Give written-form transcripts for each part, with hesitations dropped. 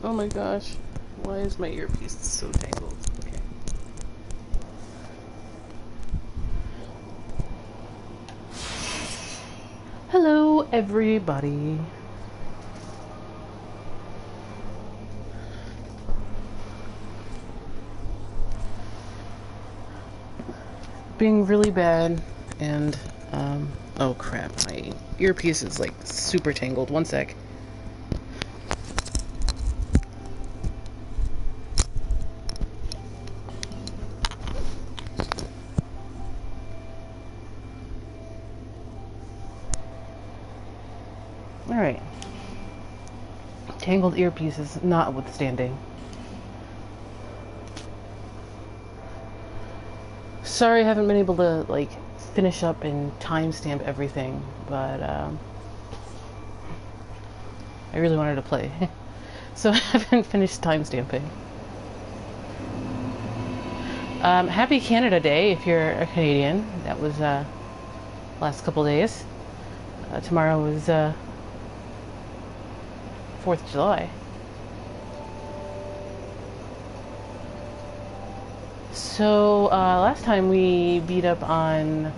Oh my gosh. Why is my earpiece so tangled? Okay. Hello, everybody. Being really bad, and, oh crap, my earpiece is, like, super tangled. One sec. Alright. Tangled earpieces notwithstanding. Sorry I haven't been able to, like, finish up and timestamp everything, but, I really wanted to play. So I haven't finished timestamping. Happy Canada Day if you're a Canadian. That was, last couple days. Tomorrow was, 4th of July. So, last time we beat up on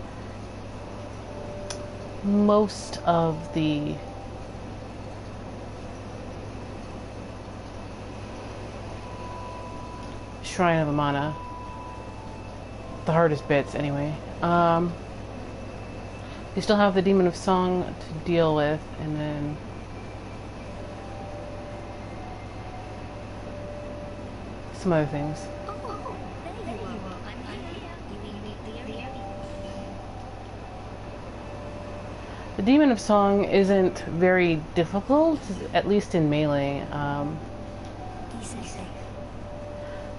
most of the Shrine of Amana. The hardest bits, anyway. We still have the Demon of Song to deal with, and then some other things. The Demon of Song isn't very difficult, at least in melee.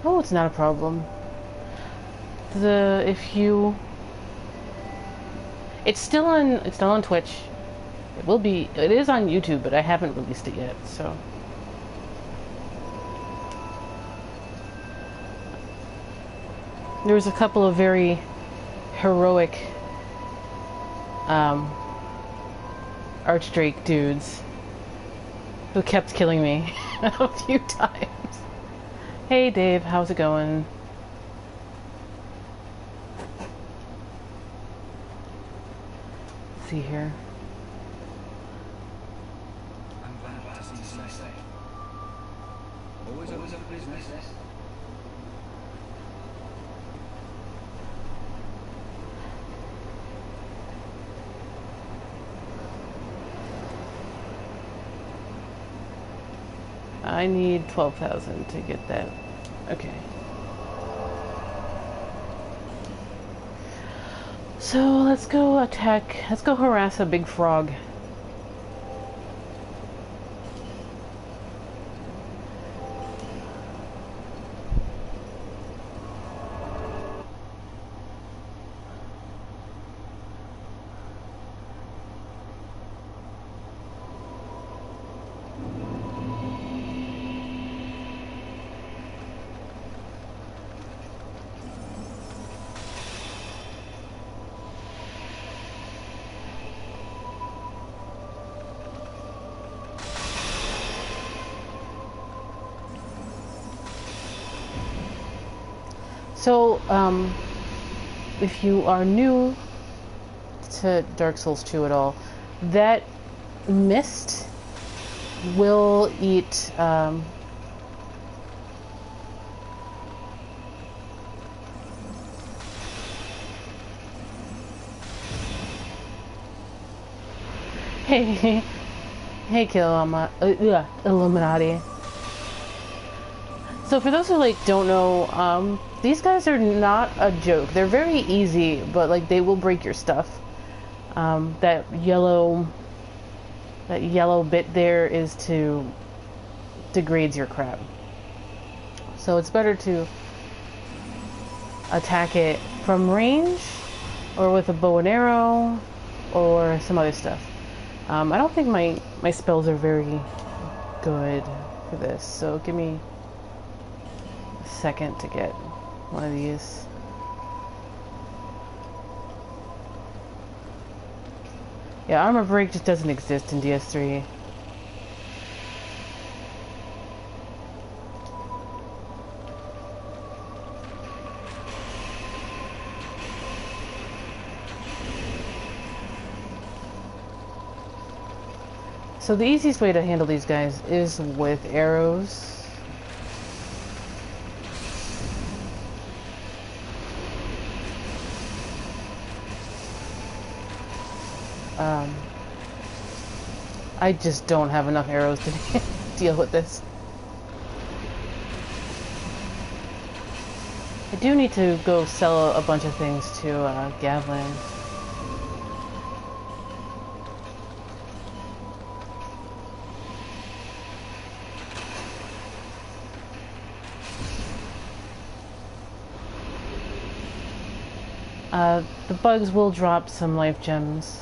Oh, it's not a problem. It's still on Twitch. It is on YouTube, but I haven't released it yet, so. There was a couple of very heroic Archdrake dudes who kept killing me a few times. Hey Dave, how's it going? Let's see here. I'm glad to see you safe. Always a business. I need 12,000 to get that. Okay. So let's go attack. Let's go harass a big frog. So, if you are new to Dark Souls 2 at all, that mist will eat, Hey, Illuminati. So for those who, like, don't know, these guys are not a joke. They're very easy, but, like, they will break your stuff. That yellow bit there is to degrades your crap. So it's better to attack it from range, or with a bow and arrow, or some other stuff. I don't think my spells are very good for this, so give me a second to get one of these. Yeah, Armor Break just doesn't exist in DS3. So the easiest way to handle these guys is with arrows. I just don't have enough arrows to deal with this. I do need to go sell a bunch of things to Gavlin. The bugs will drop some life gems.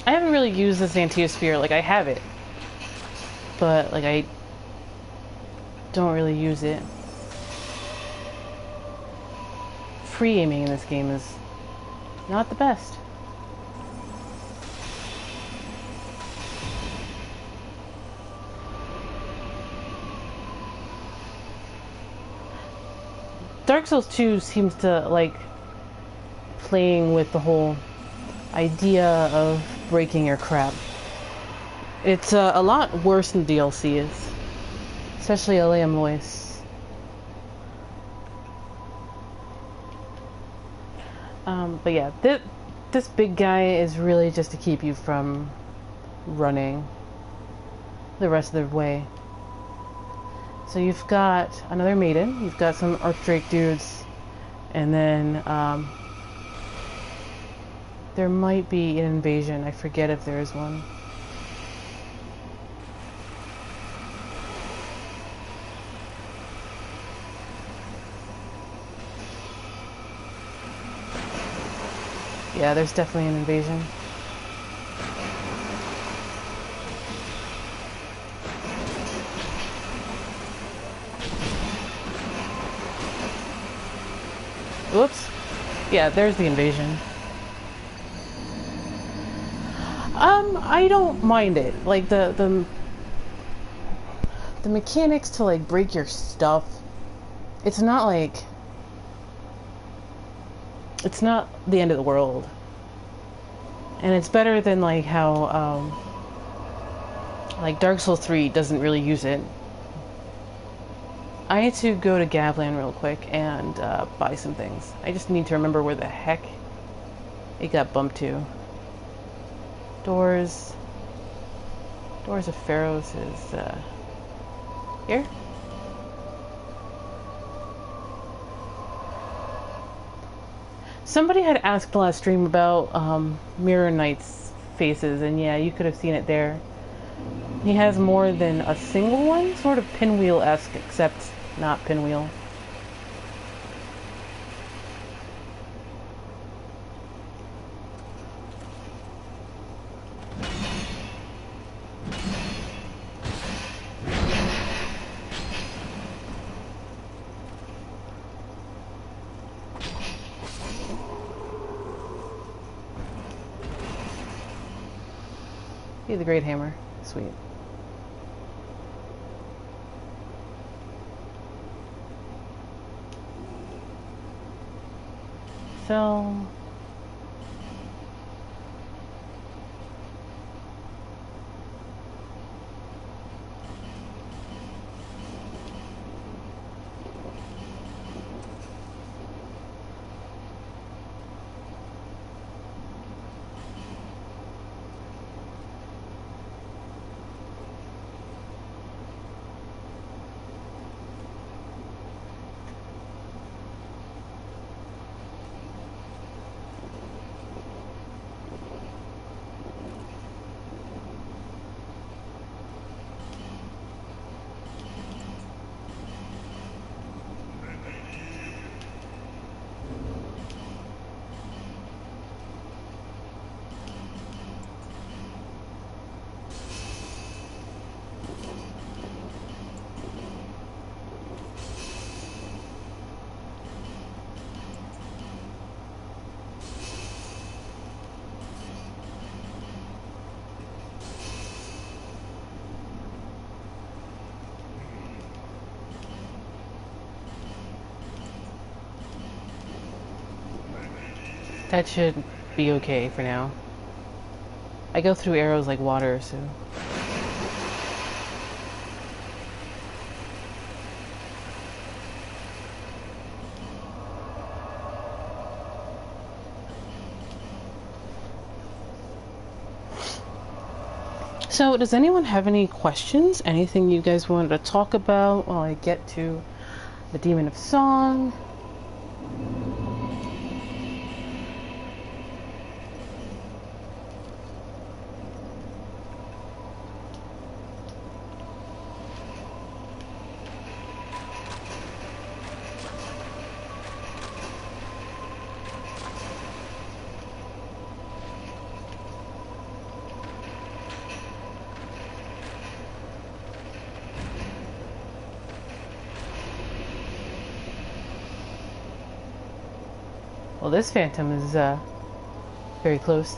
I haven't really used this Antiosphere. Like, I have it, but like I don't really use it. Free aiming in this game is not the best. Dark Souls 2 seems to like playing with the whole idea of breaking your crap. It's a lot worse than DLC is, especially Alea Mois. But yeah, this big guy is really just to keep you from running the rest of the way. So you've got another maiden, you've got some Archdrake dudes, and then there might be an invasion. I forget if there is one. Yeah, there's definitely an invasion. Whoops. Yeah, there's the invasion. I don't mind it. Like the mechanics to like break your stuff. It's not like it's not the end of the world. And it's better than like how like Dark Souls 3 doesn't really use it. I need to go to Gavlan real quick and buy some things. I just need to remember where the heck it got bumped to. Doors of Pharros is here. Somebody had asked the last stream about Mirror Knight's faces, and yeah, you could have seen it there. He has more than a single one, sort of pinwheel-esque, except not pinwheel. Be the Great Hammer. Sweet. So That should be okay for now. I go through arrows like water, so... So, does anyone have any questions? Anything you guys wanted to talk about while I get to the Demon of Song? Well, this phantom is very close.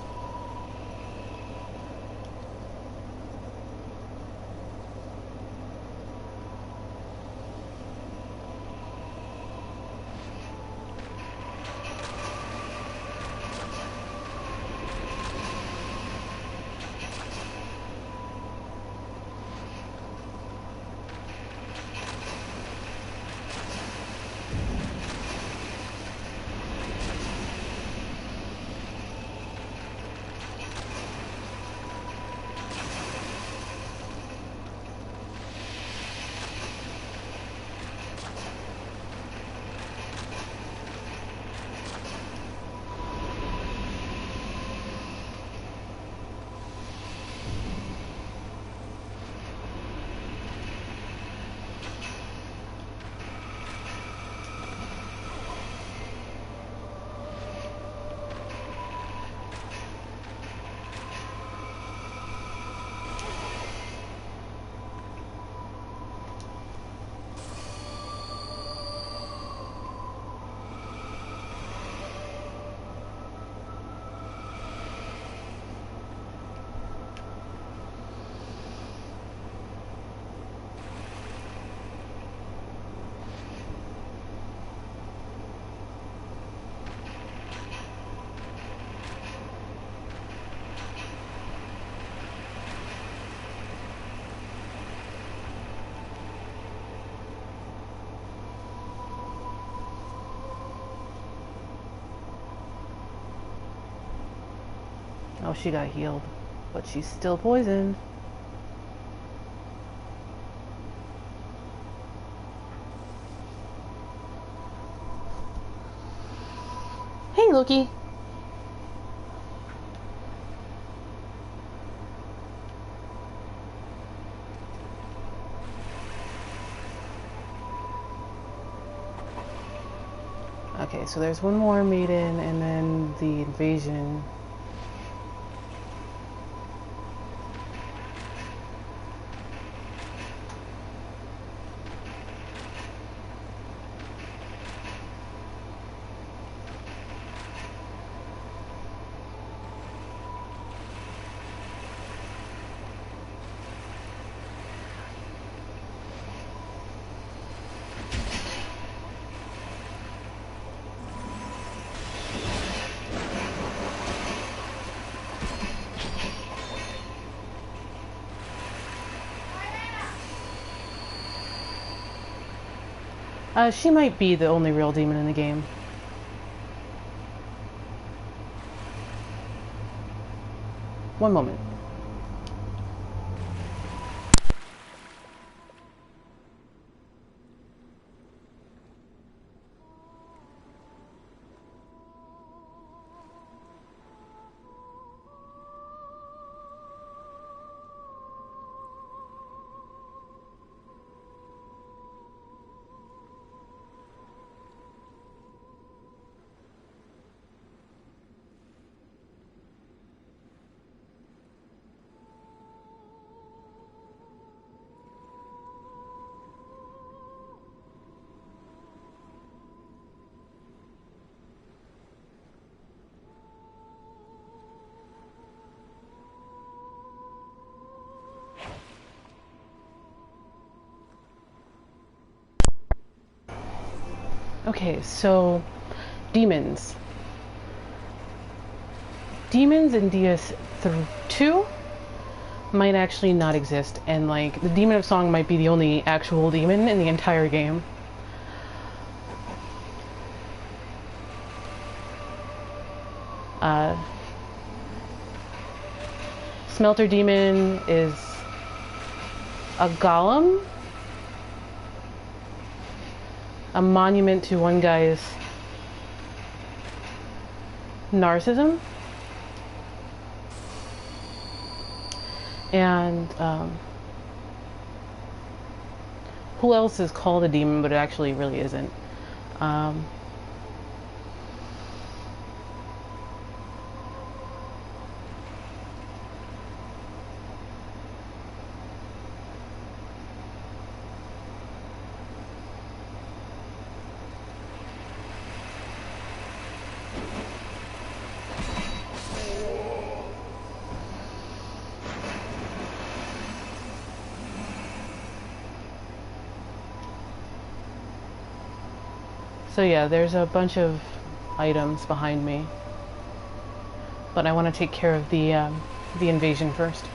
Oh, she got healed, but she's still poisoned. Hey, Loki. Okay, so there's one more maiden and then the invasion. She might be the only real demon in the game. One moment. Okay, so demons. demons in DS2 might actually not exist, and like the Demon of Song might be the only actual demon in the entire game. Smelter Demon is a golem, a monument to one guy's narcissism, and who else is called a demon, but it actually really isn't. So yeah, there's a bunch of items behind me, but I want to take care of the invasion first.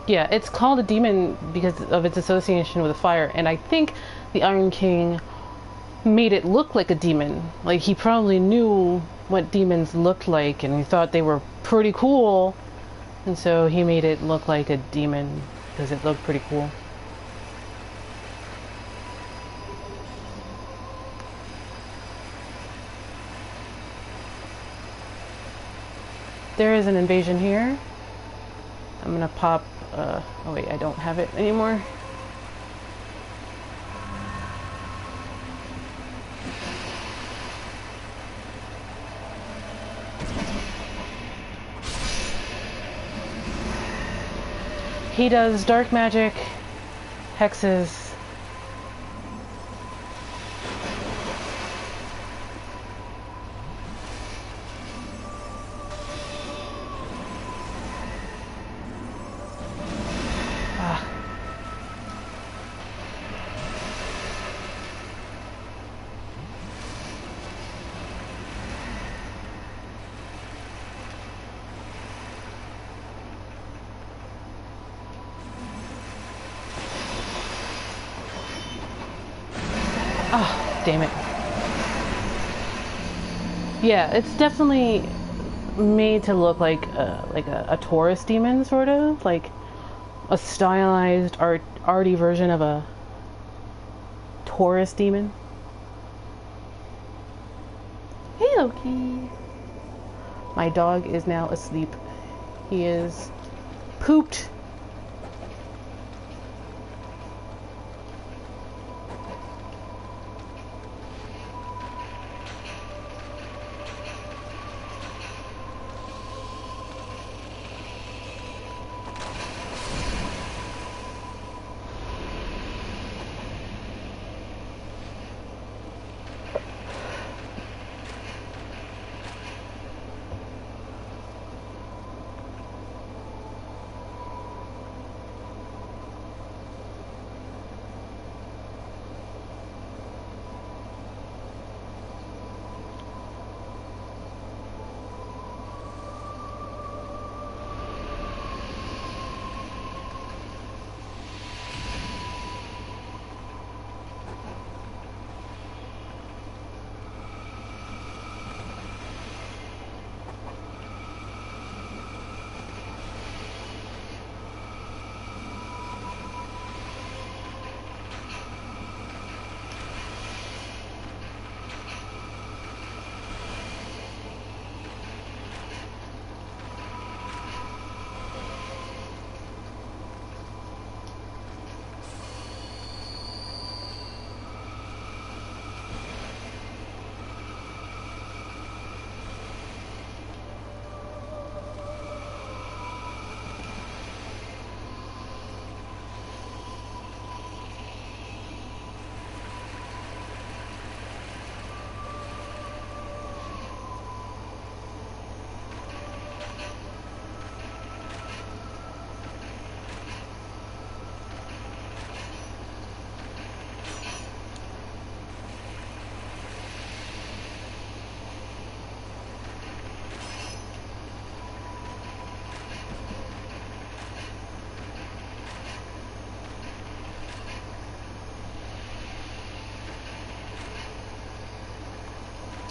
Yeah, it's called a demon because of its association with the fire, and I think the Iron King made it look like a demon. Like, he probably knew what demons looked like, and he thought they were pretty cool, and so he made it look like a demon because it looked pretty cool. There is an invasion here. I'm gonna pop, oh wait, I don't have it anymore. He does dark magic, hexes, damn it. Yeah, it's definitely made to look like a Taurus demon, sort of. Like a stylized, arty version of a Taurus demon. Hey, Loki. My dog is now asleep. He is pooped.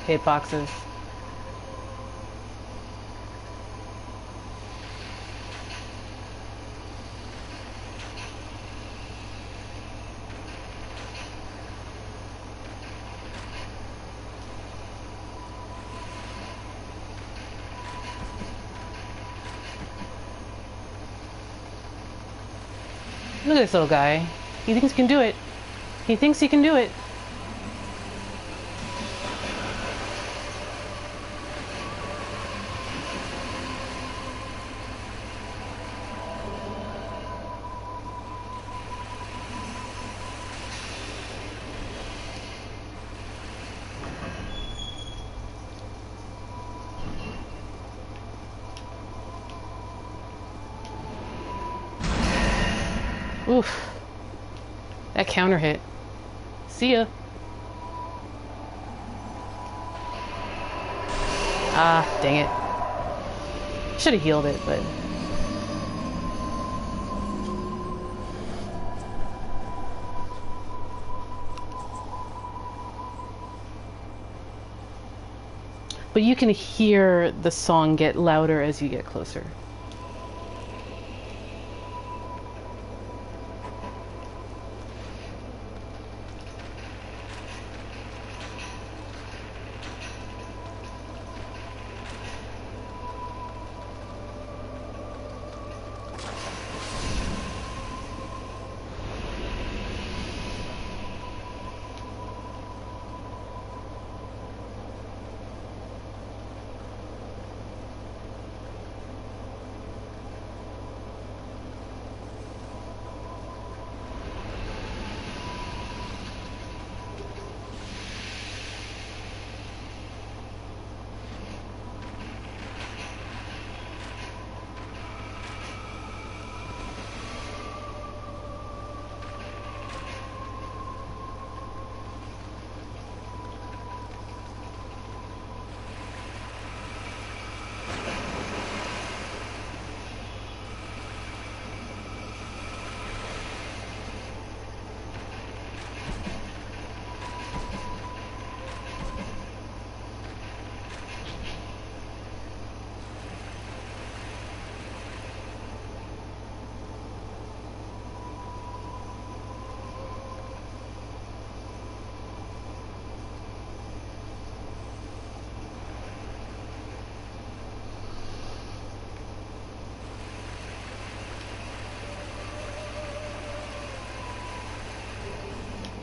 hitboxes. Look at this little guy. He thinks he can do it. He thinks he can do it. Oof. That counter hit. See ya. Ah, dang it. Should have healed it, but... But you can hear the song get louder as you get closer.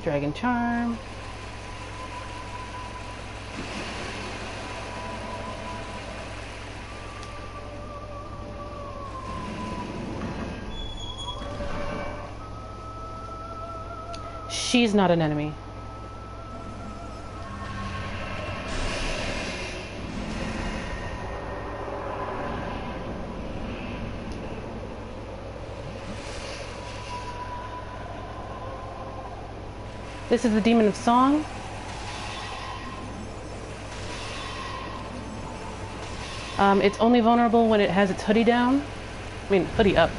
Dragon Charm. She's not an enemy. This is the Demon of Song. It's only vulnerable when it has its hoodie down. I mean, hoodie up.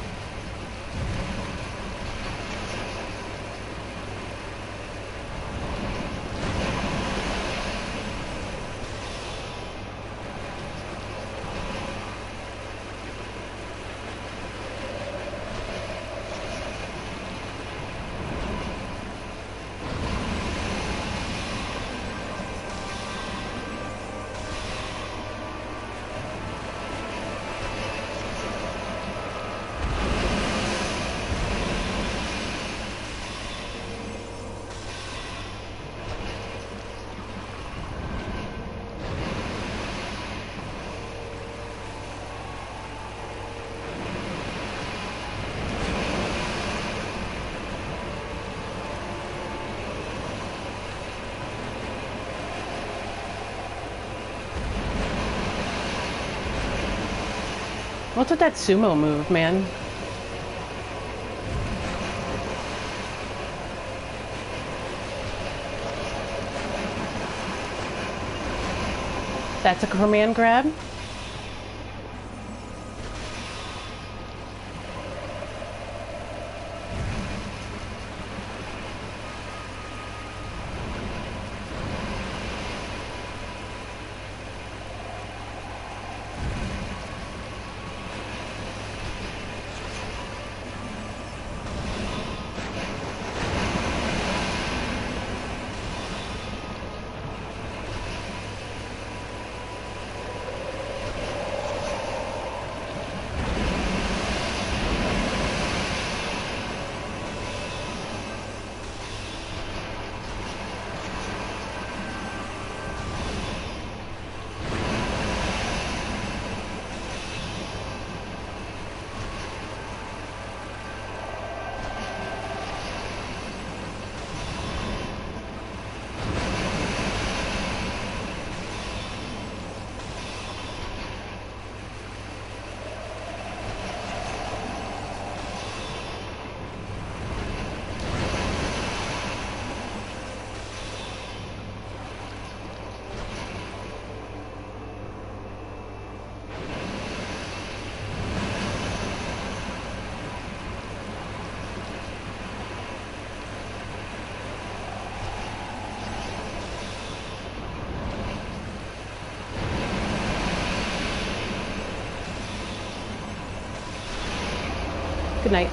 What's with that sumo move, man? That's a command grab. Good night.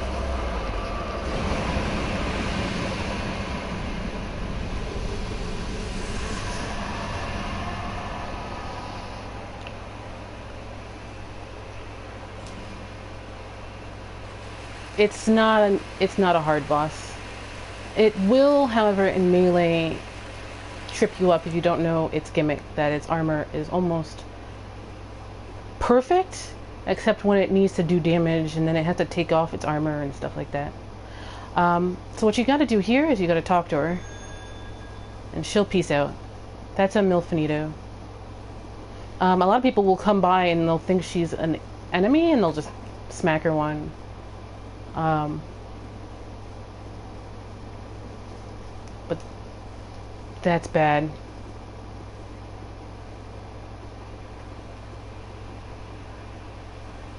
It's not a hard boss. It will, however, in melee trip you up if you don't know its gimmick, that its armor is almost perfect, except when it needs to do damage, and then it has to take off its armor and stuff like that. So what you gotta do here is you gotta talk to her, and she'll peace out. That's a Malfinito. A lot of people will come by and they'll think she's an enemy, and they'll just smack her one. But that's bad.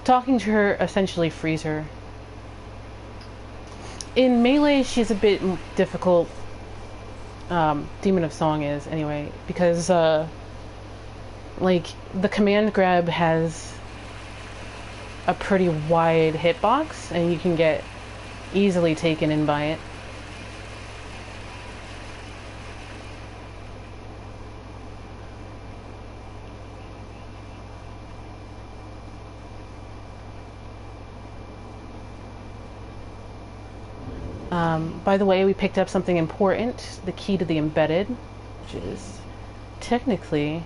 Talking to her essentially frees her. In melee, she's a bit difficult. Demon of Song is, anyway, because, like, the command grab has a pretty wide hitbox, and you can get easily taken in by it. By the way, we picked up something important, the key to the embedded, which is technically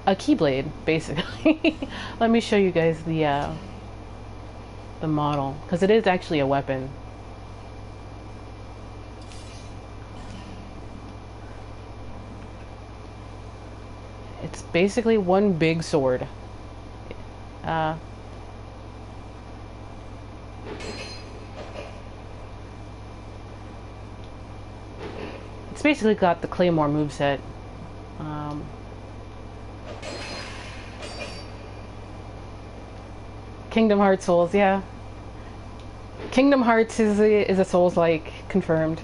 a keyblade, basically. Let me show you guys the model, because it is actually a weapon. It's basically one big sword. It's basically got the Claymore moveset. Kingdom Hearts Souls, yeah. Kingdom Hearts is a Souls-like, confirmed.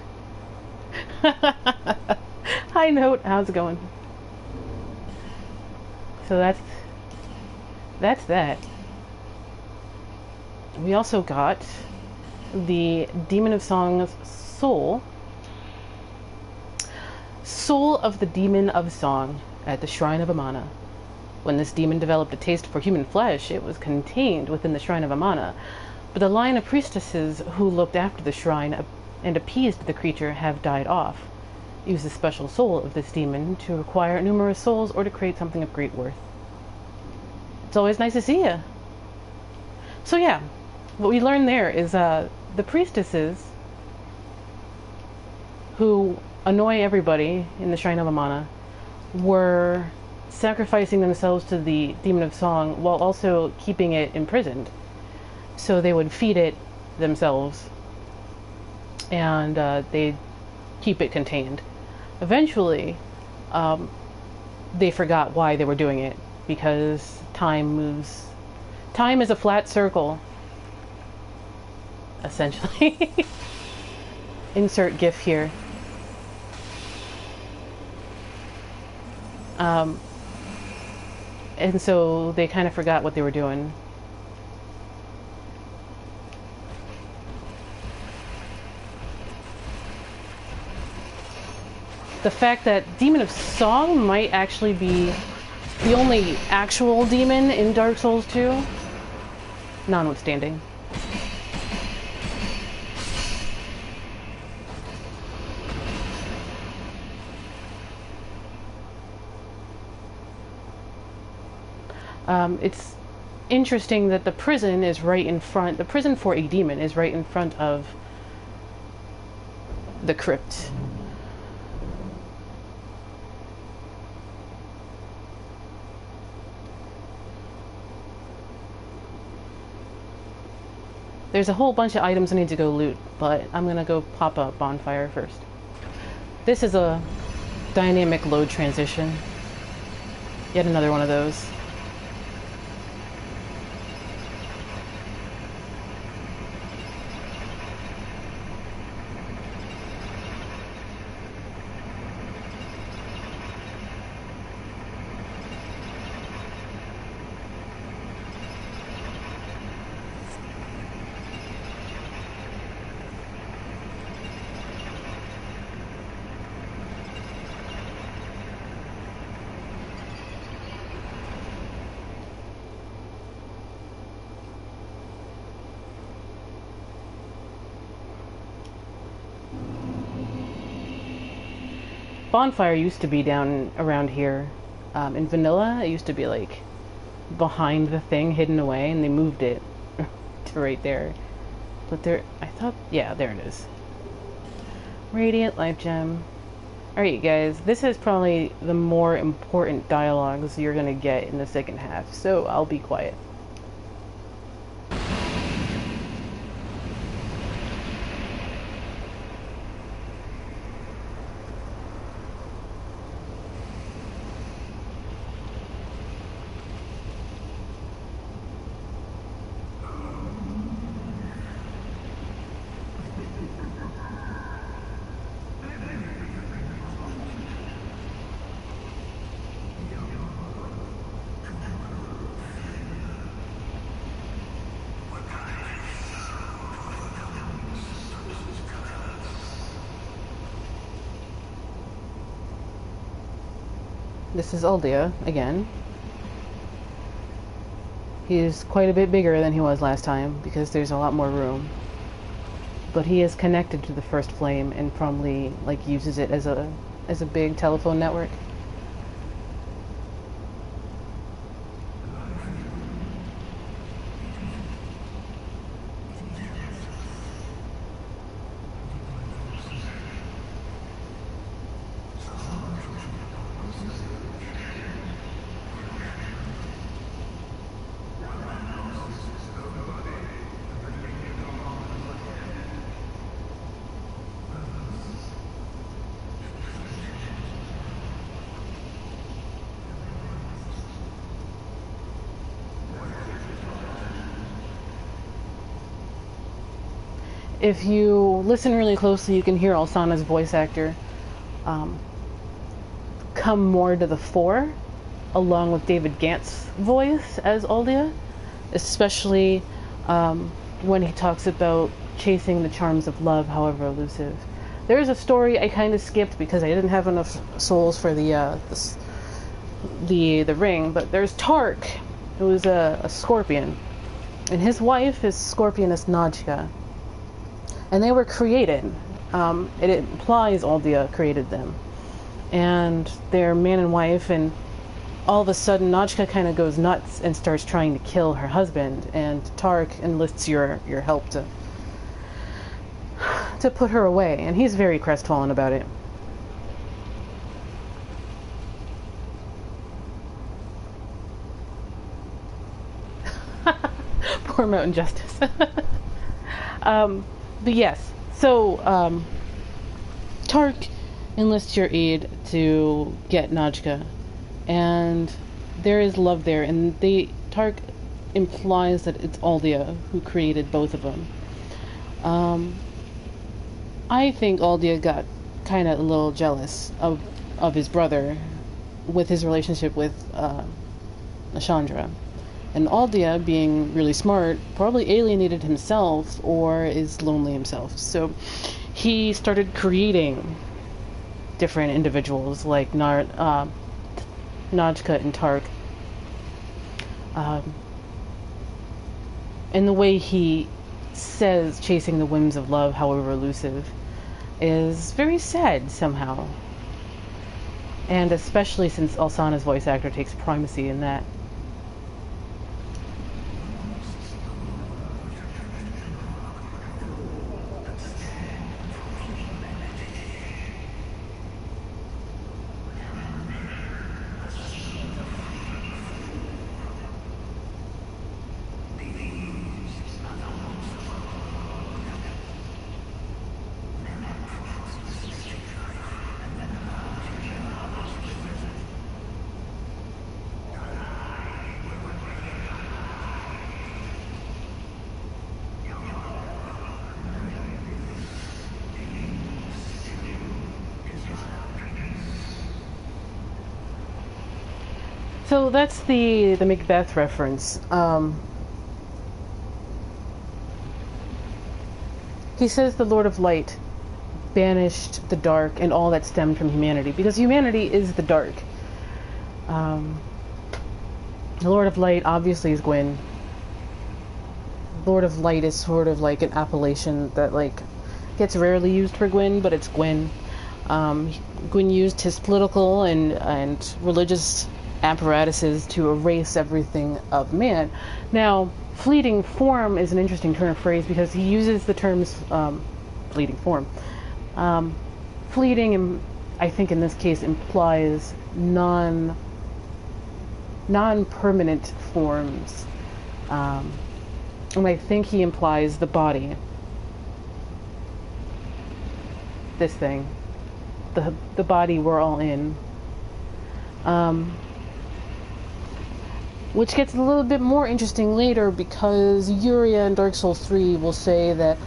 Hi Note, how's it going? So that's that. We also got the Demon of Song's soul. Soul of the Demon of Song at the Shrine of Amana. When this demon developed a taste for human flesh, it was contained within the Shrine of Amana. But the line of priestesses who looked after the shrine and appeased the creature have died off. Use the special soul of this demon to acquire numerous souls or to create something of great worth. It's always nice to see you. So yeah, what we learned there is the priestesses who annoy everybody in the Shrine of Amana were sacrificing themselves to the Demon of Song while also keeping it imprisoned. So they would feed it themselves, and they'd keep it contained. Eventually, they forgot why they were doing it, because time moves. Time is a flat circle, essentially. Insert GIF here. And so they kind of forgot what they were doing. The fact that Demon of Song might actually be the only actual demon in Dark Souls 2, notwithstanding. It's interesting that the prison is right in front, the prison for a demon is right in front of the crypt. There's a whole bunch of items I need to go loot, but I'm gonna go pop a bonfire first. This is a dynamic load transition. Yet another one of those. bonfire used to be down around here. In vanilla, it used to be like behind the thing, hidden away, and they moved it to right there. But there, I thought, yeah, there it is. Radiant Life Gem. Alright, guys, this is probably the more important dialogues you're gonna get in the second half, so I'll be quiet. This is Aldia, again. He's quite a bit bigger than he was last time, because there's a lot more room. But he is connected to the First Flame, and probably, like, uses it as a big telephone network. If you listen really closely, you can hear Alsana's voice actor come more to the fore, along with David Gantz's voice as Aldia, especially when he talks about chasing the charms of love, however elusive. There is a story I kind of skipped because I didn't have enough souls for the ring, but there's Tark, who is a scorpion, and his wife is Scorpioness Najka. And they were created. It implies Aldia created them. And they're man and wife, and all of a sudden Najka kind of goes nuts and starts trying to kill her husband, and Tark enlists your help to put her away, and he's very crestfallen about it. Poor Mountain Justice. But yes, so Tark enlists your aid to get Najka, and there is love there, and Tark implies that it's Aldia who created both of them. I think Aldia got kind of a little jealous of his brother with his relationship with Ashandra. And Aldia, being really smart, probably alienated himself or is lonely himself. So he started creating different individuals like Najka and Tark. And the way he says chasing the whims of love, however elusive, is very sad somehow. And especially since Alsana's voice actor takes primacy in that. So that's the Macbeth reference. He says the Lord of Light banished the dark and all that stemmed from humanity, because humanity is the dark. The Lord of Light obviously is Gwyn. Lord of Light is sort of like an appellation that like gets rarely used for Gwyn, but it's Gwyn. Gwyn used his political and religious apparatuses to erase everything of man. Now, fleeting form is an interesting turn of phrase because he uses the terms fleeting form. Fleeting, I think in this case, implies non-permanent forms. And I think he implies the body. This thing. The body we're all in. Which gets a little bit more interesting later because Yuria in Dark Souls 3 will say that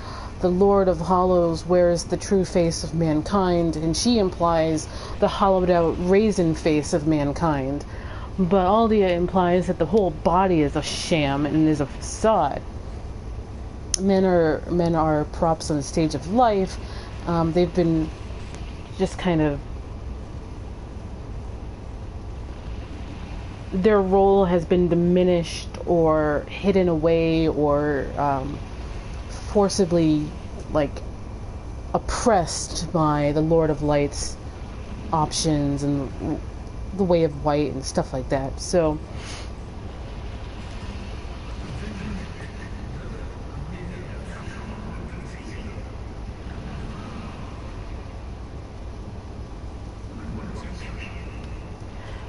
the Lord of Hollows wears the true face of mankind, and she implies the hollowed out raisin face of mankind. But Aldia implies that the whole body is a sham and is a facade. Men are props on the stage of life. They've been just kind of, their role has been diminished or hidden away or forcibly oppressed by the Lord of Light's options and the Way of White and stuff like that. So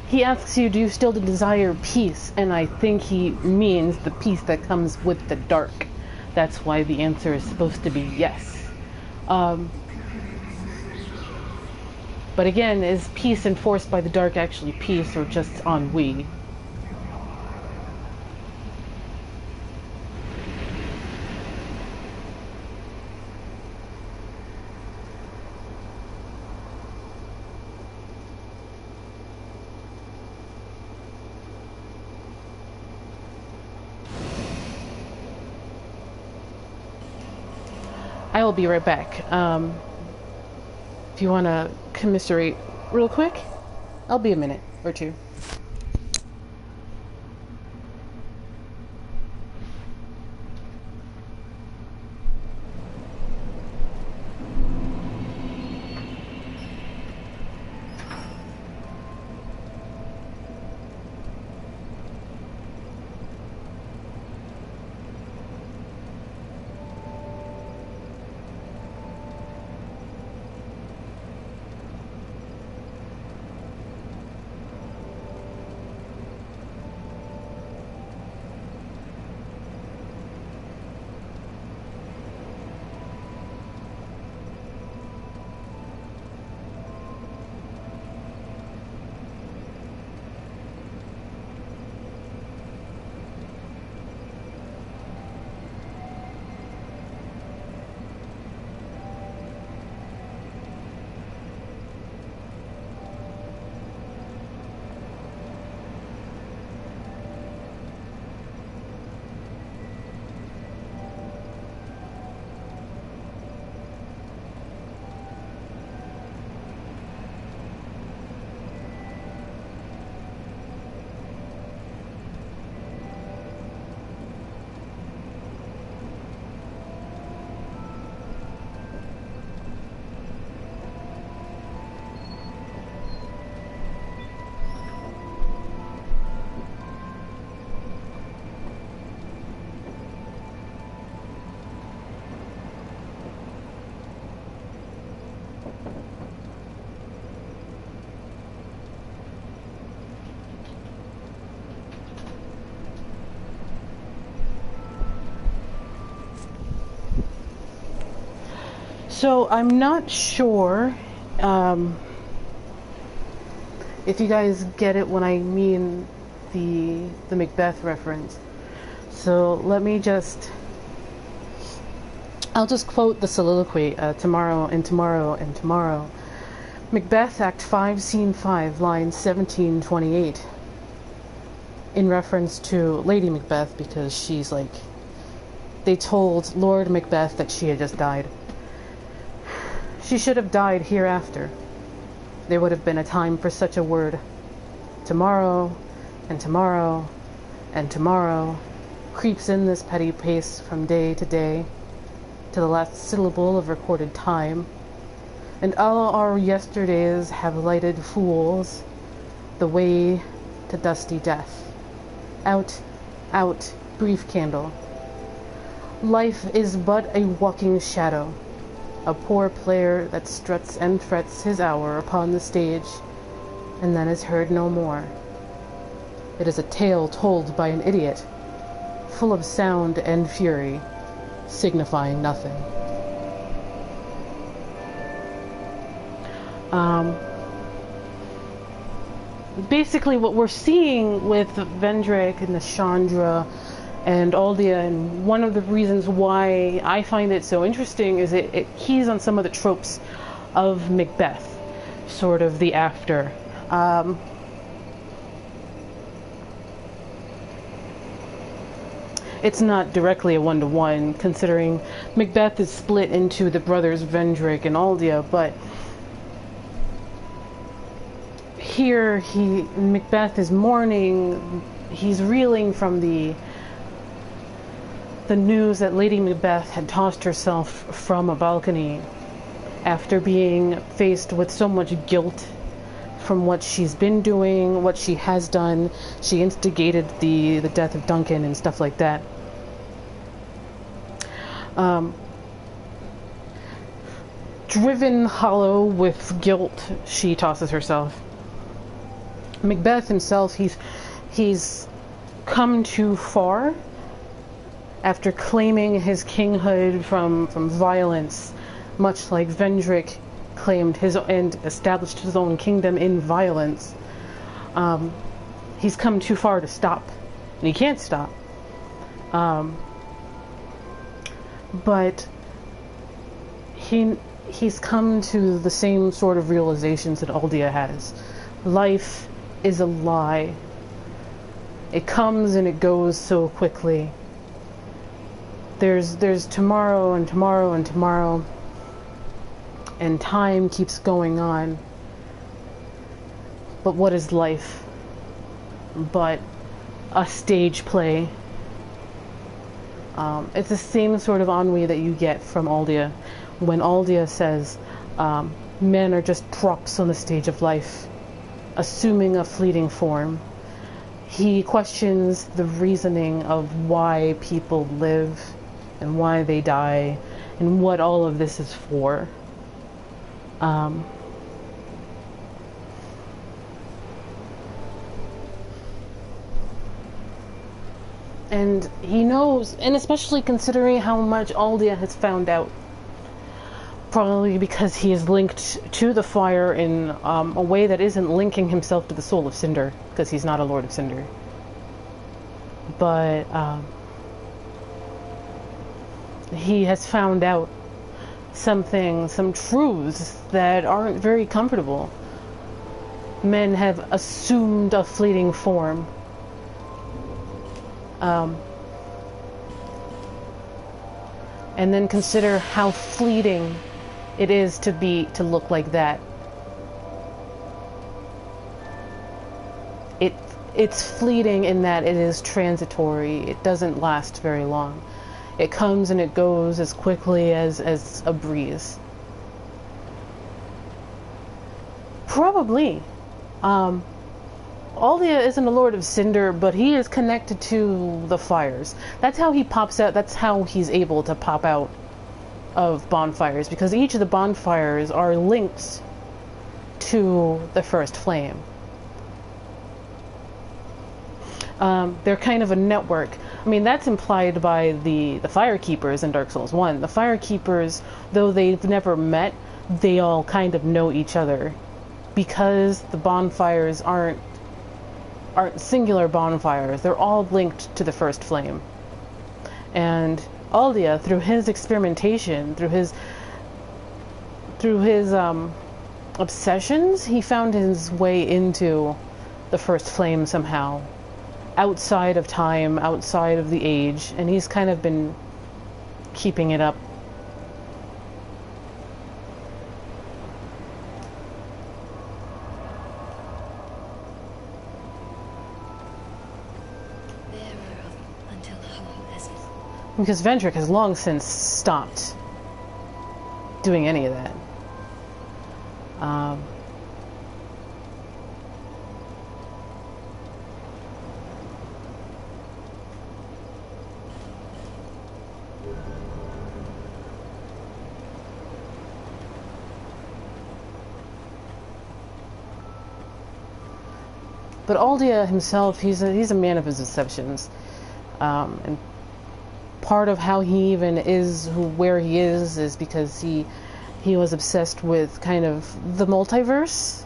he asks you, do you still desire peace? And I think he means the peace that comes with the dark. That's why the answer is supposed to be yes. But again, is peace enforced by the dark actually peace or just ennui? I will be right back. If you want to commiserate real quick, I'll be a minute or two. So I'm not sure if you guys get it when I mean the Macbeth reference. So let me I'll just quote the soliloquy, tomorrow and tomorrow and tomorrow. Macbeth, Act 5, Scene 5, line 1728. In reference to Lady Macbeth, because she's like, they told Lord Macbeth that she had just died. She should have died hereafter. There would have been a time for such a word. Tomorrow, and tomorrow, and tomorrow, creeps in this petty pace from day to day, to the last syllable of recorded time, and all our yesterdays have lighted fools the way to dusty death. Out, out, brief candle. Life is but a walking shadow, a poor player that struts and frets his hour upon the stage, and then is heard no more. It is a tale told by an idiot, full of sound and fury, signifying nothing. Basically what we're seeing with Vendrick and the Chandra and Aldia, and one of the reasons why I find it so interesting is it keys on some of the tropes of Macbeth, sort of the after. It's not directly a one-to-one, considering Macbeth is split into the brothers Vendrick and Aldia, but here Macbeth is mourning. He's reeling from the news that Lady Macbeth had tossed herself from a balcony after being faced with so much guilt from what she's been doing, what she has done. She instigated the death of Duncan and stuff like that. Driven hollow with guilt, she tosses herself. Macbeth himself, he's come too far after claiming his kinghood from violence, much like Vendrick claimed his and established his own kingdom in violence. He's come too far to stop, and he can't stop. But he's come to the same sort of realizations that Aldia has. Life is a lie. It comes and it goes so quickly. There's tomorrow and tomorrow and tomorrow, and time keeps going on. But what is life but a stage play? It's the same sort of ennui that you get from Aldia when Aldia says men are just props on the stage of life, assuming a fleeting form. He questions the reasoning of why people live and why they die and what all of this is for. And he knows, and especially considering how much Aldia has found out, probably because he is linked to the fire in a way that isn't linking himself to the soul of Cinder, because he's not a Lord of Cinder. But he has found out some truths that aren't very comfortable. Men have assumed a fleeting form. And then consider how fleeting it is to look like that. It's fleeting in that it is transitory. It doesn't last very long. It comes and it goes as quickly as a breeze. Probably. Aldia isn't a Lord of Cinder, but he is connected to the fires. That's how he pops out. That's how he's able to pop out of bonfires, because each of the bonfires are linked to the first flame. They're kind of a network. I mean, that's implied by the Firekeepers in Dark Souls 1. The Firekeepers, though they've never met, they all kind of know each other, because the bonfires aren't singular bonfires. They're all linked to the first flame. And Aldia, through his experimentation, through his obsessions, he found his way into the first flame somehow, outside of time, outside of the age, and he's kind of been keeping it up. Because Vendrick has long since stopped doing any of that. Um, but Aldia himself, he's a man of his deceptions. And part of how he even is where he is because he was obsessed with kind of the multiverse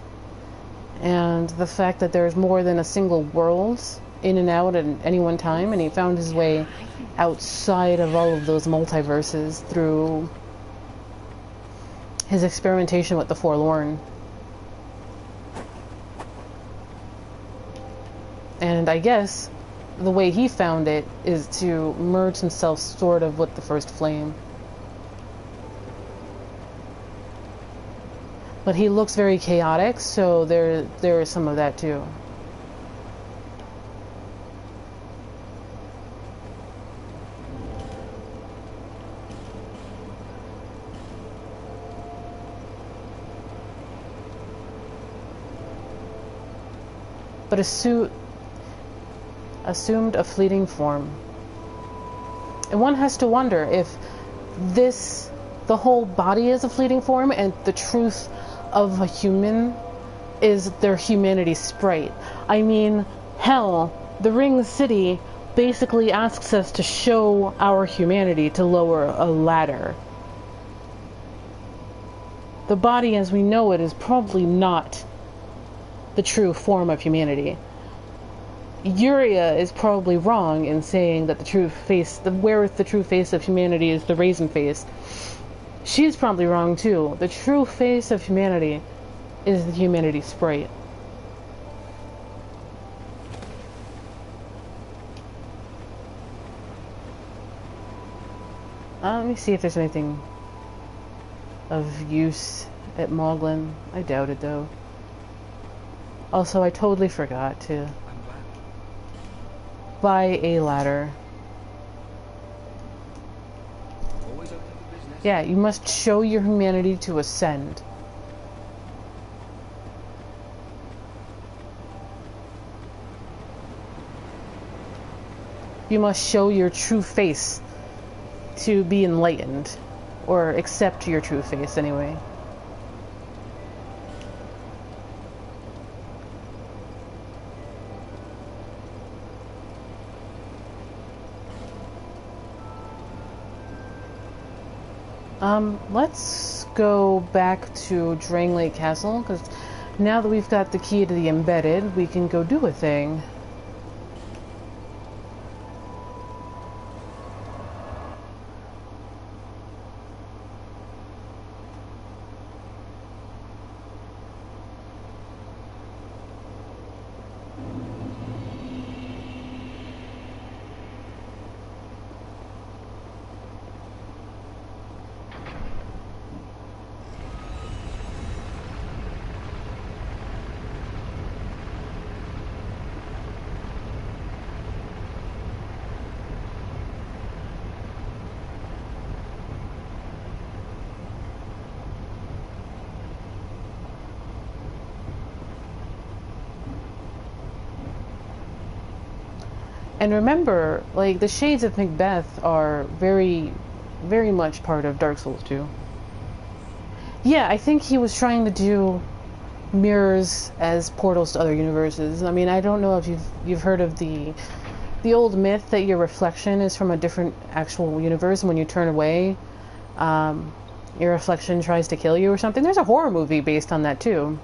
and the fact that there's more than a single world in and out at any one time, and he found his way outside of all of those multiverses through his experimentation with the Forlorn. And I guess the way he found it is to merge himself sort of with the First Flame. But he looks very chaotic, so there is some of that too. But assumed a fleeting form. And one has to wonder if the whole body is a fleeting form, and the truth of a human is their humanity sprite. I mean, hell, the Ring City basically asks us to show our humanity to lower a ladder. The body as we know it is probably not the true form of humanity. Yuria is probably wrong in saying that the true face of humanity is the raisin face. She's probably wrong too. The true face of humanity is the humanity sprite. Let me see if there's anything of use at Moglin. I doubt it though. Also, I totally forgot to buy a ladder. Always open for business. Yeah, you must show your humanity to ascend. You must show your true face to be enlightened, or accept your true face anyway. Let's go back to Drangleic Castle, because now that we've got the key to the embedded, we can go do a thing. And remember, like, the Shades of Macbeth are very, very much part of Dark Souls 2. Yeah, I think he was trying to do mirrors as portals to other universes. I mean, I don't know if you've heard of the old myth that your reflection is from a different actual universe, and when you turn away, your reflection tries to kill you or something. There's a horror movie based on that too.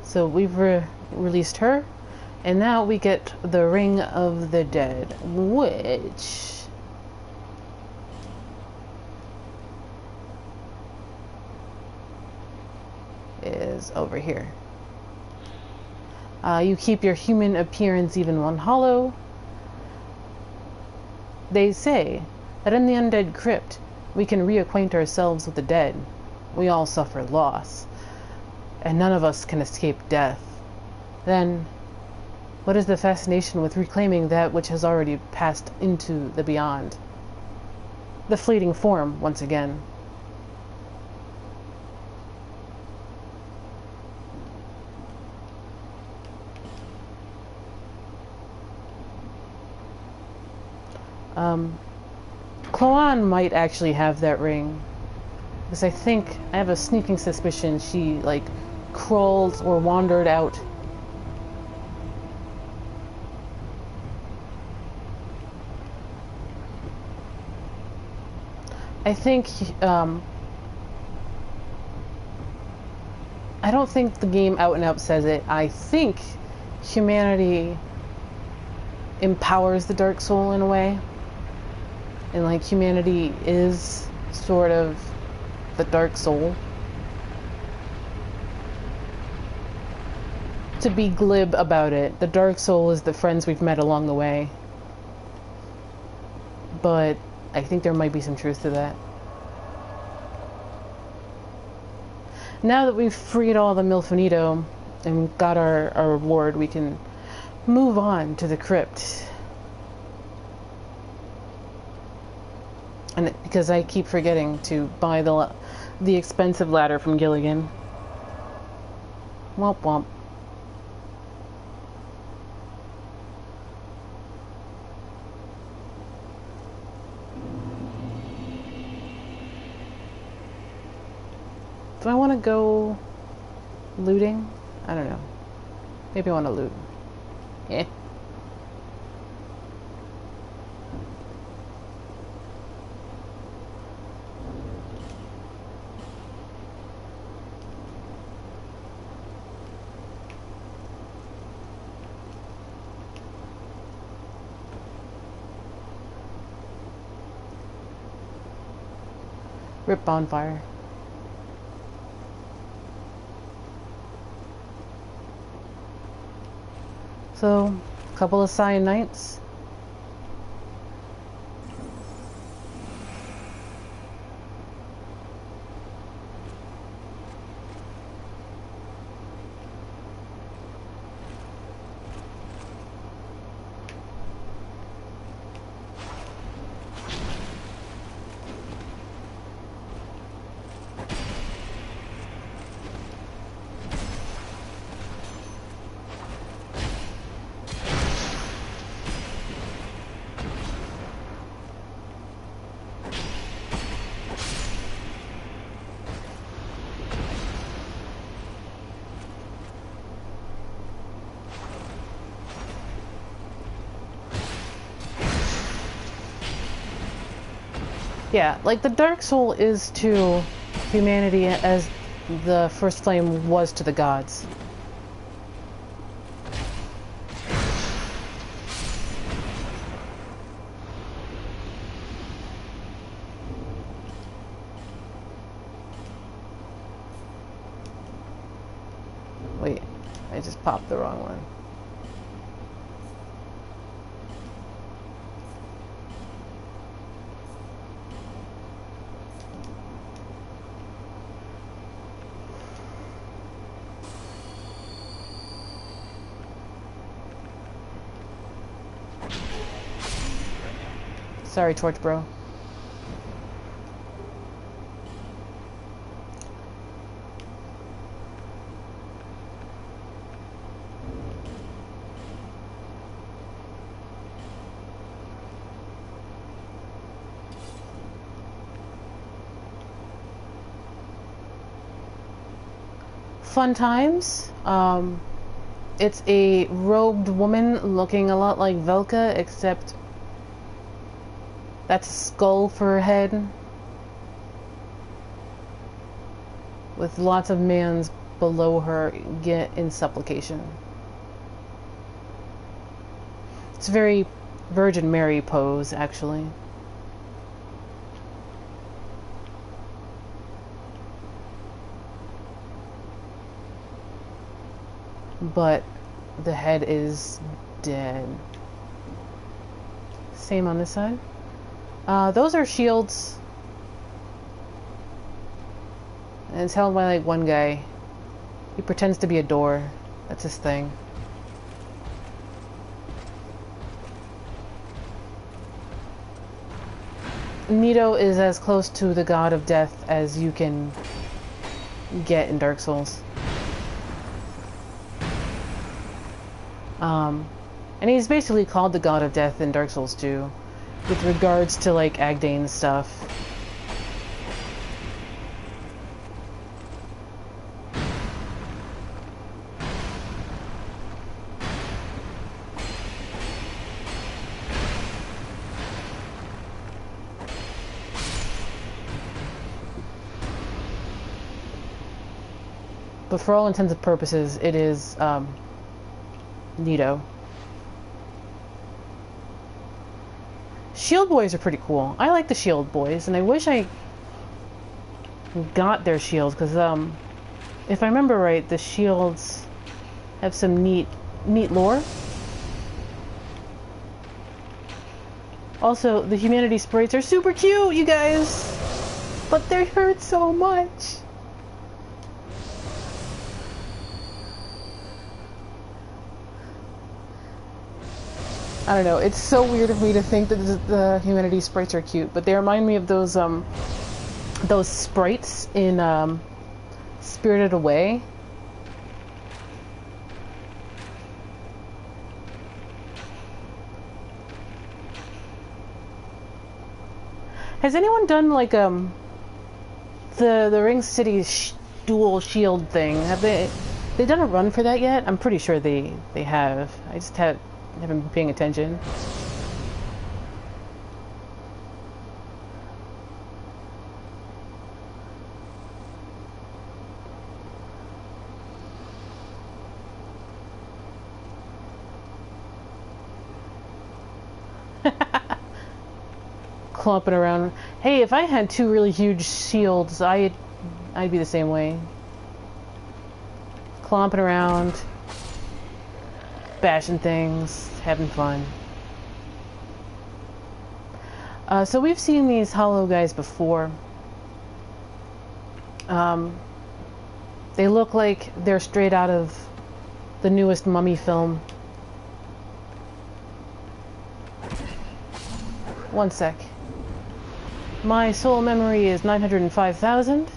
So we've released her, and now we get the Ring of the Dead, which is is over here. You keep your human appearance even when hollow. They say that in the Undead Crypt, we can reacquaint ourselves with the dead. We all suffer loss, and none of us can escape death. Then, what is the fascination with reclaiming that which has already passed into the beyond? The fleeting form, once again. Cloan might actually have that ring. Because I have a sneaking suspicion she, like, crawled or wandered out. I think, I don't think the game out and out says it. I think humanity empowers the Dark Soul in a way. And, like, humanity is sort of the Dark Soul. To be glib about it, the Dark Soul is the friends we've met along the way. But I think there might be some truth to that. Now that we've freed all the Malfinito and got our reward, we can move on to the crypt. And because I keep forgetting to buy the expensive ladder from Gilligan. Womp womp. Do I want to go looting? I don't know. Maybe I want to loot. Yeah. Rip bonfire. So, a couple of cyanites. Yeah, like the Dark Soul is to humanity as the First Flame was to the gods. Wait, I just popped the wrong one. Sorry, Torch Bro. Fun times. It's a robed woman looking a lot like Velka, except that's a skull for her head, with lots of mans below her get in supplication. It's a very Virgin Mary pose, actually. but the head is dead. Same on this side. Those are shields. And it's held by like one guy. He pretends to be a door. That's his thing. Nito is as close to the god of death as you can get in Dark Souls. And he's basically called the god of death in Dark Souls 2, with regards to like Agdayne stuff. But for all intents and purposes, it is Nito. Shield boys are pretty cool. I like the shield boys, and I wish I got their shields, because if I remember right, the shields have some neat lore. Also, the humanity sprites are super cute, you guys, but they hurt so much. I don't know, it's so weird of me to think that the humanity sprites are cute, but they remind me of those sprites in Spirited Away. Has anyone done like the Ring City dual shield thing? Have they done a run for that yet? I'm pretty sure they have. I just haven't been paying attention. Clumping around. Hey, if I had two really huge shields, I'd be the same way. Clomping around, bashing things, having fun. So we've seen these hollow guys before. They look like they're straight out of the newest Mummy film. One sec. My soul memory is 905,000.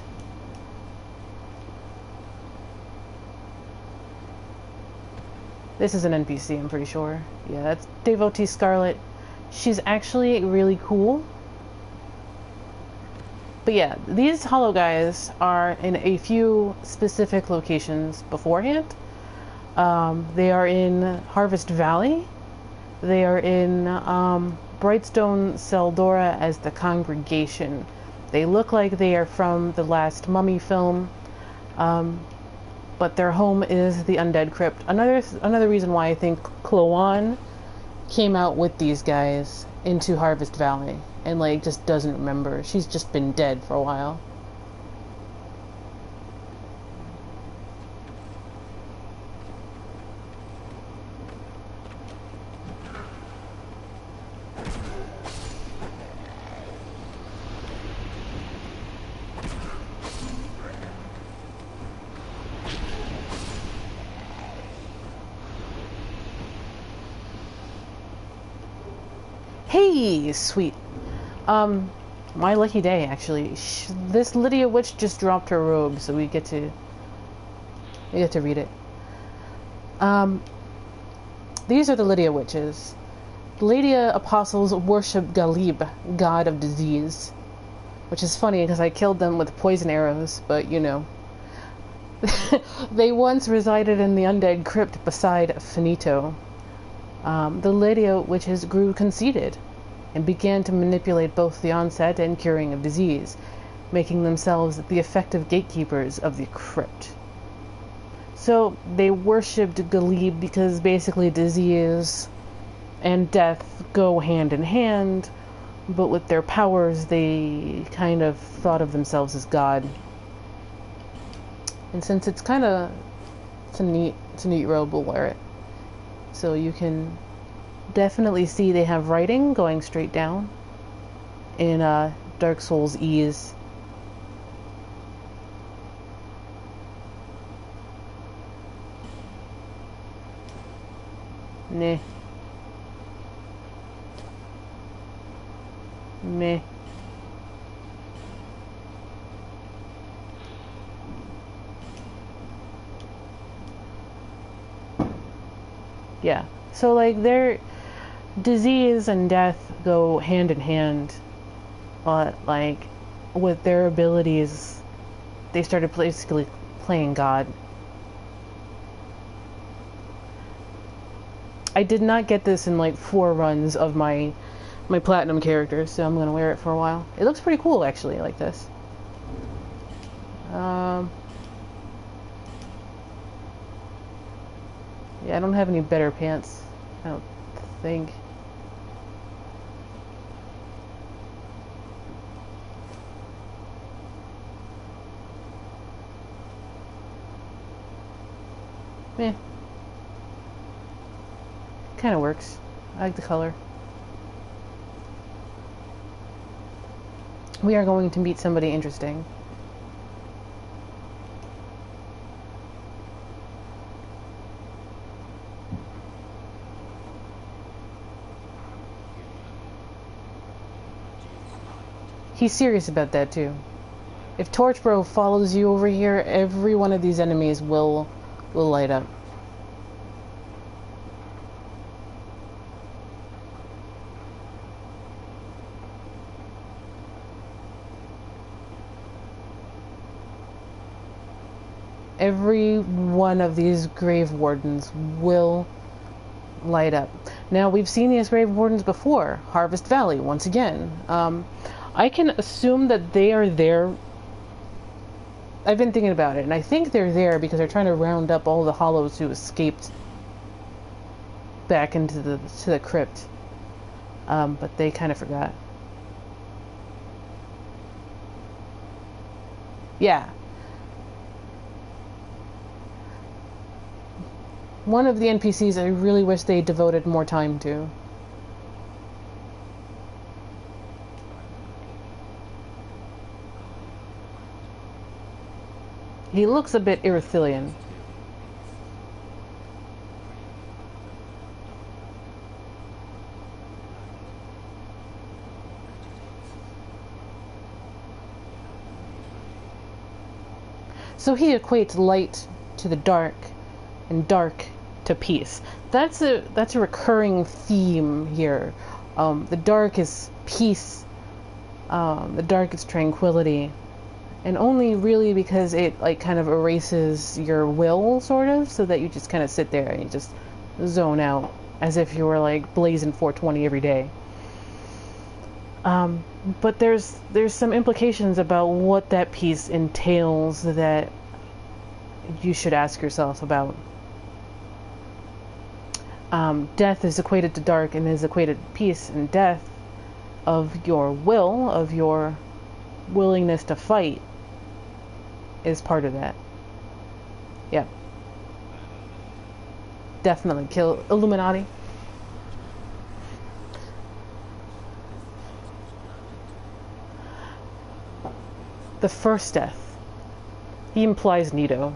This is an NPC, I'm pretty sure. Yeah, that's Devotee Scarlet. She's actually really cool. But yeah, these hollow guys are in a few specific locations beforehand. They are in Harvest Valley. They are in Brightstone Seldora as the Congregation. They look like they are from the last Mummy film. But their home is the Undead Crypt. Another reason why I think Cloan came out with these guys into Harvest Valley and like just doesn't remember. She's just been dead for a while. Hey, sweet. My lucky day, actually. This Leydia Witch just dropped her robe, so we get to read it. These are the Leydia Witches. The Leydia apostles worship Galib, god of disease. Which is funny, because I killed them with poison arrows, but you know. They once resided in the Undead Crypt beside Finito. The Leydia Witches grew conceited and began to manipulate both the onset and curing of disease, making themselves the effective gatekeepers of the crypt. So they worshipped Galib because basically disease and death go hand in hand, but with their powers they kind of thought of themselves as God. And since it's a It's a neat robe, we'll wear it. So you can definitely see they have writing going straight down in Dark Souls Ease. Meh. Meh. Yeah. So, like, their disease and death go hand in hand. But, like, with their abilities, they started basically playing God. I did not get this in, like, 4 runs of my platinum character, so I'm gonna wear it for a while. It looks pretty cool, actually, like this. Yeah, I don't have any better pants, I don't think. Eh. Kinda works. I like the color. We are going to meet somebody interesting. He's serious about that too. If Torchbro follows you over here, every one of these enemies will light up. Every one of these Grave Wardens will light up. Now, we've seen these Grave Wardens before. Harvest Valley, once again. I can assume that they are there. I've been thinking about it, and I think they're there because they're trying to round up all the Hollows who escaped back into the crypt. But they kind of forgot. Yeah. One of the NPCs I really wish they devoted more time to. He looks a bit Erythilian. So he equates light to the dark and dark to peace. That's a recurring theme here. The dark is peace. The dark is tranquility. And only really because it like kind of erases your will, sort of, so that you just kind of sit there and you just zone out as if you were like blazing 420 every day. But there's some implications about what that piece entails that you should ask yourself about. Death is equated to dark and is equated to peace, and death of your will, of your willingness to fight, is part of that. Yeah. Definitely kill Illuminati. The first death. He implies Nito.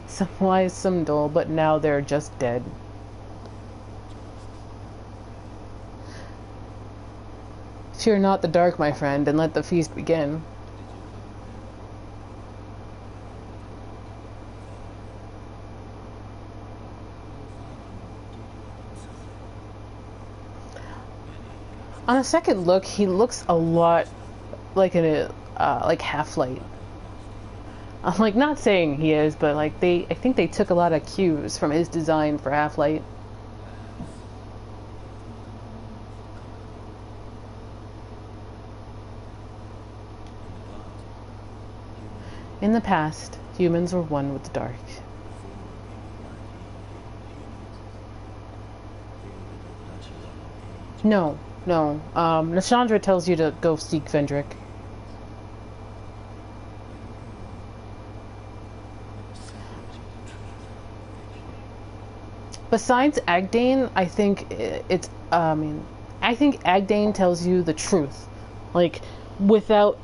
Some wise, some dull, but now they're just dead. Fear not the dark, my friend, and let the feast begin. On a second look, he looks a lot like like Half-Light. I'm like not saying he is, but like I think they took a lot of cues from his design for Half-Light. In the past, humans were one with the dark. No, No. Nashandra tells you to go seek Vendrick. Besides Agdayne, I think I think Agdayne tells you the truth, like, without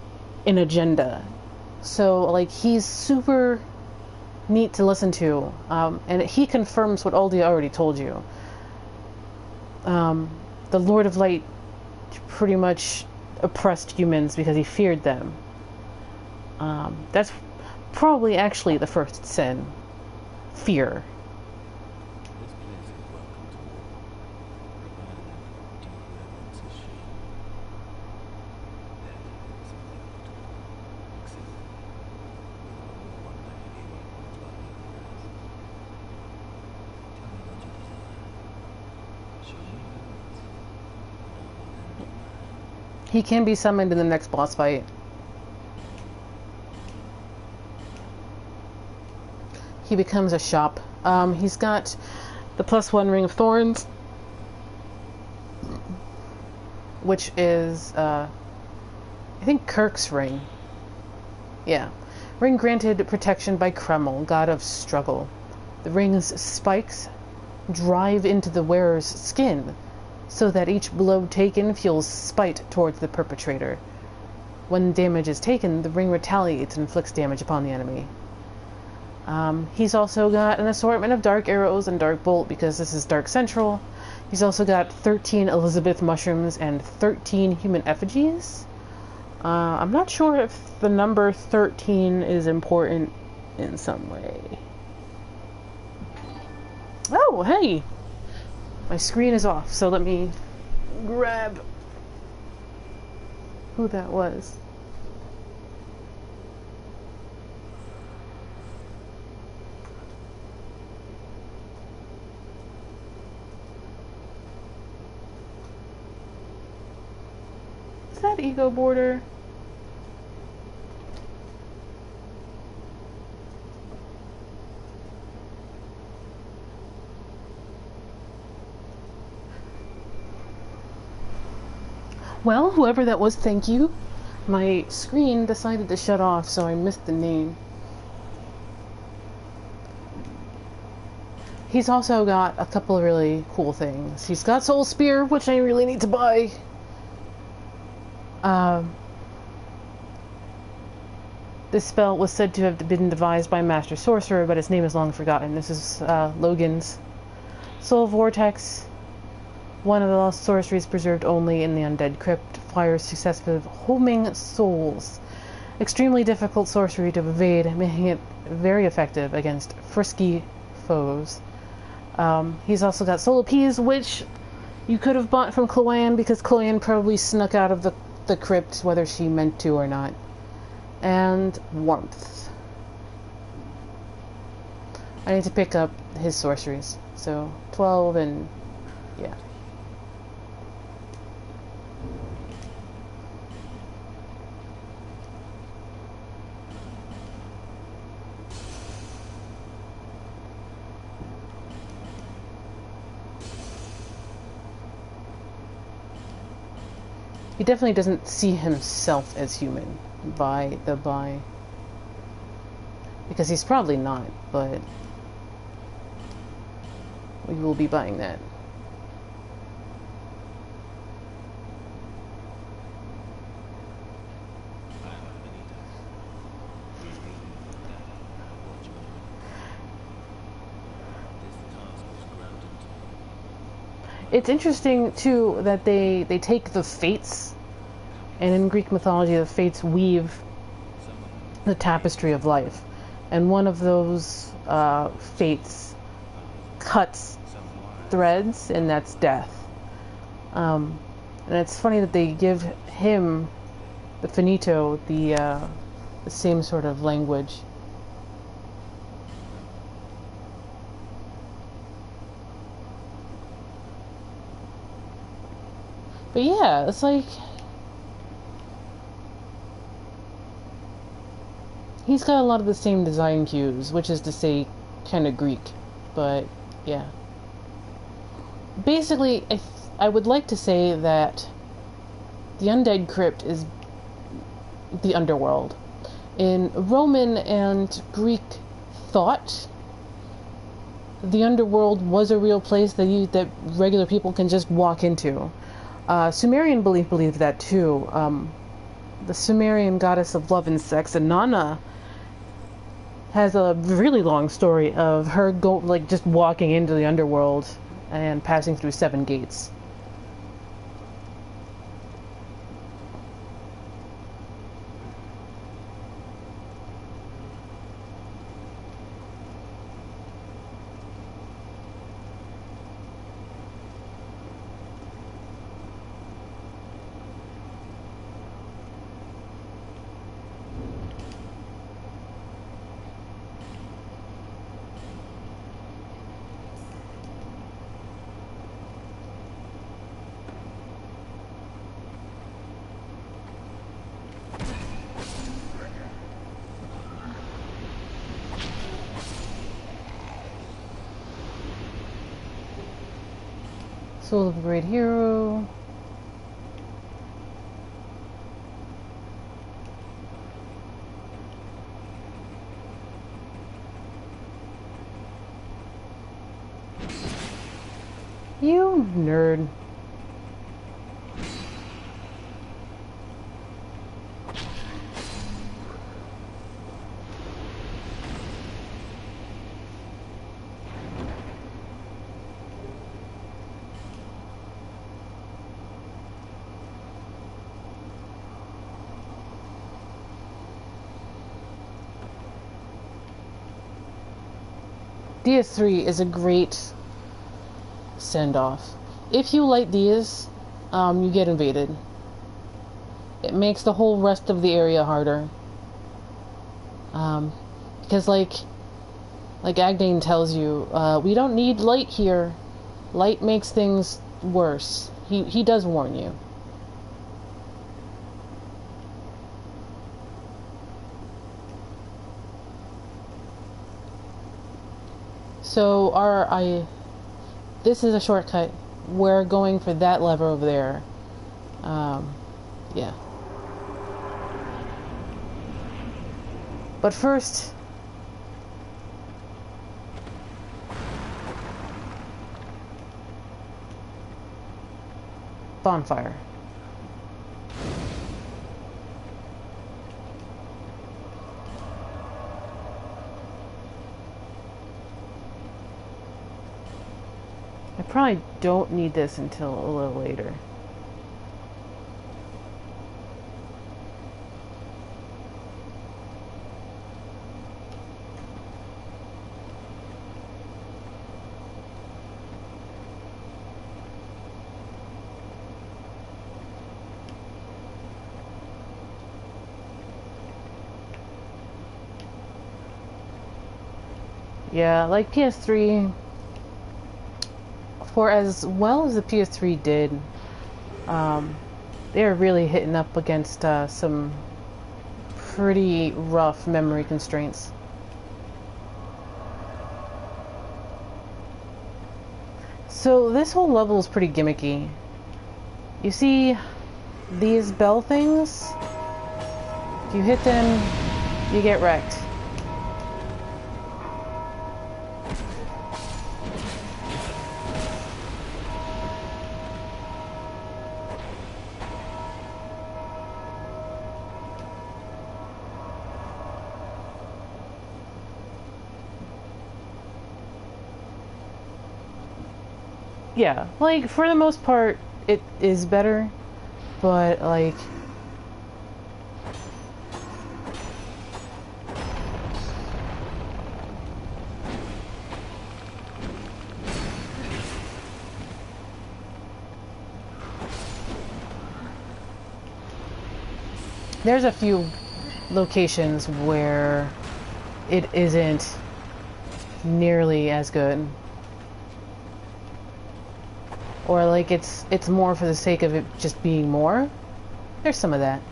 an agenda. So, like, he's super neat to listen to, and he confirms what Aldia already told you. The Lord of Light pretty much oppressed humans because he feared them. That's probably actually the first sin. Fear. He can be summoned in the next boss fight. He becomes a shop. He's got the +1 Ring of Thorns, which is, I think Kirk's ring. Yeah. Ring granted protection by Kreml, god of struggle. The ring's spikes drive into the wearer's skin, so that each blow taken fuels spite towards the perpetrator. When damage is taken, the ring retaliates and inflicts damage upon the enemy. He's also got an assortment of dark arrows and dark bolt because this is Dark Central. He's also got 13 Elizabeth mushrooms and 13 human effigies. I'm not sure if the number 13 is important in some way. Oh, hey! My screen is off, so let me grab who that was. Is that Ego Border? Well, whoever that was, thank you. My screen decided to shut off, so I missed the name. He's also got a couple of really cool things. He's got Soul Spear, which I really need to buy. This spell was said to have been devised by a master sorcerer, but his name is long forgotten. This is Logan's. Soul Vortex. One of the lost sorceries preserved only in the Undead Crypt, fires successive homing souls. Extremely difficult sorcery to evade, making it very effective against frisky foes. He's also got Soul Appease, which you could have bought from Chloanne because Chloanne probably snuck out of the crypt, whether she meant to or not. And Warmth. I need to pick up his sorceries. So, 12 and... yeah. He definitely doesn't see himself as human by the by. Because he's probably not, but we will be buying that. It's interesting, too, that they take the fates, and in Greek mythology, the fates weave the tapestry of life. And one of those fates cuts threads, and that's death. And it's funny that they give him, the Finito, the same sort of language. But yeah, it's like... he's got a lot of the same design cues, which is to say, kind of Greek. But, yeah. Basically, I would like to say that the Undead Crypt is the underworld. In Roman and Greek thought, the underworld was a real place that regular people can just walk into. Sumerian belief believed that too. The Sumerian goddess of love and sex, Amana, has a really long story of her just walking into the underworld and passing through 7 gates. Soul of a Great Hero. You nerd. DS3 is a great send-off. If you light these, you get invaded. It makes the whole rest of the area harder. Because like Agdayne tells you, we don't need light here. Light makes things worse. He does warn you. So this is a shortcut. We're going for that lever over there. Yeah. But first, bonfire. I probably don't need this until a little later. Yeah, like PS3, for as well as the PS3 did, they're really hitting up against some pretty rough memory constraints. So this whole level is pretty gimmicky. You see these bell things? If you hit them, you get wrecked. Yeah, like, for the most part, it is better, but, like, there's a few locations where it isn't nearly as good. Or like it's more for the sake of it just being more. There's some of that.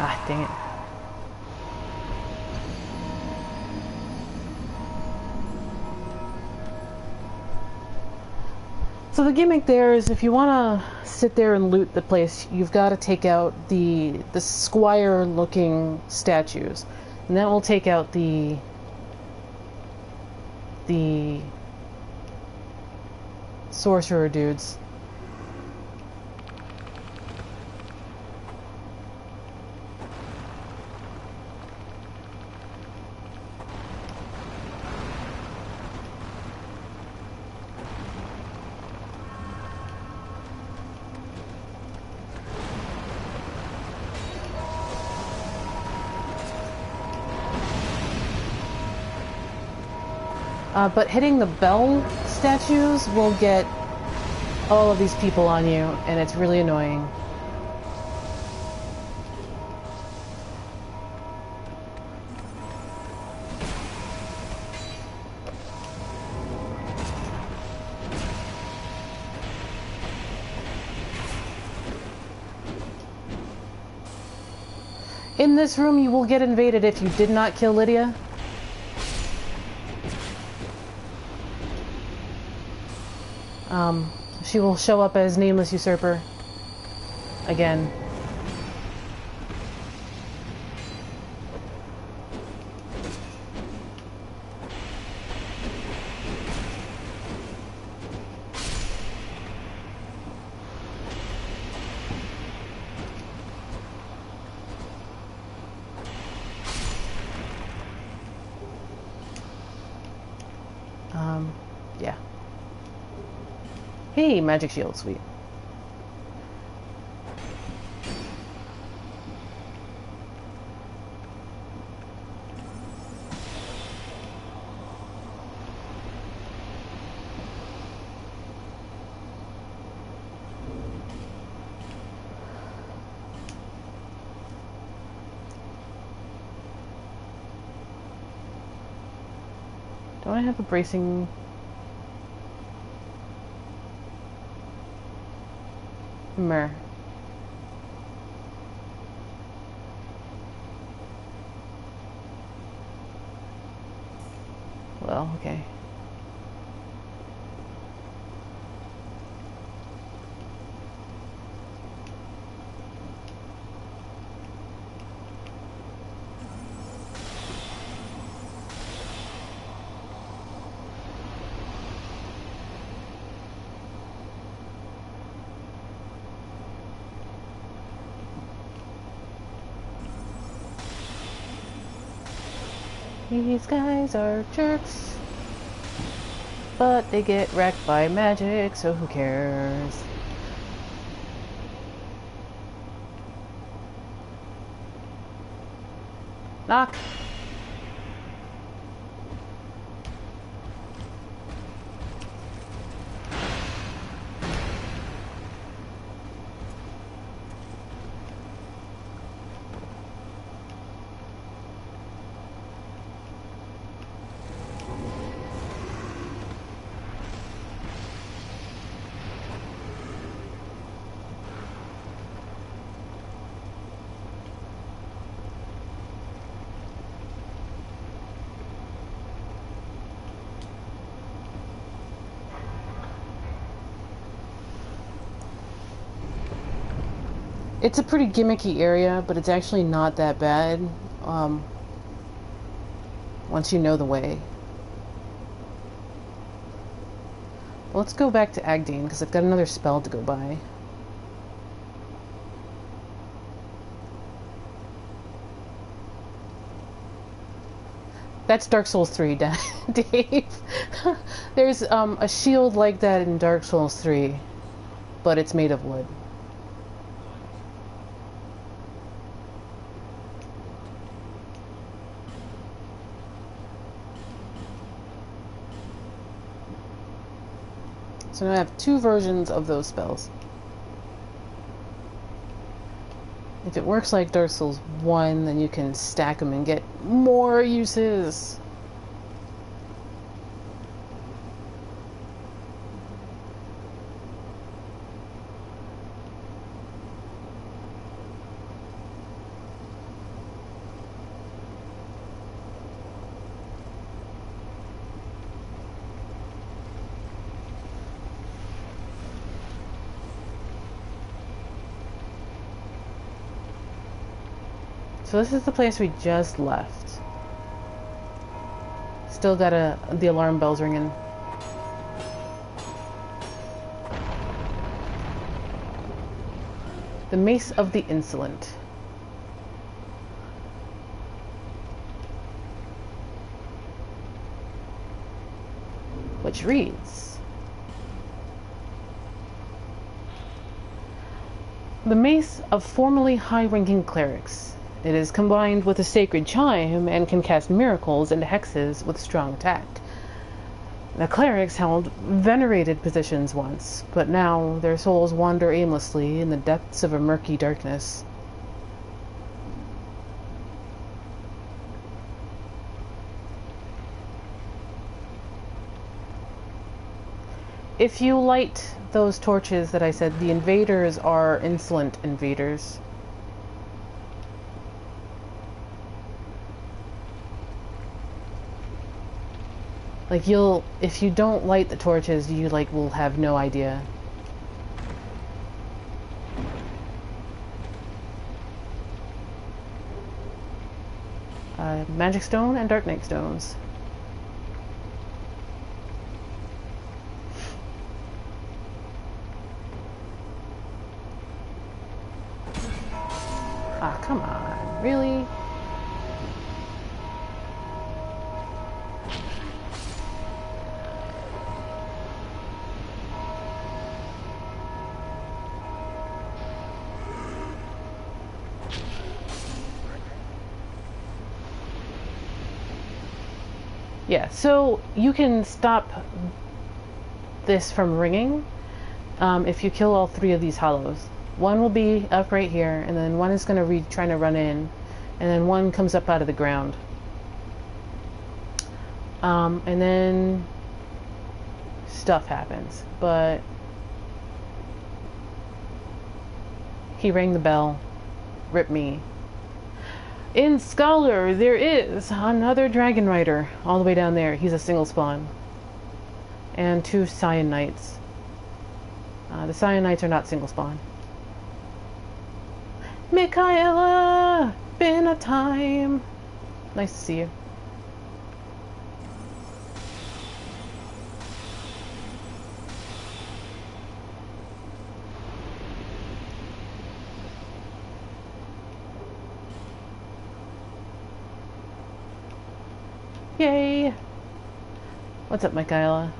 Ah, dang it. So the gimmick there is if you want to sit there and loot the place, you've got to take out the squire-looking statues. And that will take out the sorcerer dudes. But hitting the bell statues will get all of these people on you, and it's really annoying. In this room, you will get invaded if you did not kill Leydia. She will show up as Nameless Usurper again. Yeah. Hey, magic shield, sweet. Don't I have a bracing? Mer. Well, okay. These guys are jerks, but they get wrecked by magic, so who cares? Knock! It's a pretty gimmicky area, but it's actually not that bad once you know the way. Let's go back to Agdayne, because I've got another spell to go by. That's Dark Souls 3, Dave. There's a shield like that in Dark Souls 3, but it's made of wood. So now I have two versions of those spells. If it works like Dark Souls 1, then you can stack them and get more uses. So this is the place we just left. Still got the alarm bells ringing. The Mace of the Insolent. Which reads, the Mace of formerly high-ranking clerics. It is combined with a sacred chime and can cast miracles and hexes with strong attack. The clerics held venerated positions once, but now their souls wander aimlessly in the depths of a murky darkness. If you light those torches that I said, the invaders are insolent invaders. Like if you don't light the torches, you will have no idea. Magic stone and dark night stones. Ah, come on, really? Yeah, so you can stop this from ringing if you kill all 3 of these hollows. One will be up right here, and then one is going to be trying to run in, and then one comes up out of the ground. And then stuff happens, but he rang the bell. Rip me. In Scholar, there is another Dragon Rider all the way down there. He's a single spawn. And 2 Scion Knights. The Scion Knights are not single spawn. Michaela! Been a time. Nice to see you. Yay! What's up, Michaela?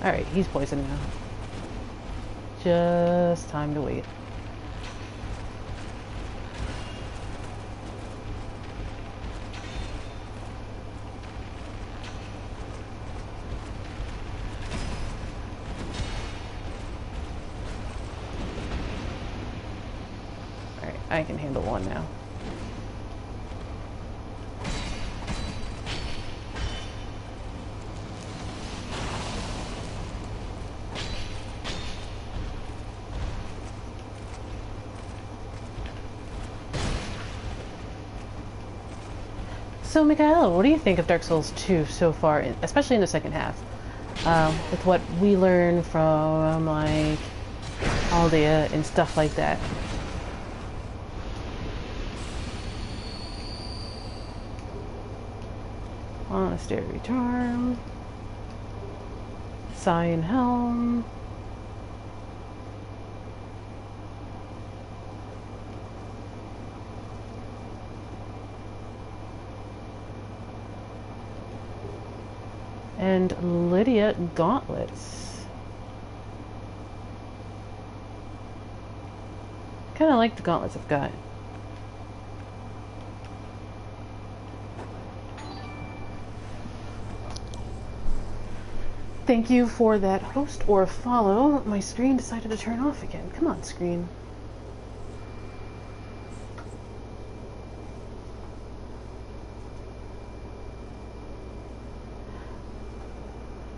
Alright, he's poisoned now. Just time to wait. Alright, I can handle one now. So, Mikhail, what do you think of Dark Souls 2 so far, especially in the second half? With what we learned from, like, Aldia and stuff like that. Monastery Charm. Cyan Helm. And Leydia Gauntlets. Kind of like the gauntlets I've got. Thank you for that host or follow. My screen decided to turn off again. Come on, screen.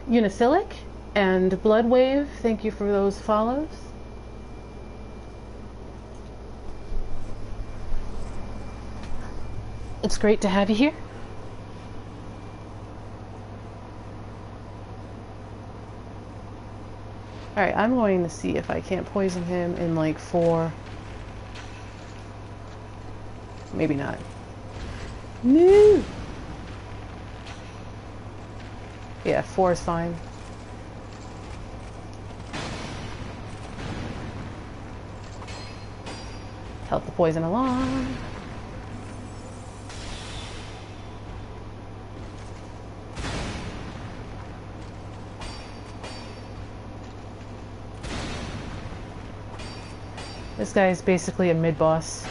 Unisilic and Bloodwave, thank you for those follows. It's great to have you here. Alright, I'm going to see if I can't poison him in like 4. Maybe not. No! Yeah, 4 is fine. Help the poison along. This guy is basically a mid-boss.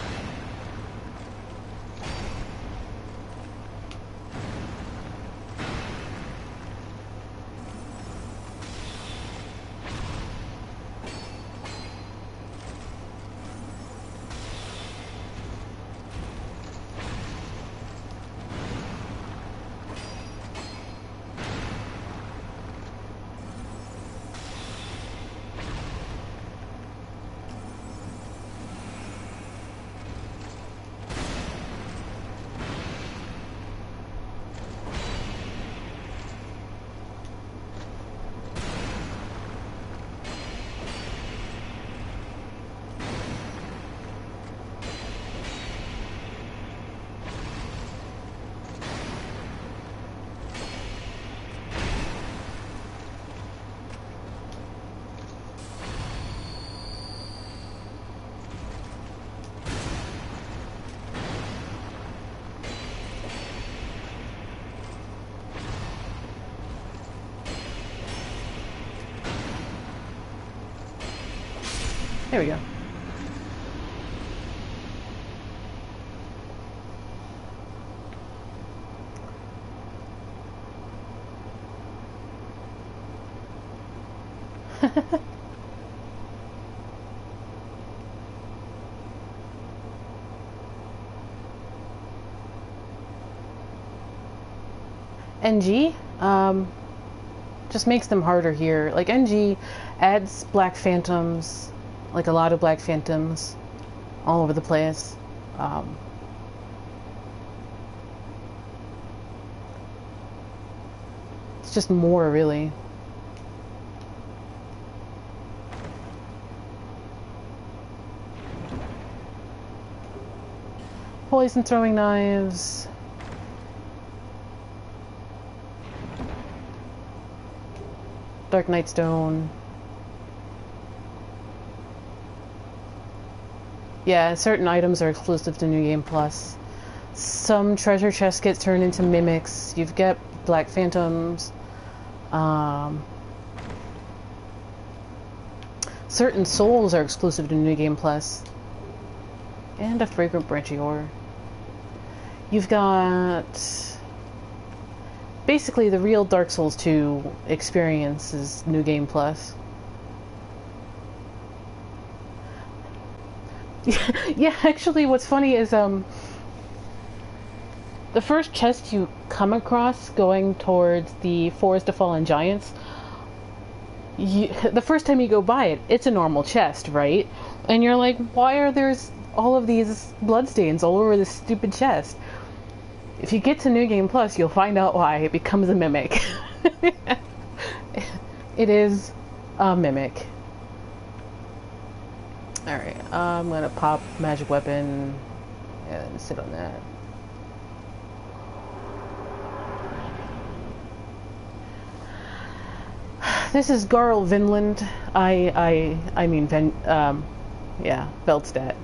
There we go. NG, just makes them harder here. Like, NG adds Black Phantoms, like a lot of Black Phantoms all over the place. It's just more, really. Poison throwing knives. Dark Night Stone. Yeah, certain items are exclusive to New Game Plus. Some treasure chests get turned into mimics. You've got Black Phantoms. Certain souls are exclusive to New Game Plus. And a fragrant branchior. You've got basically the real Dark Souls 2 experience is New Game Plus. Yeah, actually what's funny is the first chest you come across going towards the Forest of Fallen Giants, the first time you go by it, it's a normal chest, right? And you're like, why are there all of these bloodstains all over this stupid chest? And then you go to the second chest, and it's a normal chest, right? And you're like, why are there all of these bloodstains all over this stupid chest? And then you go to the third chest, and it's a normal chest, right? And you're like, why are there all of these bloodstains all over this stupid chest? If you get to New Game Plus, you'll find out why it becomes a mimic. It is a mimic. Alright, I'm gonna pop magic weapon and sit on that. This is Garl Vinland. I mean yeah, Veldstadt.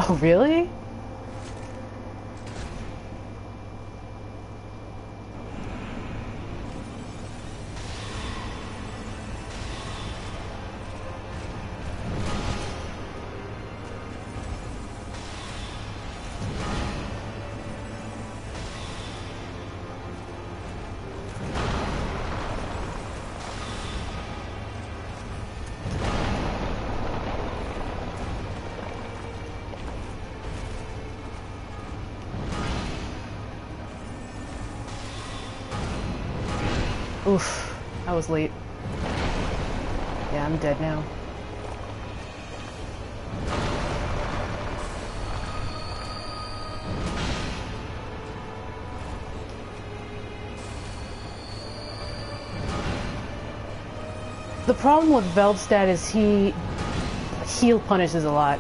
Oh, really? Oof, I was late. Yeah, I'm dead now. The problem with Veldstadt is he heal punishes a lot.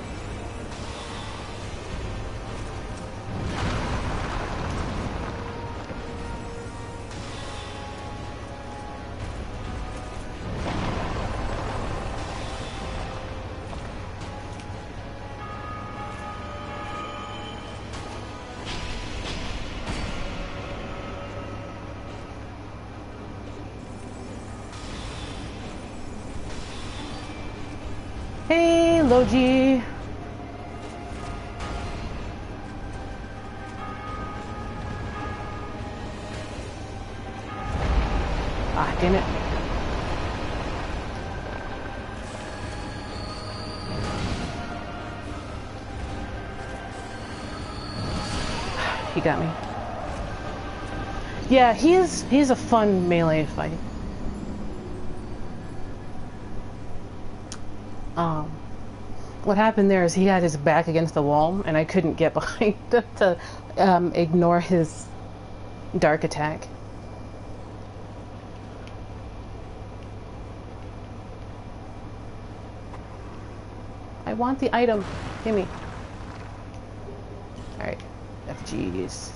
Hey, Logi. Ah, damn it. He got me. Yeah, he's a fun melee fight. What happened there is he had his back against the wall, and I couldn't get behind him to ignore his dark attack. I want the item. Gimme. Alright. FGs.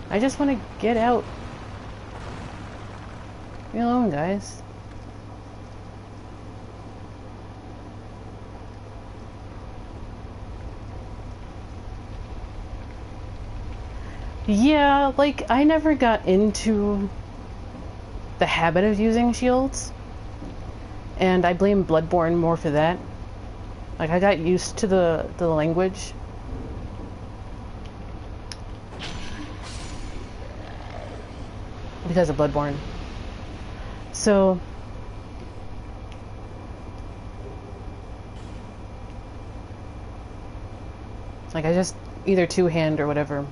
I just want to get out. Leave me alone, guys. Yeah, like, I never got into the habit of using shields. And I blame Bloodborne more for that. Like, I got used to the language. Because of Bloodborne. So like I just either two-hand or whatever.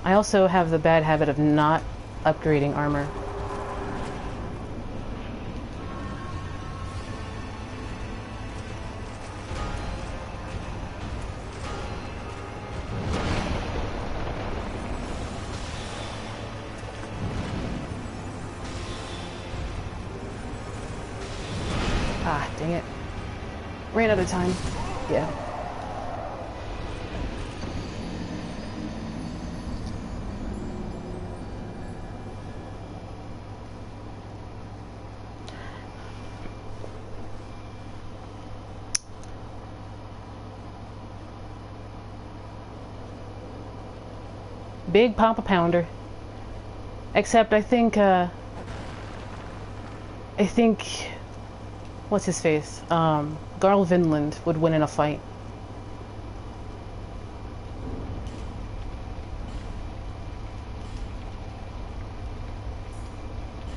I also have the bad habit of not upgrading armor. Ah, dang it. Ran out of time. Yeah. big Papa Pounder. Except I think, what's his face? Garl Vinland would win in a fight.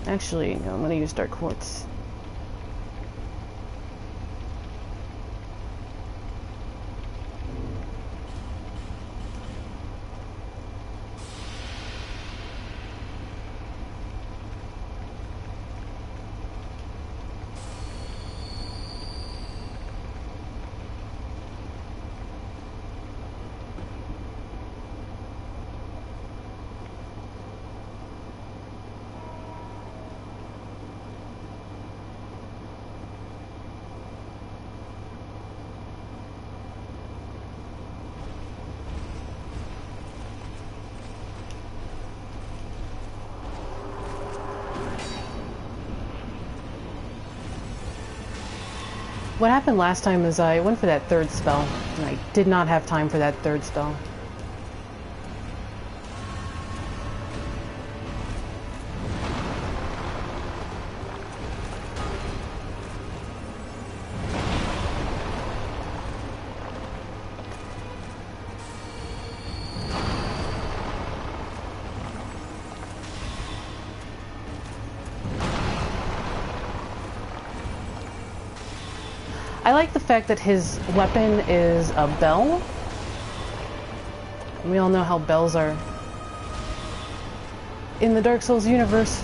Actually, no, I'm gonna use Dark Quartz. What happened last time is I went for that third spell, and I did not have time for that third spell. I like the fact that his weapon is a bell. We all know how bells are in the Dark Souls universe.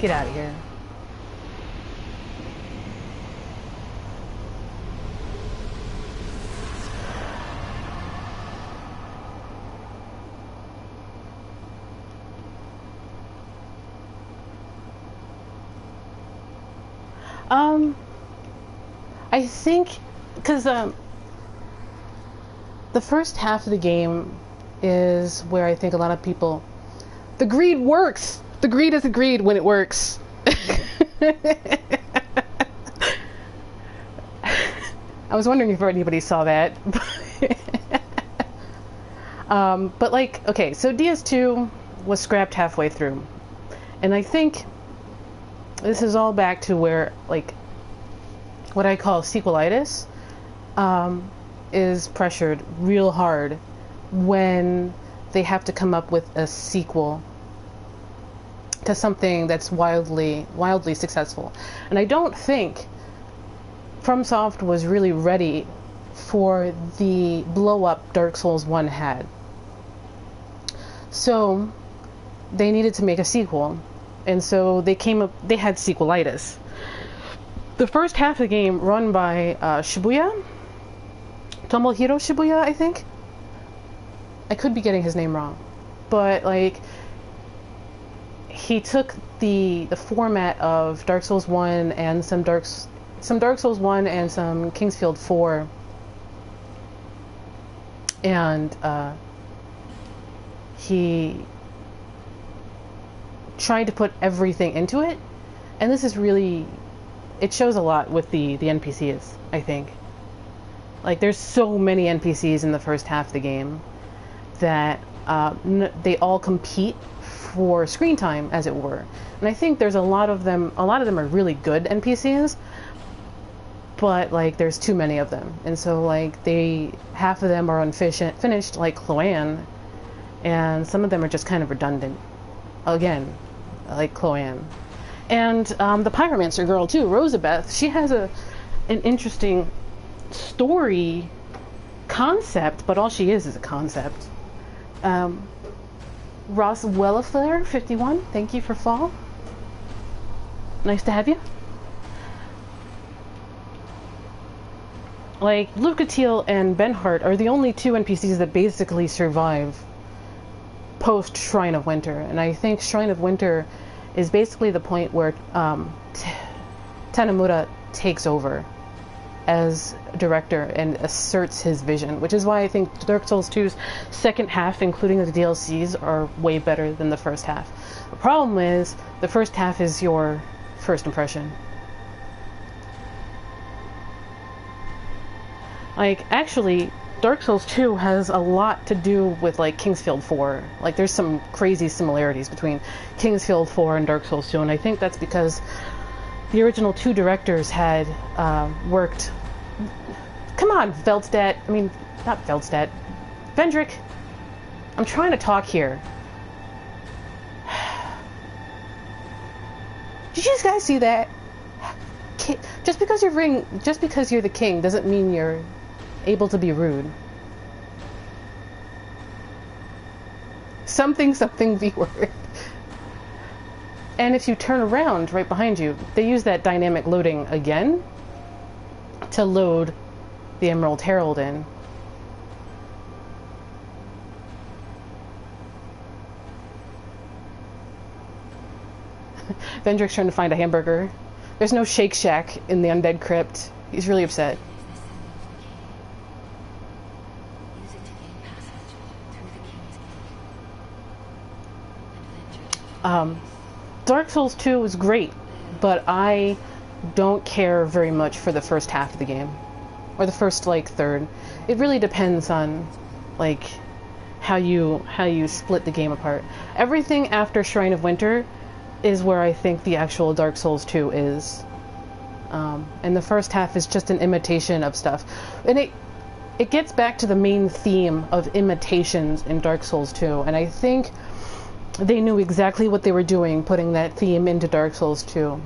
Get out of here. I think, because the first half of the game is where I think a lot of people, the greed works. The greed is a greed when it works. I was wondering if anybody saw that. But like, okay, so DS2 was scrapped halfway through, and I think this is all back to where, like, what I call sequelitis is pressured real hard when they have to come up with a sequel to something that's wildly successful. And I don't think FromSoft was really ready for the blow up Dark Souls 1 had. So they needed to make a sequel. And so they had sequelitis. The first half of the game, run by Shibuya, Tomohiro Shibuya, I think. I could be getting his name wrong, but like, he took the format of Dark Souls 1 and some Dark Souls 1 and some Kingsfield 4, and he tried to put everything into it, and this is really, it shows a lot with the NPCs, I think. Like, there's so many NPCs in the first half of the game that they all compete for screen time, as it were. And I think there's a lot of them are really good NPCs, but like, there's too many of them. And so like, half of them are finished, like Chloanne, and some of them are just kind of redundant. Again, like Chloanne. And the Pyromancer girl too, Rosabeth, she has an interesting story concept, but all she is a concept. Ross Wellifer 51, thank you for fall. Nice to have you. Like, Lucatiel and Benhart are the only two NPCs that basically survive post Shrine of Winter, and I think Shrine of Winter is basically the point where Tanemura takes over as director and asserts his vision, which is why I think Dark Souls 2's second half, including the DLCs, are way better than the first half. The problem is, the first half is your first impression. Like, actually, Dark Souls 2 has a lot to do with, like, Kingsfield 4. Like, there's some crazy similarities between Kingsfield 4 and Dark Souls 2, and I think that's because the original two directors had worked... Come on, Veldstadt. I mean, not Veldstadt. Vendrick. I'm trying to talk here. Did you guys see that? Just because you're the king doesn't mean you're able to be rude. Something viewer. And if you turn around right behind you, they use that dynamic loading again to load the Emerald Herald in. Vendrick's trying to find a hamburger. There's no Shake Shack in the Undead Crypt. He's really upset. Dark Souls 2 was great, but I don't care very much for the first half of the game. Or the first, like, third. It really depends on, like, how you split the game apart. Everything after Shrine of Winter is where I think the actual Dark Souls 2 is. And the first half is just an imitation of stuff. And it gets back to the main theme of imitations in Dark Souls 2, and I think they knew exactly what they were doing putting that theme into Dark Souls 2.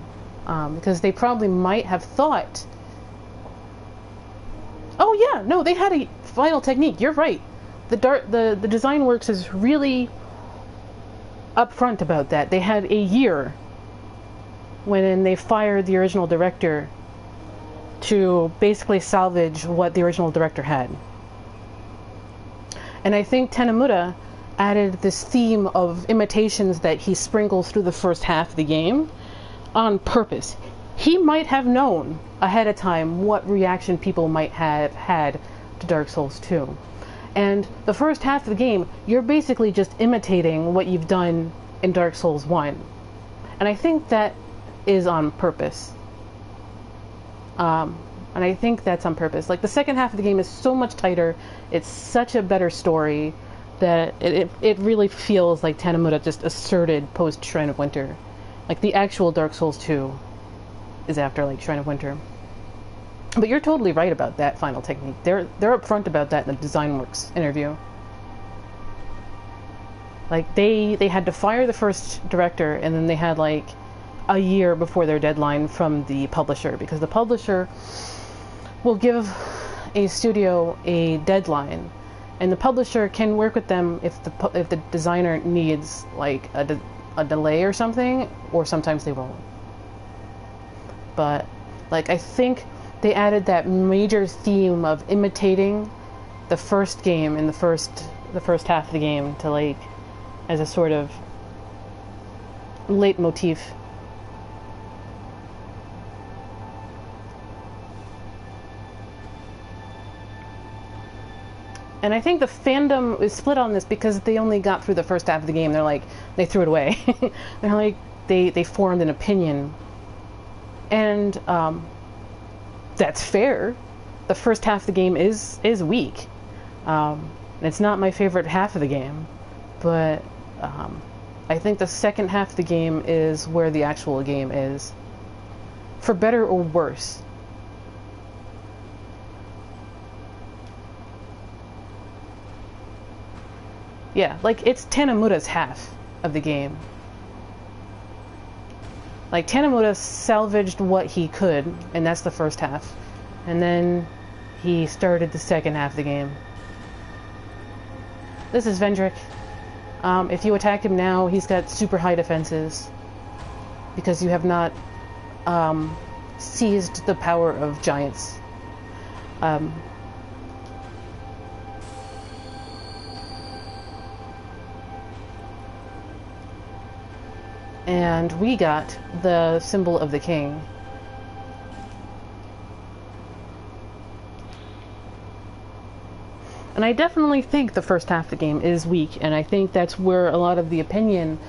Because they probably might have thought, oh yeah, no, they had a final technique, you're right. The Design Works is really upfront about that. They had a year when they fired the original director to basically salvage what the original director had. And I think Tenemuda added this theme of imitations that he sprinkles through the first half of the game on purpose. He might have known ahead of time what reaction people might have had to Dark Souls 2. And the first half of the game, you're basically just imitating what you've done in Dark Souls 1. And I think that is on purpose. And I think that's on purpose. Like, the second half of the game is so much tighter, it's such a better story, that it really feels like Tenemuda just asserted post Shrine of Winter. Like, the actual Dark Souls 2 is after, like, Shrine of Winter. But you're totally right about that final technique. They're upfront about that in the DesignWorks interview. Like, they had to fire the first director, and then they had, like, a year before their deadline from the publisher, because the publisher will give a studio a deadline, and the publisher can work with them if the designer needs, like, a delay or something, or sometimes they won't. But, like, I think they added that major theme of imitating the first game in the first half of the game to, like, as a sort of leitmotif. And I think the fandom is split on this because they only got through the first half of the game. They're like, they threw it away. They're like, they formed an opinion. And that's fair. The first half of the game is weak. It's not my favorite half of the game. But I think the second half of the game is where the actual game is. For better or worse. Yeah, like, it's Tenemuda's half of the game. Like, Tenemuda salvaged what he could, and that's the first half. And then he started the second half of the game. This is Vendrick. If you attack him now, he's got super high defenses. Because you have not seized the power of giants. And we got the symbol of the king. And I definitely think the first half of the game is weak, and I think that's where a lot of the opinion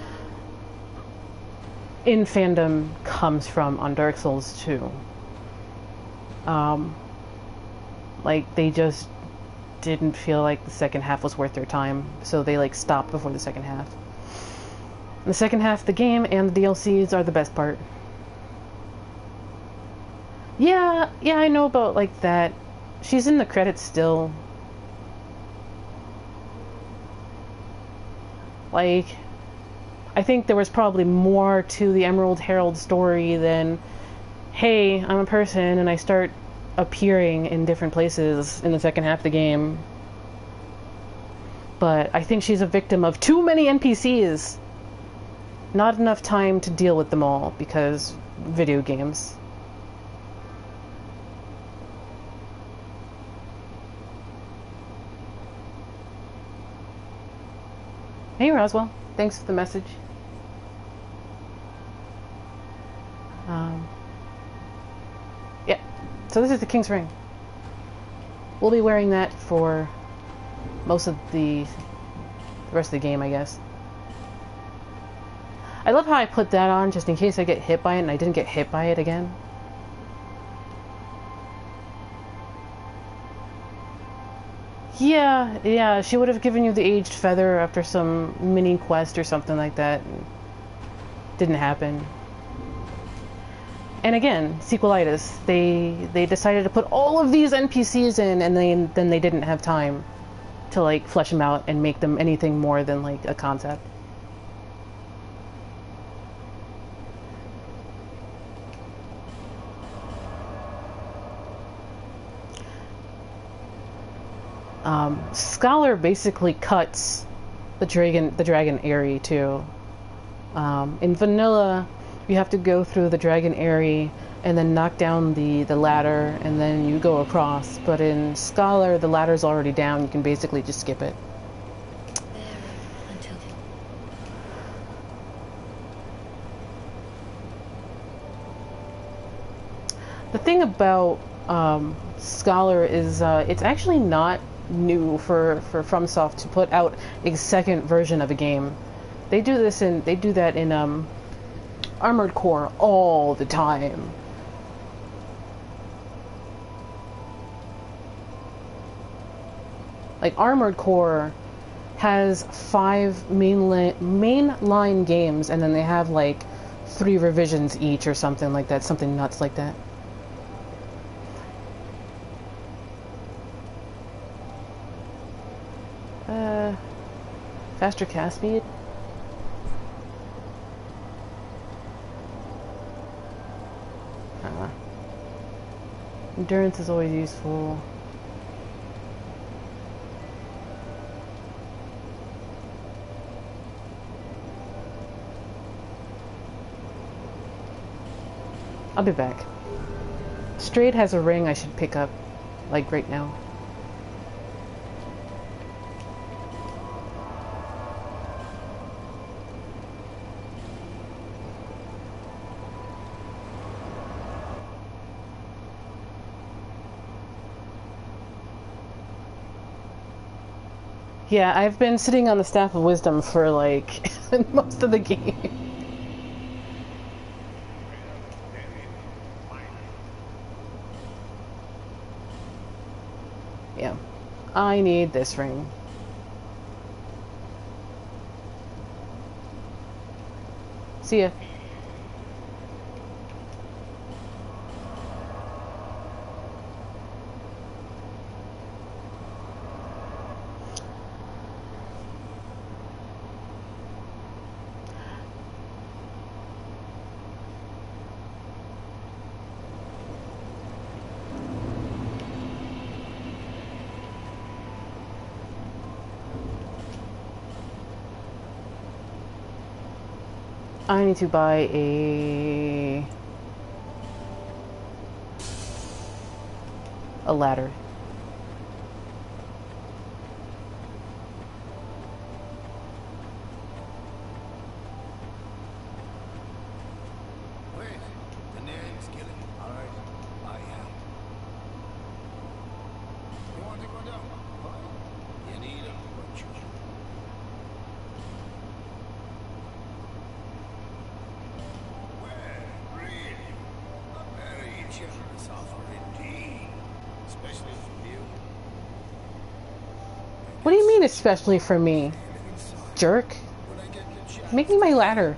in fandom comes from on Dark Souls 2. Like, they just didn't feel like the second half was worth their time, so they, like, stopped before the second half. The second half of the game and the DLCs are the best part. Yeah, I know about, like, that. She's in the credits still. Like, I think there was probably more to the Emerald Herald story than, hey, I'm a person and I start appearing in different places in the second half of the game. But I think she's a victim of too many NPCs. Not enough time to deal with them all, because video games. Hey Roswell, thanks for the message. Yeah, so this is the King's Ring. We'll be wearing that for most of the rest of the game, I guess. I love how I put that on just in case I get hit by it, and I didn't get hit by it again. Yeah, she would have given you the Aged Feather after some mini quest or something like that. Didn't happen. And again, sequelitis. They decided to put all of these NPCs in, and then they didn't have time to, like, flesh them out and make them anything more than, like, a concept. Scholar basically cuts the dragon Aerie too. In vanilla, you have to go through the Dragon Eyrie and then knock down the ladder, and then you go across. But in Scholar, the ladder's already down. You can basically just skip it. The thing about Scholar is it's actually not new for FromSoft to put out a second version of a game. They do that in Armored Core all the time. Like, Armored Core has 5 mainline games, and then they have like 3 revisions each or something like that, something nuts like that. Faster cast speed? Endurance is always useful. I'll be back. Strayed has a ring I should pick up, like right now. Yeah, I've been sitting on the Staff of Wisdom for like most of the game. Yeah, I need this ring. See ya. I need to buy a ladder. Wait, the name's Killin. All right, I am. You want to go down? Fine. You need a virtue. Generous offer indeed, especially from you. What do you mean, especially for me? Jerk. Make me my ladder.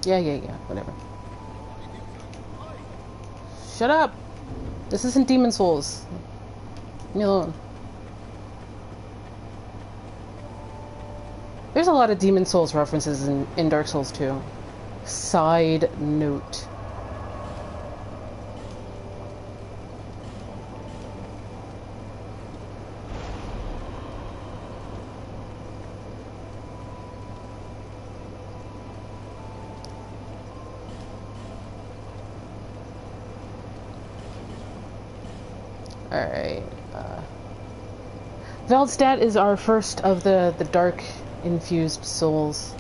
Yeah, whatever. Shut up! This isn't Demon Souls. Leave me alone. There's a lot of Demon Souls references in Dark Souls 2. Side note. Alright. Veldstadt is our first of the dark infused souls.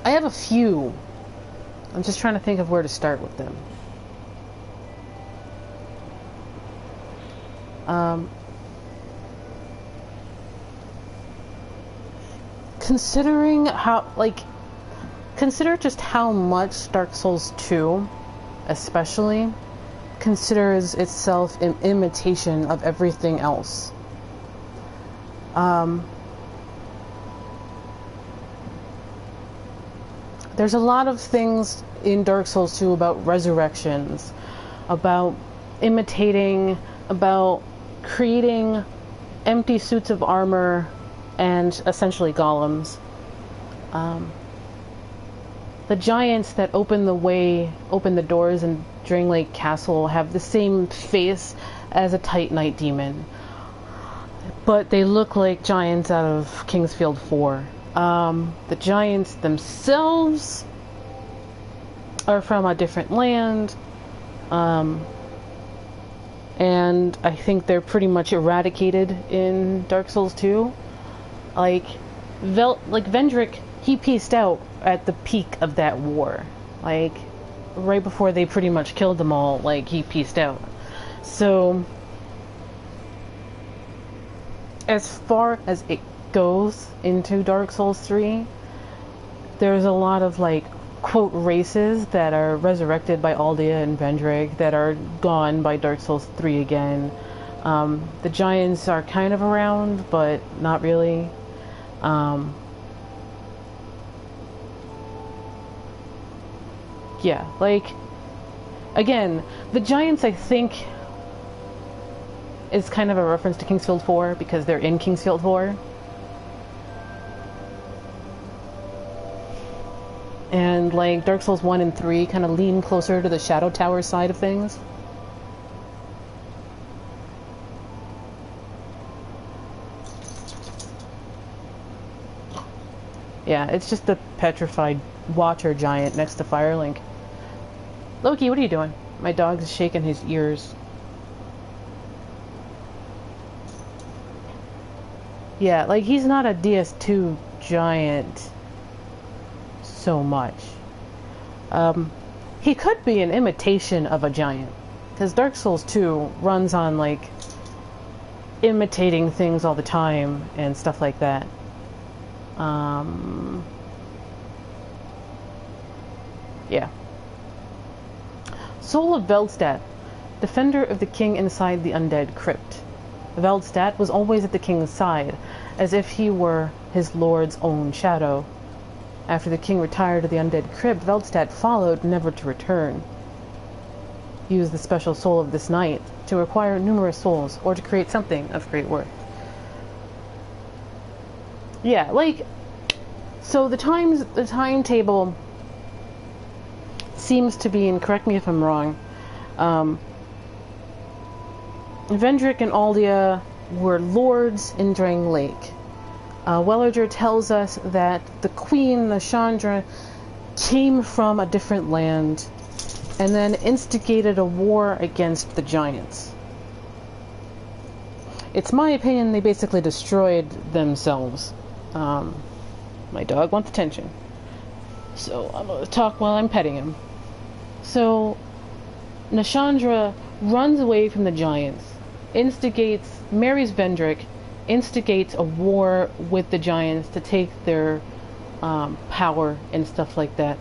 I have a few. I'm just trying to think of where to start with them. Considering how, consider just how much Dark Souls 2, especially, considers itself an imitation of everything else. There's a lot of things in Dark Souls 2 about resurrections, about imitating, about creating empty suits of armor and essentially golems. The giants that open the doors in Drangleic Castle have the same face as a Titanite demon, but they look like giants out of Kingsfield 4. The giants themselves are from a different land, and I think they're pretty much eradicated in Dark Souls 2. Like Vendrick, he pieced out at the peak of that war. Like, right before they pretty much killed them all, like, he pieced out. So, as far as it goes into Dark Souls 3, there's a lot of, like, quote, races that are resurrected by Aldia and Vendrick that are gone by Dark Souls 3 again. The giants are kind of around, but not really. Yeah, like, again, the giants, I think, is kind of a reference to Kingsfield 4 because they're in Kingsfield 4. And, like, Dark Souls 1 and 3 kind of lean closer to the Shadow Tower side of things. Yeah, it's just the petrified water giant next to Firelink. Loki, what are you doing? My dog's shaking his ears. Yeah, like, he's not a DS2 giant so much. He could be an imitation of a giant, because Dark Souls 2 runs on, like, imitating things all the time and stuff like that. Yeah. Soul of Veldstadt, defender of the king inside the Undead Crypt. Veldstadt was always at the king's side, as if he were his lord's own shadow. After the king retired to the Undead Crypt, Veldstadt followed, never to return. Use the special soul of this night to acquire numerous souls, or to create something of great worth. Yeah, like, so the timetable seems to be, and correct me if I'm wrong, Vendrick and Aldia were lords in Drangleic. Welliger tells us that the queen, the Chandra, came from a different land and then instigated a war against the giants. It's my opinion they basically destroyed themselves. My dog wants attention, so I'm going to talk while I'm petting him. So, Nashandra runs away from the giants, marries Vendrick, instigates a war with the giants to take their power and stuff like that.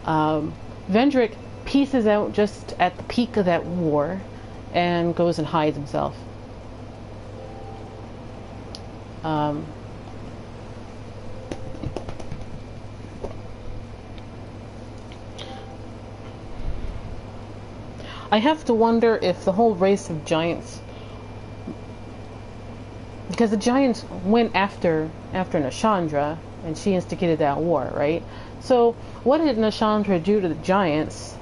Vendrick pieces out just at the peak of that war and goes and hides himself. I have to wonder if the whole race of giants, because the giants went after Nashandra, and she instigated that war, right? So, what did Nashandra do to the giants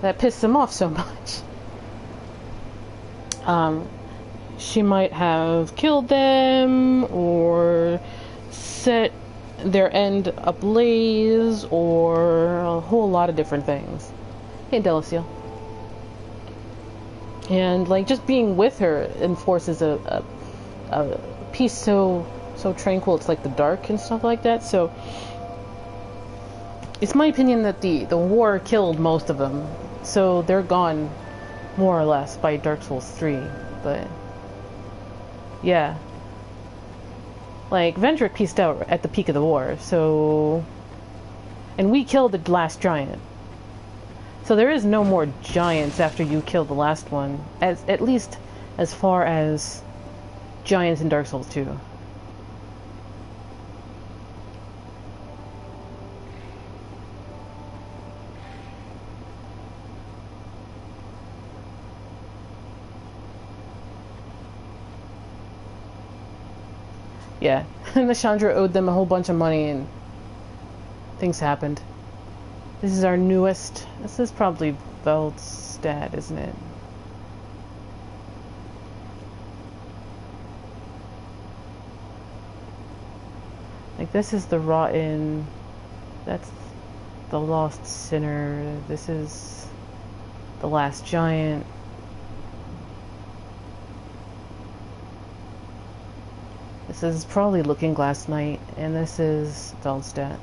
that pissed them off so much? She might have killed them, or set their end ablaze, or a whole lot of different things. Hey, Delaciel. And, like, just being with her enforces a peace so tranquil, it's like the dark and stuff like that. So it's my opinion that the war killed most of them, so they're gone more or less by Dark Souls 3. But yeah, like, Vendrick pieced out at the peak of the war, so, and we killed the last giant. So there is no more giants after you kill the last one, at least as far as giants in Dark Souls 2. Yeah, and the Chandra owed them a whole bunch of money and things happened. This is our newest. This is probably Veldstadt, isn't it? Like, this is the Rotten. That's the Lost Sinner. This is the Last Giant. This is probably Looking Glass Knight, and this is Veldstadt.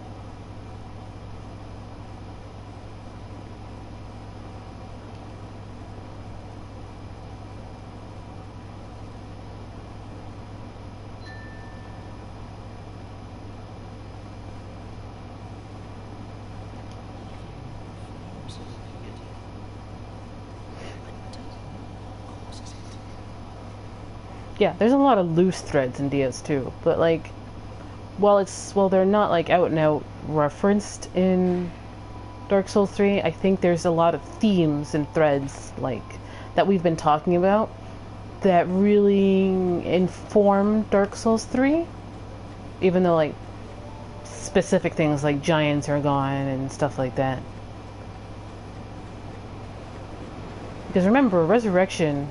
Yeah, there's a lot of loose threads in DS2, but like, while they're not like out and out referenced in Dark Souls 3, I think there's a lot of themes and threads like that we've been talking about that really inform Dark Souls 3, even though like specific things like giants are gone and stuff like that. Because remember, Resurrection,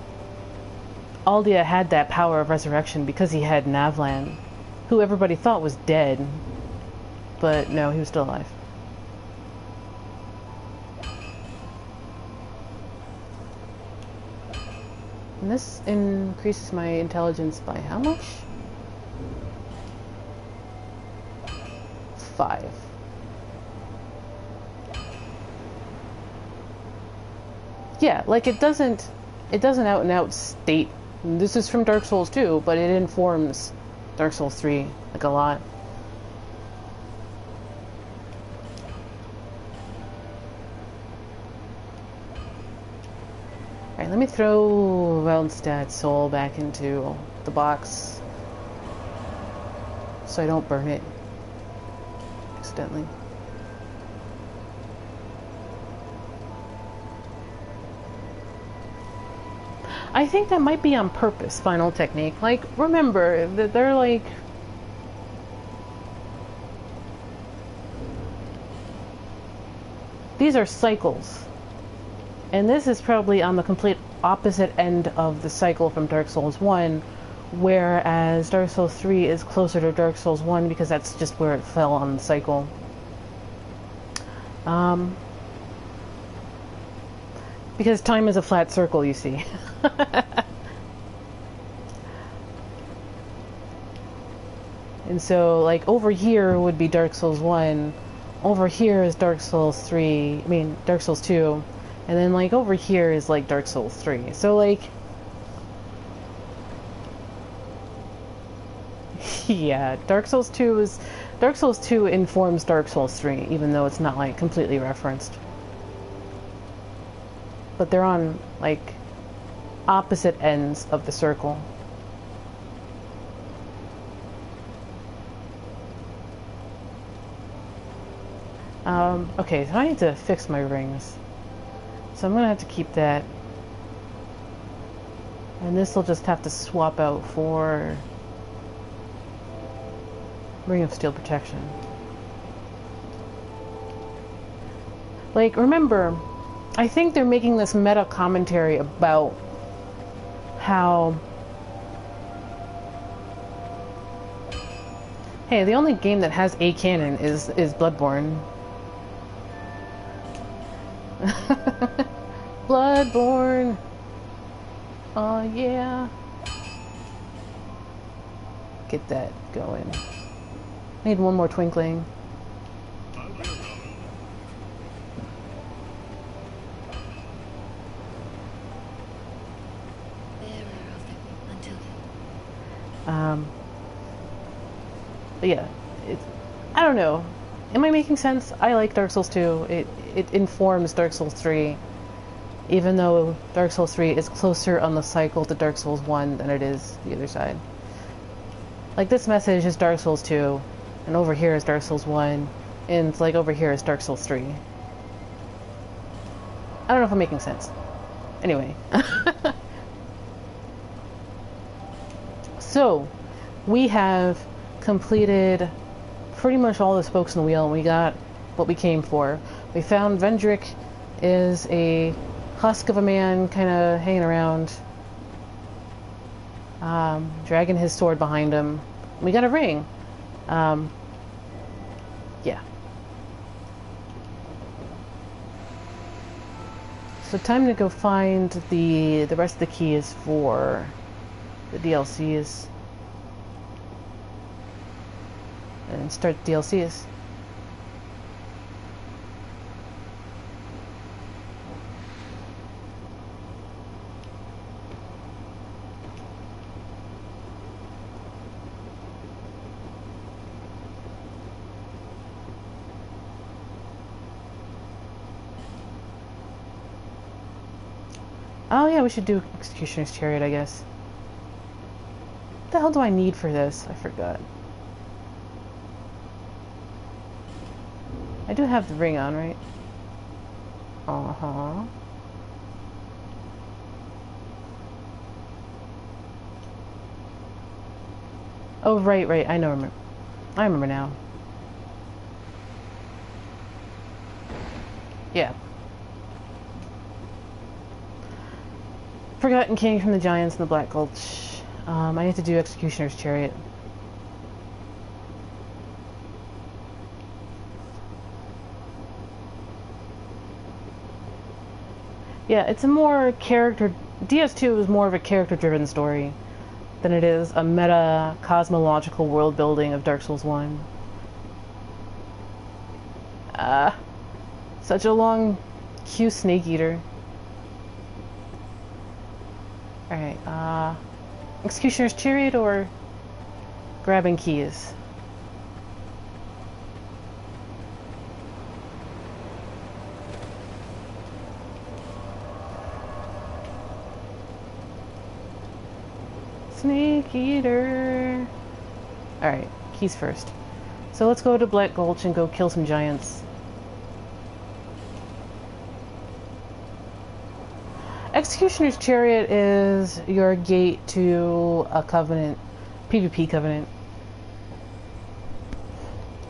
Aldia had that power of resurrection because he had Navlan, who everybody thought was dead, but no, he was still alive. And this increases my intelligence by how much? 5. Yeah, like it doesn't out and out state this is from Dark Souls 2, but it informs Dark Souls 3 like a lot. Alright, let me throw Veldstadt's soul back into the box so I don't burn it accidentally. I think that might be on purpose, Final Technique. Like, remember that they're like... These are cycles. And this is probably on the complete opposite end of the cycle from Dark Souls 1, whereas Dark Souls 3 is closer to Dark Souls 1 because that's just where it fell on the cycle. Because time is a flat circle, you see. And so, like, over here would be Dark Souls 1, over here is Dark Souls 3, I mean, Dark Souls 2, and then, like, over here is, like, Dark Souls 3. So, like... yeah, Dark Souls 2 informs Dark Souls 3, even though it's not, like, completely referenced. But they're on, like, opposite ends of the circle. Okay, so I need to fix my rings. So I'm gonna have to keep that. And this will just have to swap out for Ring of Steel Protection. Like, remember, I think they're making this meta commentary about how, hey, the only game that has a canon is Bloodborne. Bloodborne. Oh yeah. Get that going. Need one more twinkling. But yeah, it's, I don't know. Am I making sense? I like Dark Souls 2. It informs Dark Souls 3, even though Dark Souls 3 is closer on the cycle to Dark Souls 1 than it is the other side. Like, this message is Dark Souls 2, and over here is Dark Souls 1, and it's like over here is Dark Souls 3. I don't know if I'm making sense. Anyway. So, we have completed pretty much all the spokes in the wheel, and we got what we came for. We found Vendrick is a husk of a man kind of hanging around, dragging his sword behind him. We got a ring. Yeah. So time to go find the rest of the keys for the DLCs. And start DLCs. Oh yeah, we should do Executioner's Chariot, I guess. What the hell do I need for this? I forgot. I do have the ring on, right? Uh-huh. Oh, right. I remember now. Yeah. Forgotten King from the Giants in the Black Gulch. I need to do Executioner's Chariot. Yeah, it's a more character... DS2 is more of a character-driven story than it is a meta-cosmological world building of Dark Souls 1. Such a long Q Snake Eater. Alright, Executioner's Chariot or grabbing keys? Snake Eater. Alright, keys first. So let's go to Black Gulch and go kill some giants. Executioner's Chariot is your gate to a covenant, PvP covenant.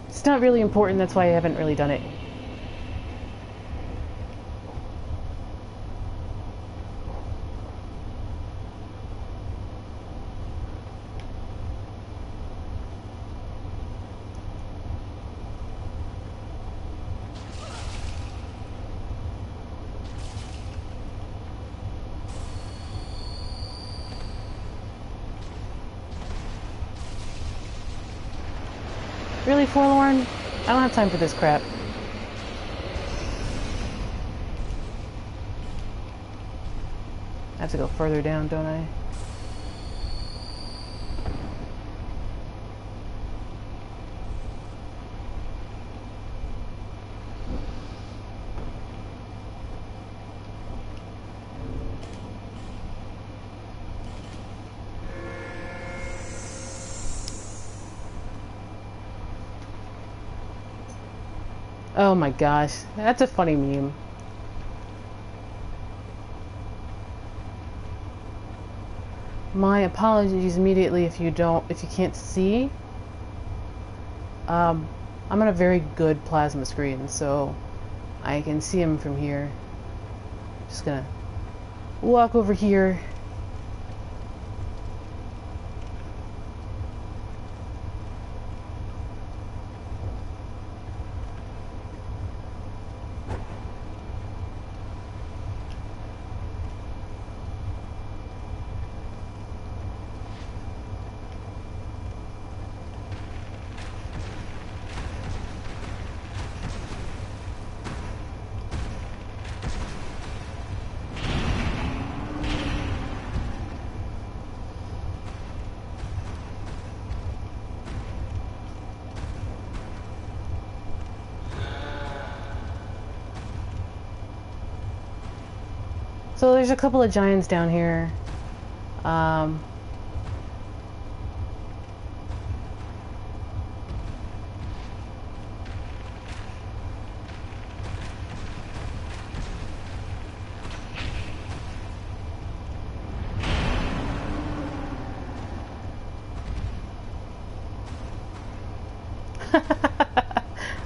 It's not really important, that's why I haven't really done it. Really, Forlorn? I don't have time for this crap. I have to go further down, don't I? Oh my gosh, that's a funny meme. My apologies immediately if you can't see. I'm on a very good plasma screen, so I can see him from here. Just gonna walk over here. So there's a couple of giants down here. I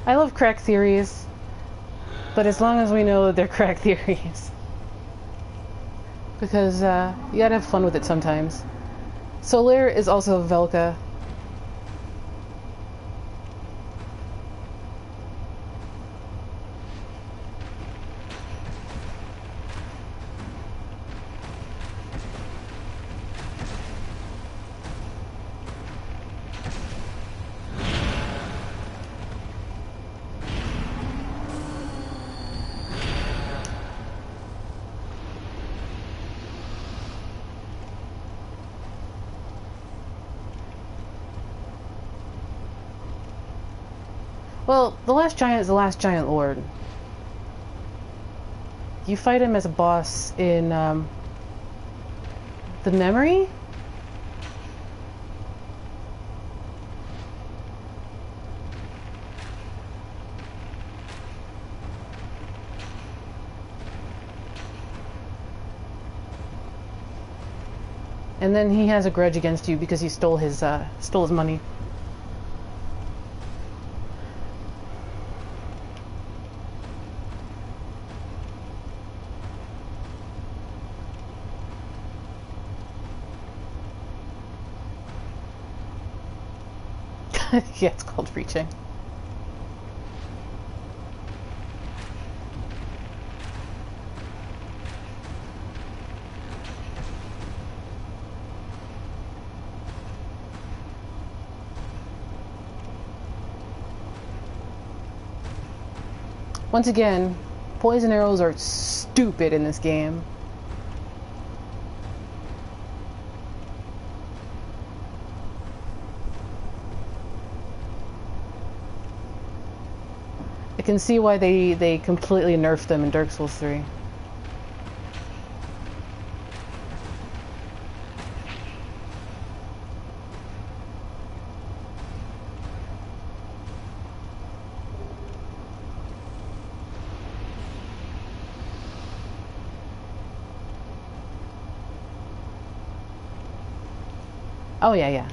love crack theories, but as long as we know that they're crack theories. Because you gotta have fun with it sometimes. Solar is also Velka. Well, the last giant is the last giant lord. You fight him as a boss in the memory? And then he has a grudge against you because you stole his money. Yeah, it's called reaching. Once again, poison arrows are stupid in this game. I can see why they completely nerfed them in Dark Souls 3. Oh yeah, yeah.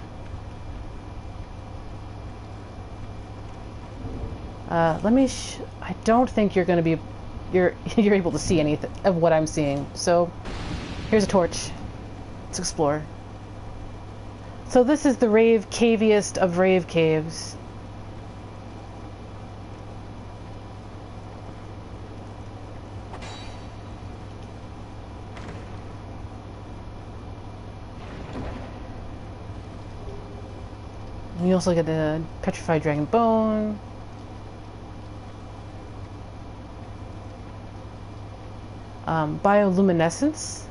Let me. I don't think you're going to be. You're able to see anything of what I'm seeing. So, here's a torch. Let's explore. So this is the rave caviest of rave caves. We also get the petrified dragon bone. Bioluminescence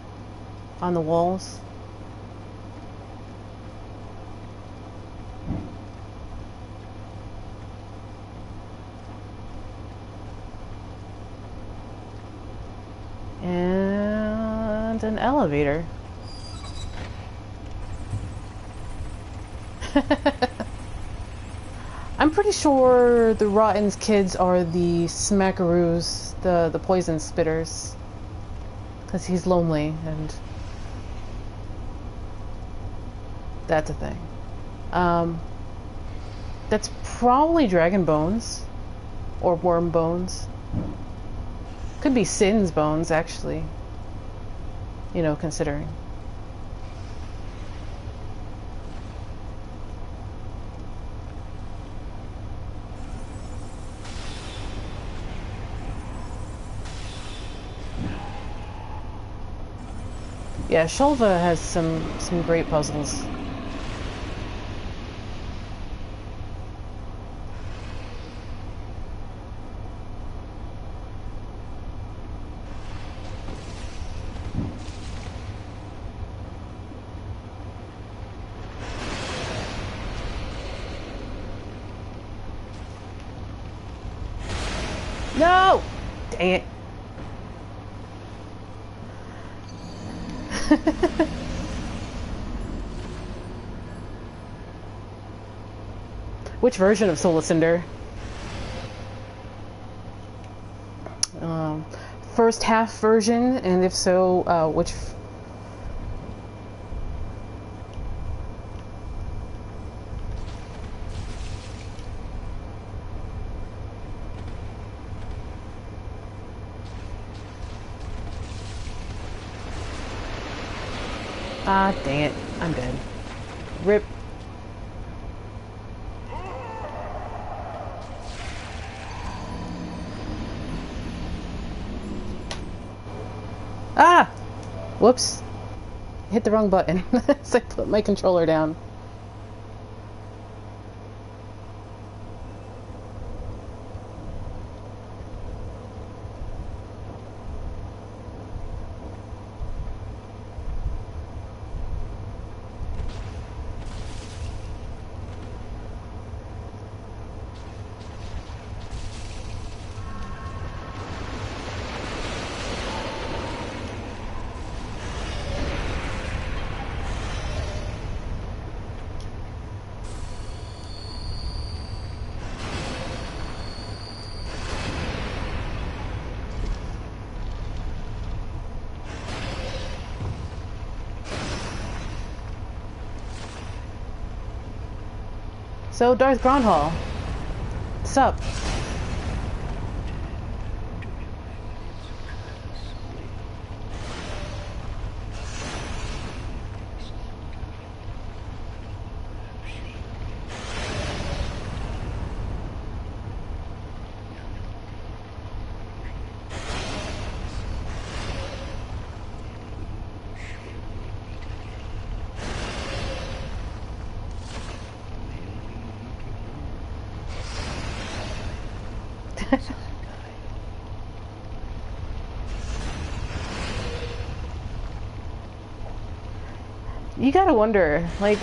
on the walls. And an elevator. I'm pretty sure the Rotten's kids are the smackaroos, the poison spitters. Because he's lonely, and that's a thing. That's probably dragon bones, or worm bones. Could be Sin's bones, actually. You know, considering. Yeah, Shulva has some great puzzles. No! Dang it. Which version of Soul Cinder? First half version, and if so, which... Ah, dang it. I'm dead. Rip. Ah! Whoops. Hit the wrong button. So I put my controller down. So, Darth Grandhal, what's up? You gotta wonder, like,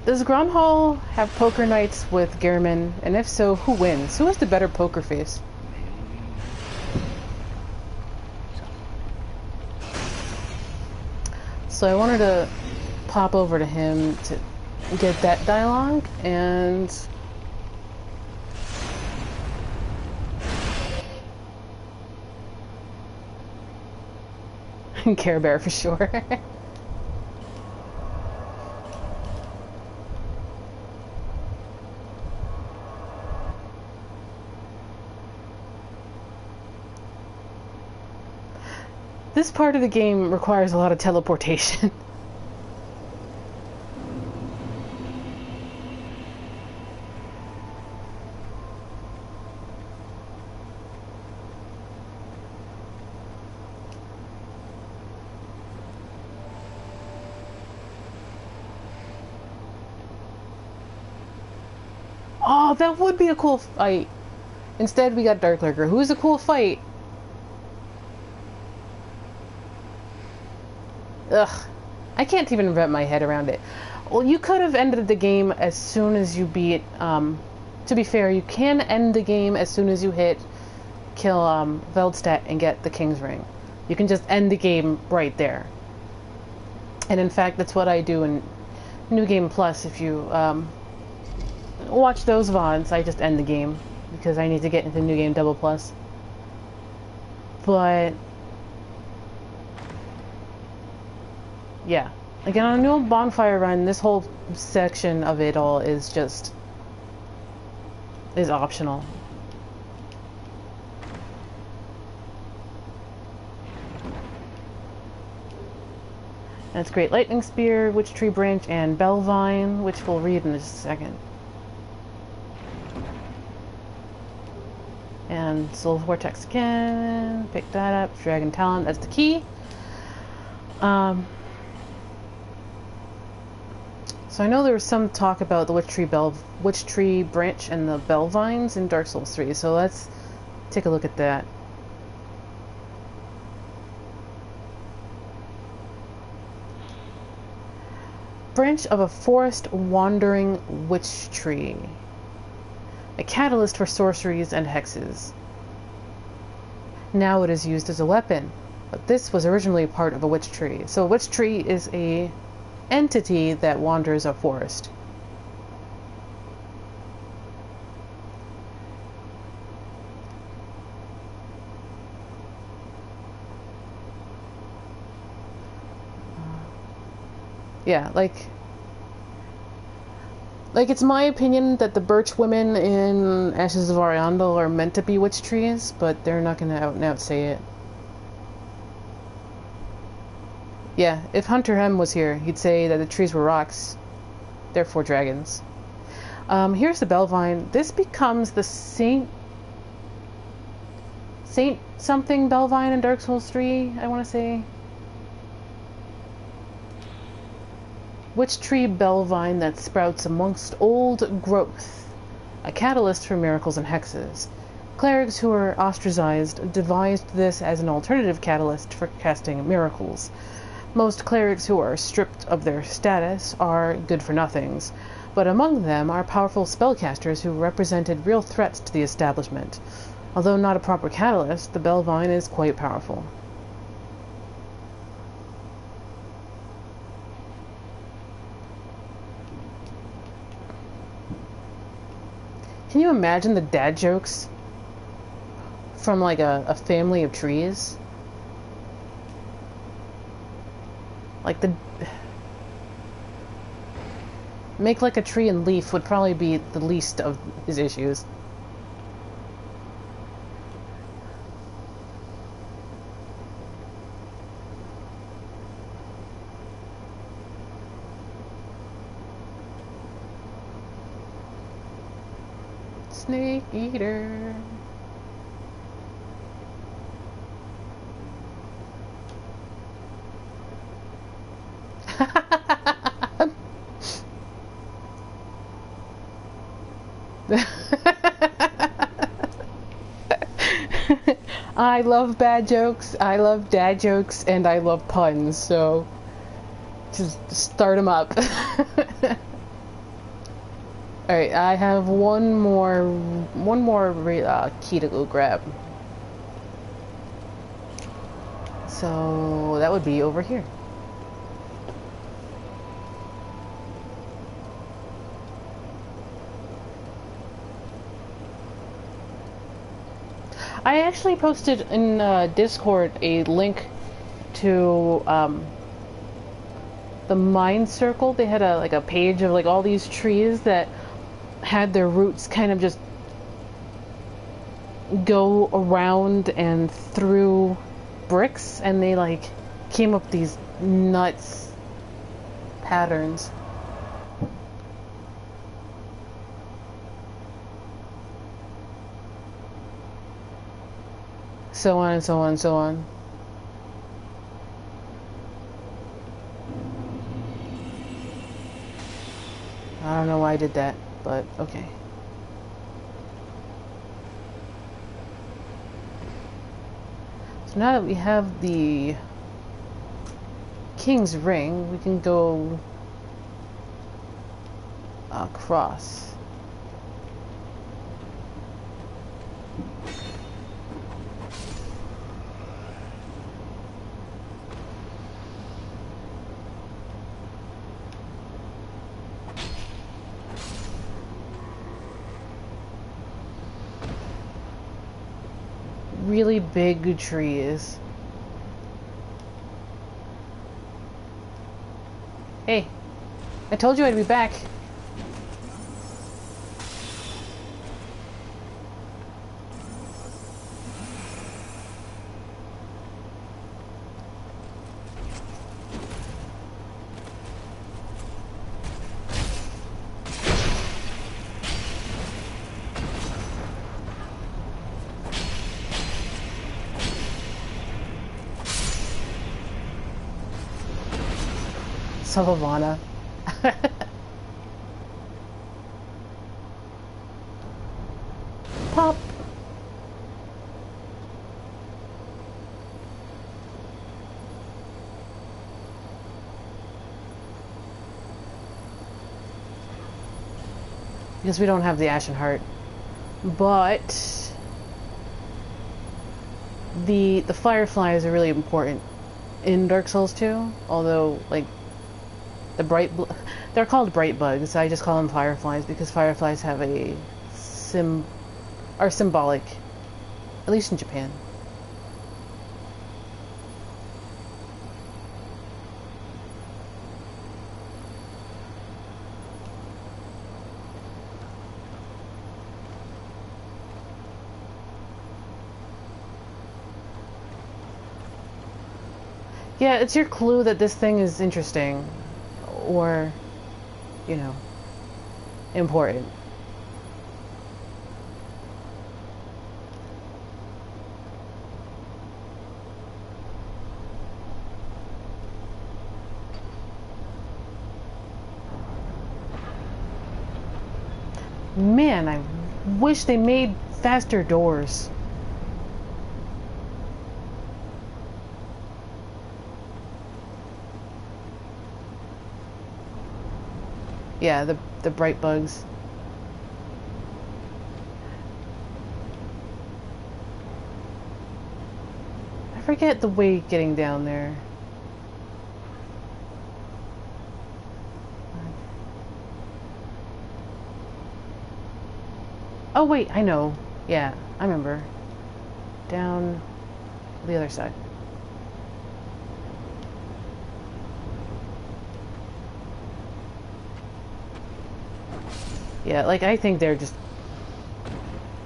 does Grandhal have poker nights with Gehrman? And if so, who wins? Who has the better poker face? So I wanted to pop over to him to get that dialogue, and Care Bear for sure. This part of the game requires a lot of teleportation. Oh, that would be a cool fight. Instead, we got Dark Lurker, who's a cool fight. Ugh. I can't even wrap my head around it. Well, you could have ended the game as soon as you beat, to be fair, you can end the game as soon as you kill Veldstadt and get the King's Ring. You can just end the game right there. And in fact, that's what I do in New Game Plus. If you watch those VODs, I just end the game because I need to get into New Game Double Plus. But yeah, again, on a new bonfire run, this whole section of it all is optional. That's Great Lightning Spear, Witchtree Branch, and Bellvine, which we'll read in just a second. And Soul Vortex again, pick that up, Dragon Talon, that's the key. So I know there was some talk about the Witchtree Branch and the Bellvines in Dark Souls 3, so let's take a look at that. Branch of a forest wandering Witchtree. A catalyst for sorceries and hexes. Now it is used as a weapon. But this was originally part of a Witchtree. So a Witchtree is a entity that wanders a forest. Yeah, like it's my opinion that the birch women in Ashes of Ariandel are meant to be witch trees, but they're not going to out and out say it. Yeah, if Hunter M was here, he'd say that the trees were rocks, therefore dragons. Here's the Bellvine. This becomes the Saint something Bellvine in Dark Souls 3, I want to say. Witchtree Bellvine that sprouts amongst old growth. A catalyst for miracles and hexes. Clerics who were ostracized devised this as an alternative catalyst for casting miracles. Most clerics who are stripped of their status are good-for-nothings, but among them are powerful spellcasters who represented real threats to the establishment. Although not a proper catalyst, the Bellvine is quite powerful. Can you imagine the dad jokes from like a family of trees? Like make like a tree and leaf would probably be the least of his issues. Snake eater. I love bad jokes, I love dad jokes, and I love puns, so just start them up. Alright, I have one more key to go grab. So that would be over here. I actually posted in Discord a link to the Mind Circle. They had a page of like all these trees that had their roots kind of just go around and through bricks, and they like came up these nuts patterns. So on and so on and so on. I don't know why I did that, but okay. So now that we have the King's Ring, we can go across. Really big trees. Hey, I told you I'd be back. Of Amana. Pop. Because we don't have the Ashen Heart. But the fireflies are really important in Dark Souls 2, although, like, they're called bright bugs. I just call them fireflies because fireflies have are symbolic, at least in Japan. Yeah, it's your clue that this thing is interesting, or, you know, important. Man, I wish they made faster doors. Yeah, the bright bugs. I forget the way getting down there. Oh wait, I know. Yeah, I remember. Down the other side. Yeah, like, I think they're just...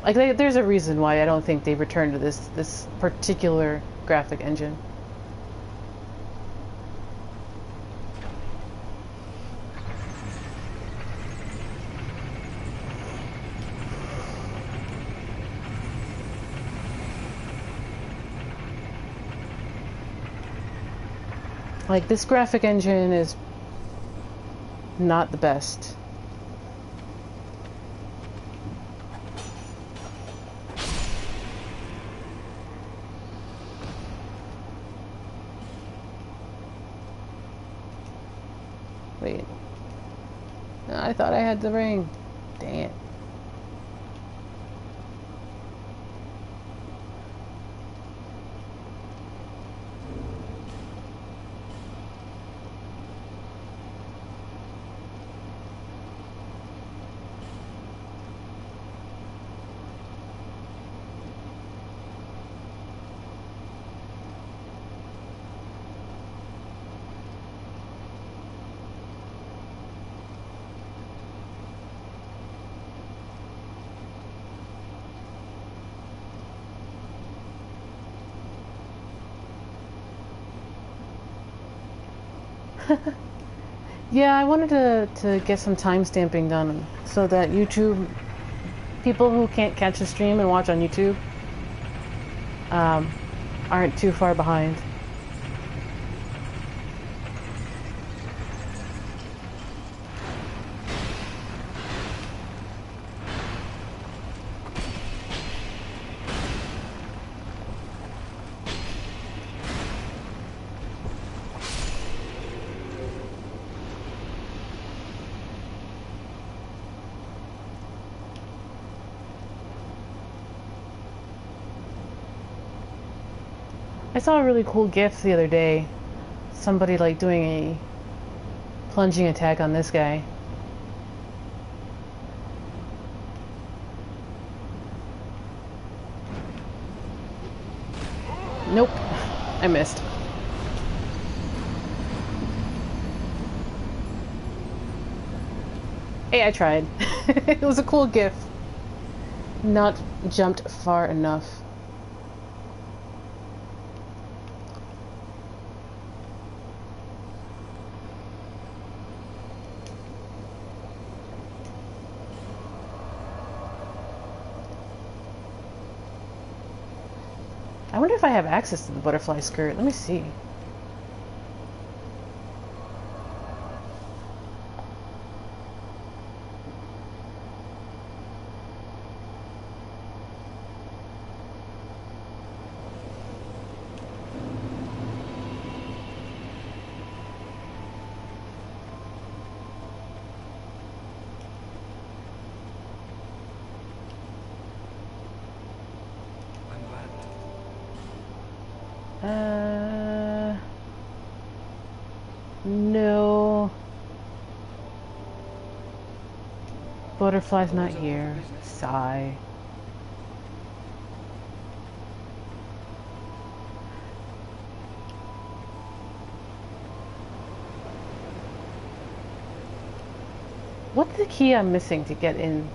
Like, there's a reason why I don't think they've returned to this particular graphic engine. Like, this graphic engine is not the best. Wait. I thought I had the ring. Dang it. Yeah, I wanted to get some time stamping done so that YouTube, people who can't catch the stream and watch on YouTube, aren't too far behind. I saw a really cool GIF the other day. Somebody like doing a plunging attack on this guy. Nope, I missed. Hey, I tried. It was a cool GIF. Not jumped far enough. I wonder if I have access to the butterfly skirt. Let me see. Butterfly's not here. Sigh. What's the key I'm missing to get in?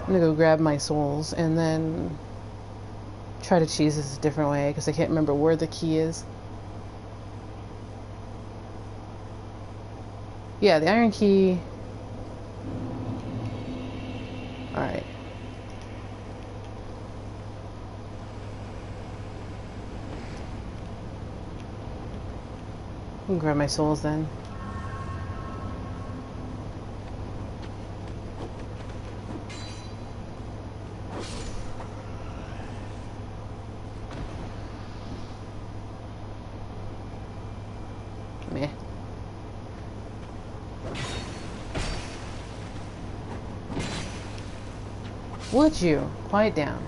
I'm gonna go grab my souls and then try to cheese this a different way because I can't remember where the key is. Yeah, the iron key. Alright. I can grab my souls then. Meh. Would you? Quiet down.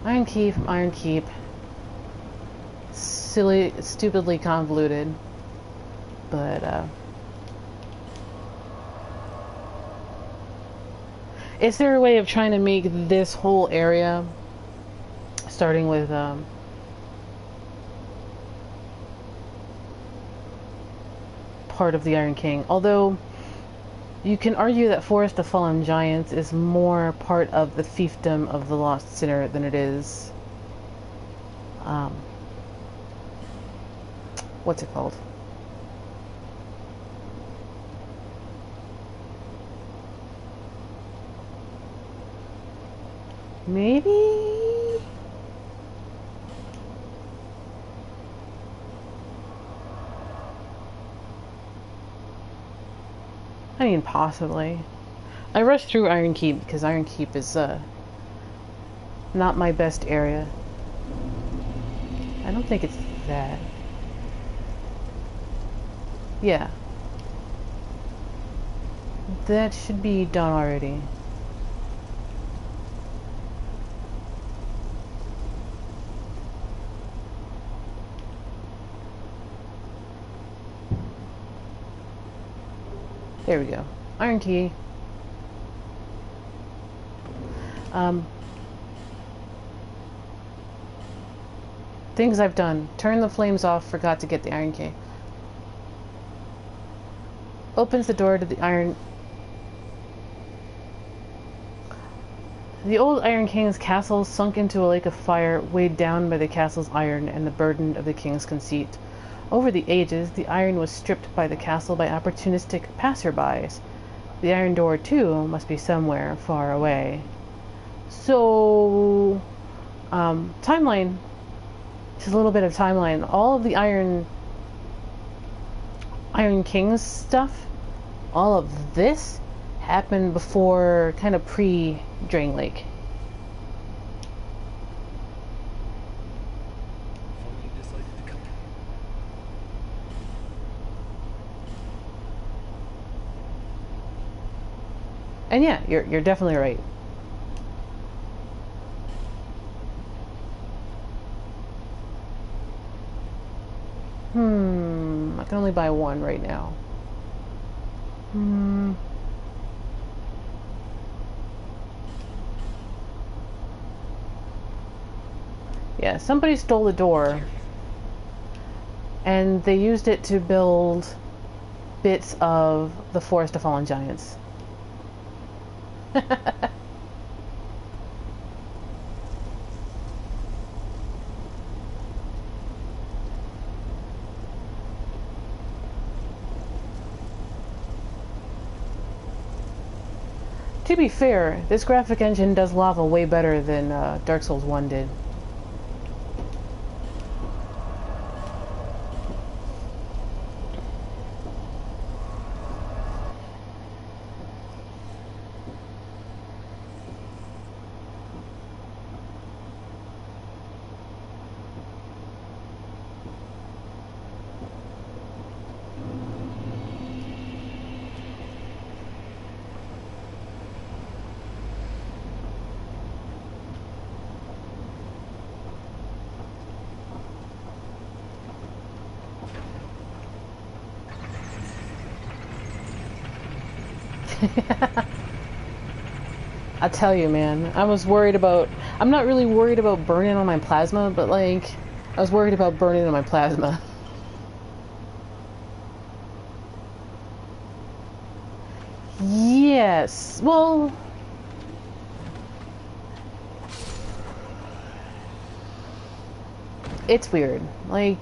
Iron key from Iron Keep. Silly, stupidly convoluted, but is there a way of trying to make this whole area, starting with part of the Iron King? Although you can argue that Forest of Fallen Giants is more part of the fiefdom of the Lost Sinner than it is what's it called? Maybe? I mean, possibly. I rushed through Iron Keep because Iron Keep is not my best area. I don't think it's that. Yeah. That should be done already. There we go. Iron key. Things I've done. Turn the flames off, forgot to get the iron key. Opens the door to the iron... The old Iron King's castle sunk into a lake of fire, weighed down by the castle's iron and the burden of the king's conceit. Over the ages, the iron was stripped by the castle by opportunistic passerbys. The iron door, too, must be somewhere far away. So... timeline. Just a little bit of timeline. All of the Iron King's stuff, all of this, happened before, kind of pre-Drangleic. And yeah, you're definitely right. I can only buy one right now. Yeah, somebody stole the door. And they used it to build bits of the Forest of Fallen Giants. To be fair, this graphic engine does lava way better than Dark Souls 1 did. I tell you, man, I was worried about... I'm not really worried about burning on my plasma, but, like, I was worried about burning on my plasma. Yes, well... It's weird. Like,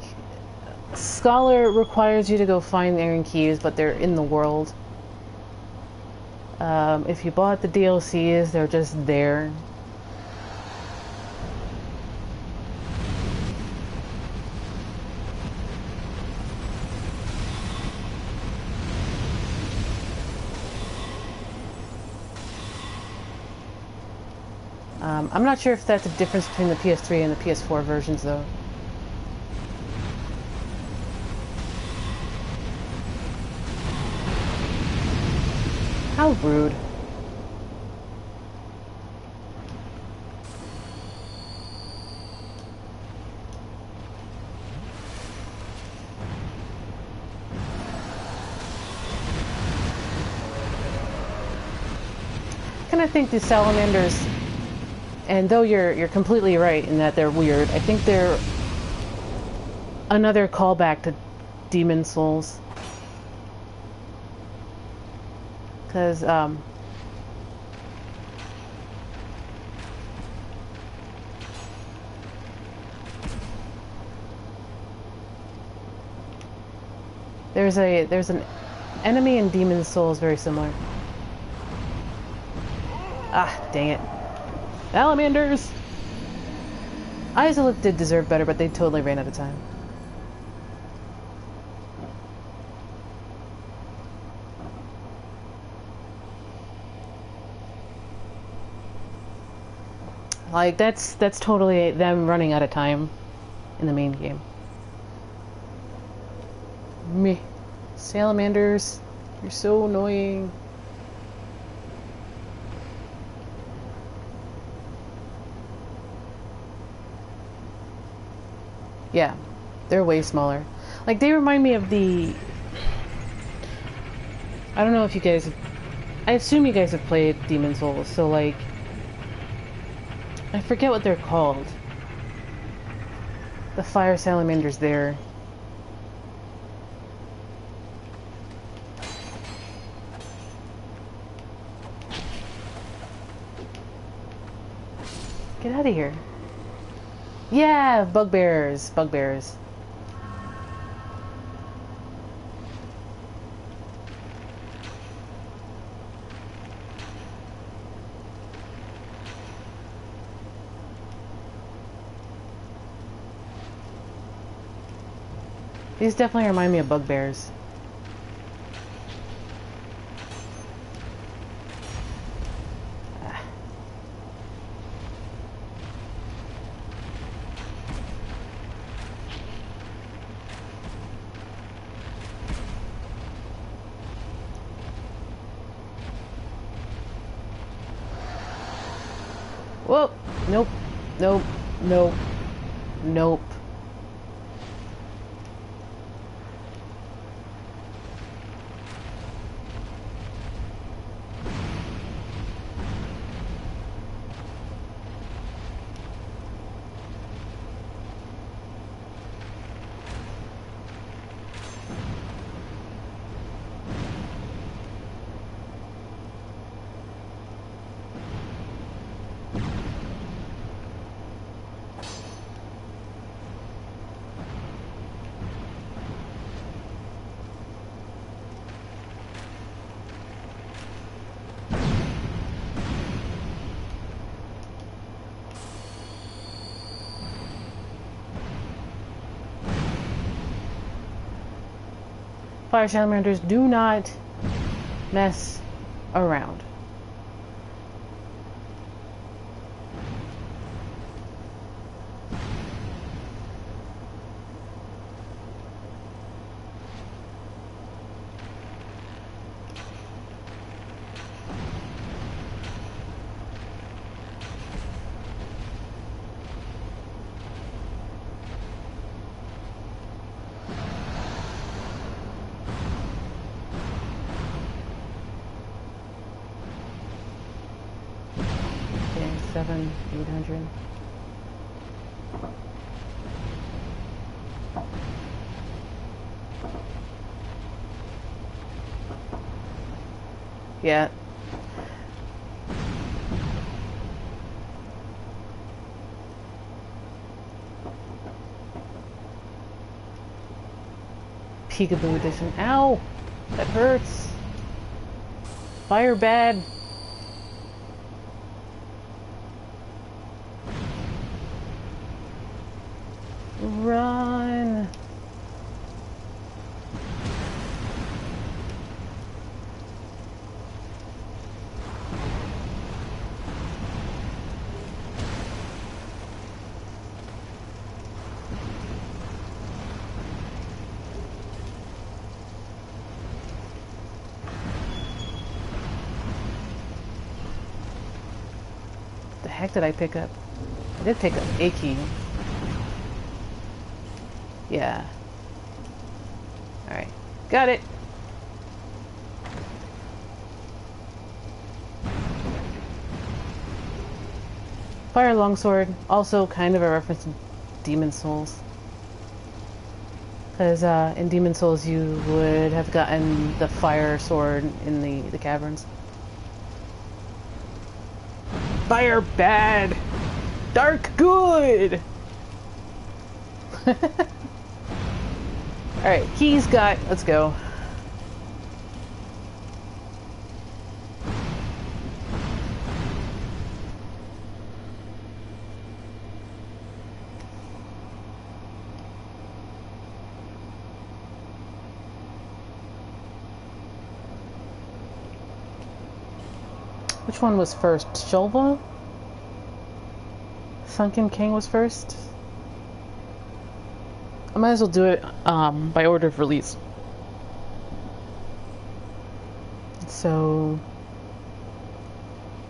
Scholar requires you to go find the Iron Keys, but they're in the world. If you bought the DLCs, they're just there. I'm not sure if that's a difference between the PS3 and the PS4 versions, though. How rude. I kind of think these salamanders, and though you're completely right in that they're weird, I think they're another callback to Demon Souls. Because, there's an enemy in Demon Souls very similar. Ah, dang it. Salamanders! Isolith did deserve better, but they totally ran out of time. Like, that's totally them running out of time in the main game. Me. Salamanders, you're so annoying. Yeah, they're way smaller. Like, they remind me of the... I don't know if you guys... I assume you guys have played Demon Souls, so, like... I forget what they're called. The fire salamanders there. Get out of here. Yeah, bugbears. Bugbears. These definitely remind me of bugbears. Whoa! Nope. Nope. Nope. Nope. Fire salamanders do not mess around. Okay, 800. Yeah. Peekaboo edition. Ow! That hurts. Fire bad. Run. The heck did I pick up? I did pick up a key. Yeah. Alright. Got it. Fire longsword. Also kind of a reference to Demon Souls. Because in Demon Souls you would have gotten the fire sword in the caverns. Fire bad! Dark good! Alright, keys got. Let's go. Which one was first? Shulva? Sunken King was first? I might as well do it by order of release. So,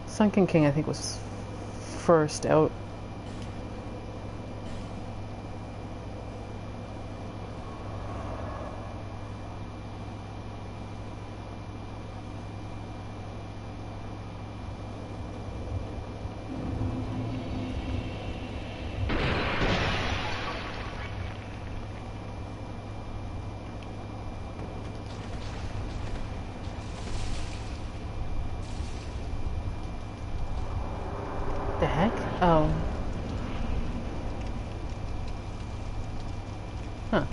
Sunken King I think was first out. The heck? Oh. Huh.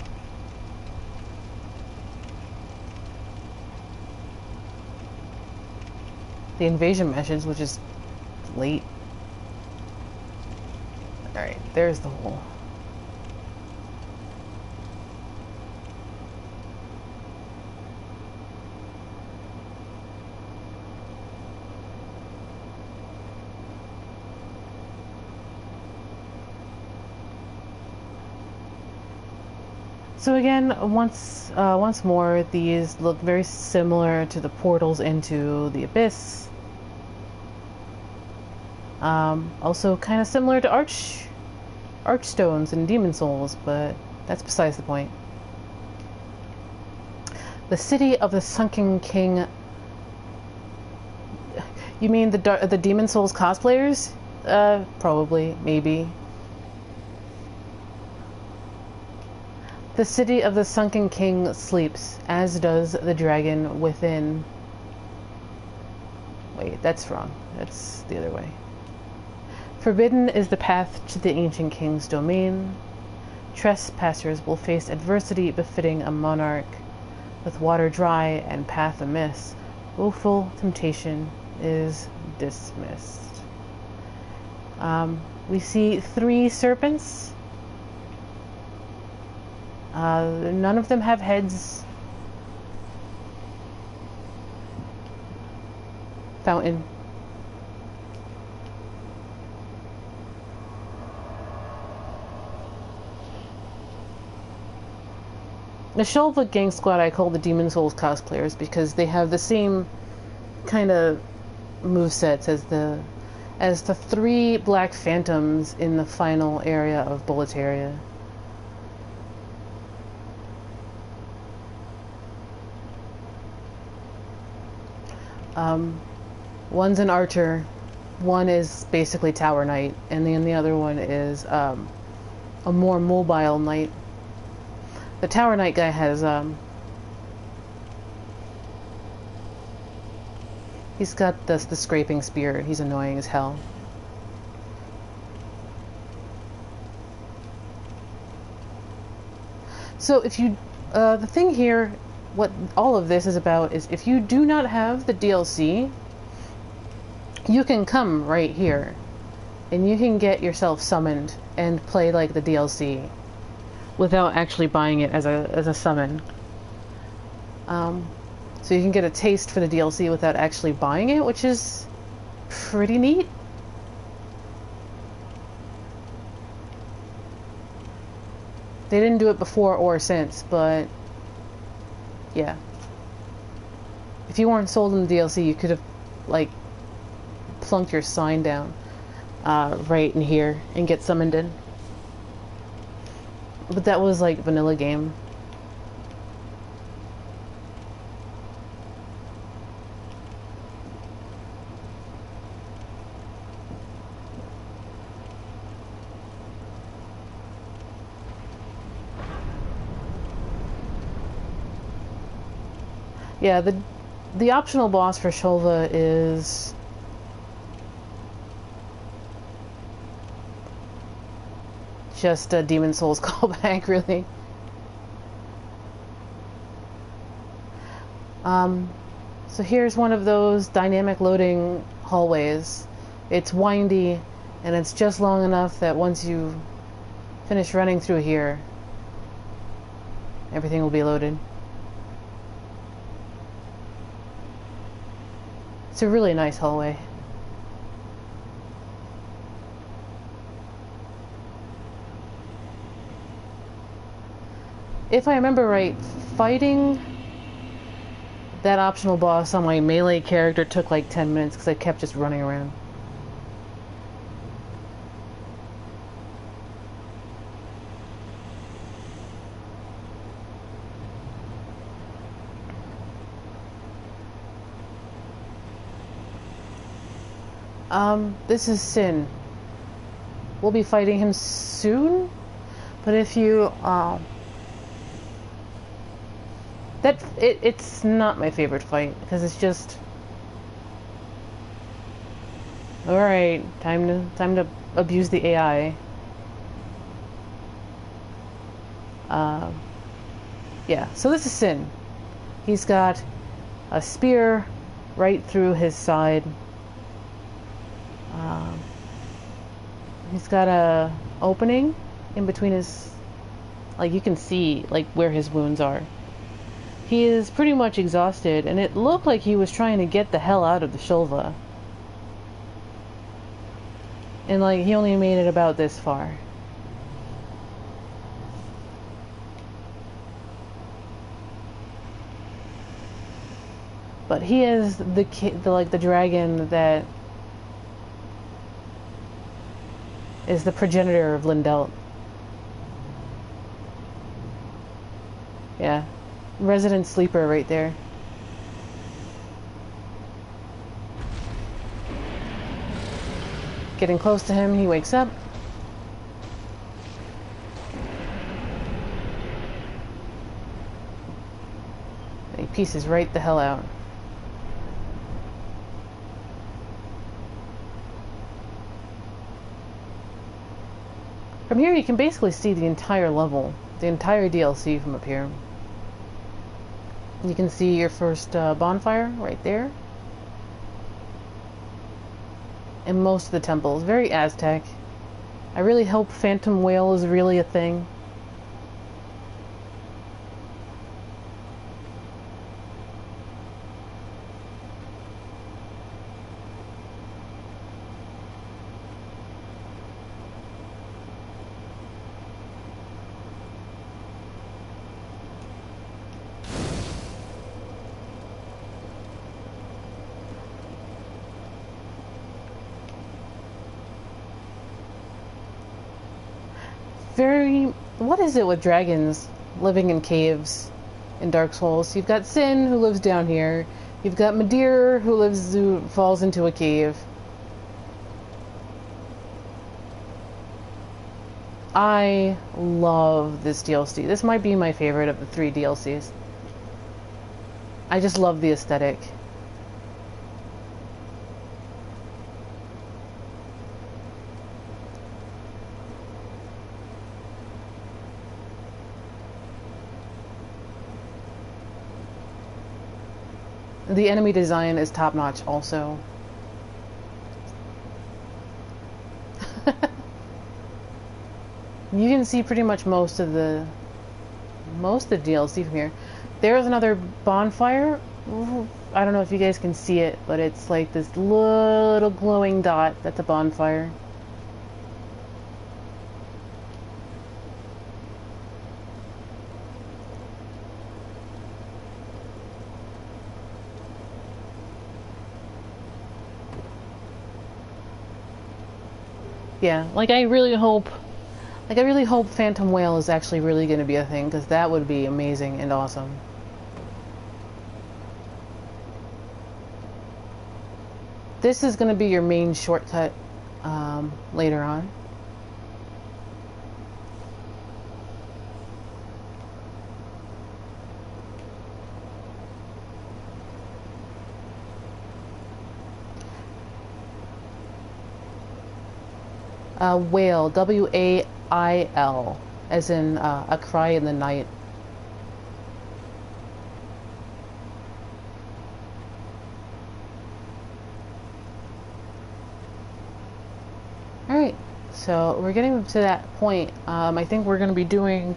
The invasion message, which is late. Alright, there's the hole. So again, once more, these look very similar to the portals into the Abyss. Also kind of similar to Archstones and Demon Souls, but that's besides the point. The city of the Sunken King. You mean the Demon Souls cosplayers? Probably, maybe. The city of the Sunken King sleeps, as does the dragon within. Wait, that's wrong. That's the other way. Forbidden is the path to the ancient king's domain. Trespassers will face adversity befitting a monarch. With water dry and path amiss, woeful temptation is dismissed. We see 3 serpents. None of them have heads. Fountain. The Shulva gang squad I call the Demon Souls cosplayers because they have the same kind of movesets as the 3 black phantoms in the final area of Boletaria. One's an archer, one is basically Tower Knight, and then the other one is a more mobile knight. The Tower Knight guy has he's got the scraping spear. He's annoying as hell. So if you, the thing here, what all of this is about is if you do not have the DLC, you can come right here and you can get yourself summoned and play like the DLC without actually buying it as a summon. So you can get a taste for the DLC without actually buying it, which is pretty neat. They didn't do it before or since, but yeah. If you weren't sold in the DLC, you could have, like, plunked your sign down right in here and get summoned in. But that was, like, vanilla game. Yeah, the optional boss for Shulva is just a Demon Souls callback, really. So here's one of those dynamic loading hallways. It's windy, and it's just long enough that once you finish running through here, everything will be loaded. It's a really nice hallway. If I remember right, fighting that optional boss on my melee character took like 10 minutes because I kept just running around. This is Sin. We'll be fighting him soon, but if you, it's not my favorite fight, because it's just, alright, time to abuse the AI. Yeah, so this is Sin. He's got a spear right through his side. He's got a opening in between his, like you can see like where his wounds are. He is pretty much exhausted, and it looked like he was trying to get the hell out of the Shulva. And like he only made it about this far. But he is the dragon that is the progenitor of Lindelt. Yeah. Resident sleeper right there. Getting close to him, he wakes up. He pieces right the hell out. From here you can basically see the entire level, the entire DLC from up here. You can see your first bonfire right there. And most of the temples, very Aztec. I really hope Phantom Whale is really a thing. What is it with dragons living in caves in Dark Souls? You've got Sin, who lives down here. You've got Midir, who falls into a cave. I love this DLC. This might be my favorite of the 3 DLCs. I just love the aesthetic. The enemy design is top-notch also. You can see pretty much most of the DLC from here. There's another bonfire. I don't know if you guys can see it, but it's like this little glowing dot. That's a bonfire. Yeah, like I really hope Phantom Whale is actually really going to be a thing, because that would be amazing and awesome. This is going to be your main shortcut later on. Whale, W-A-I-L, as in a cry in the night. Alright, so we're getting to that point. I think we're going to be doing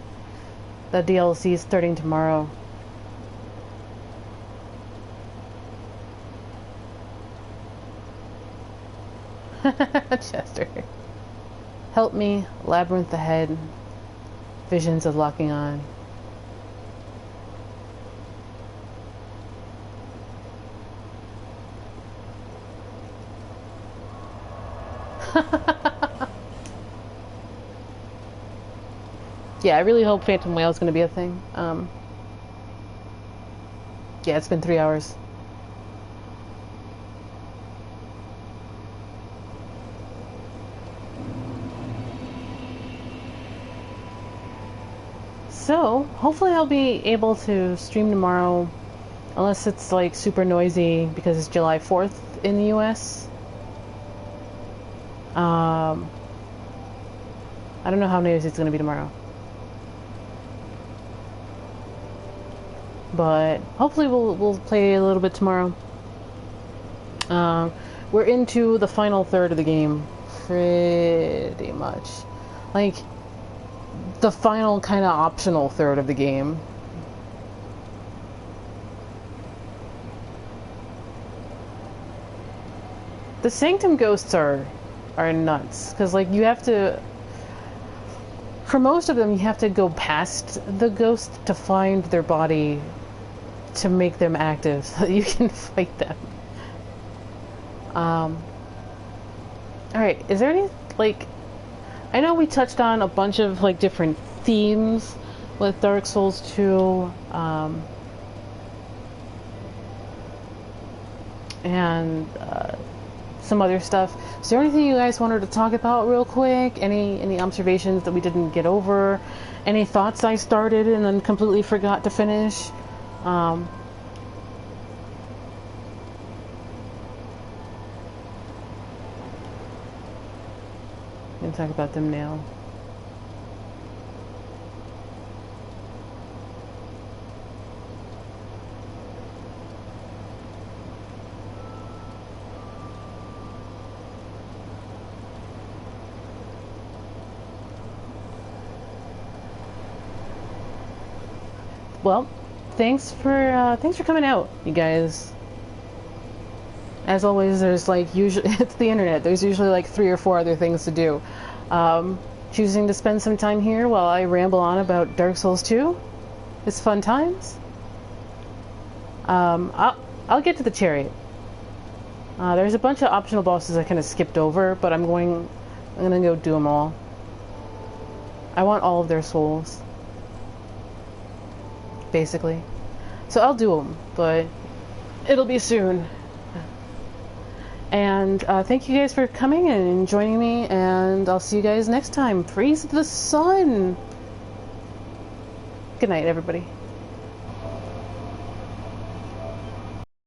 the DLC starting tomorrow. Chester. Help me, labyrinth ahead, visions of locking on. Yeah, I really hope Phantom Whale is going to be a thing. Yeah, it's been 3 hours. So, hopefully I'll be able to stream tomorrow, unless it's like super noisy because it's July 4th in the US. I don't know how noisy it's going to be tomorrow. But hopefully we'll play a little bit tomorrow. We're into the final third of the game, pretty much. Like, the final kind of optional third of the game. The Sanctum ghosts are nuts, because like you have to, for most of them you have to go past the ghost to find their body to make them active so that you can fight them. Alright, is there any, like, I know we touched on a bunch of like different themes with Dark Souls 2, and some other stuff. Is there anything you guys wanted to talk about real quick? Any observations that we didn't get over? Any thoughts I started and then completely forgot to finish? We can talk about them now. Well, thanks for coming out, you guys. As always, there's like usually it's the internet. There's usually like 3 or 4 other things to do. Choosing to spend some time here while I ramble on about Dark Souls 2 is fun times. I'll get to the chariot. There's a bunch of optional bosses I kind of skipped over, but I'm gonna go do them all. I want all of their souls, basically. So I'll do them, but it'll be soon. And thank you guys for coming and joining me, and I'll see you guys next time. Praise the sun! Good night, everybody.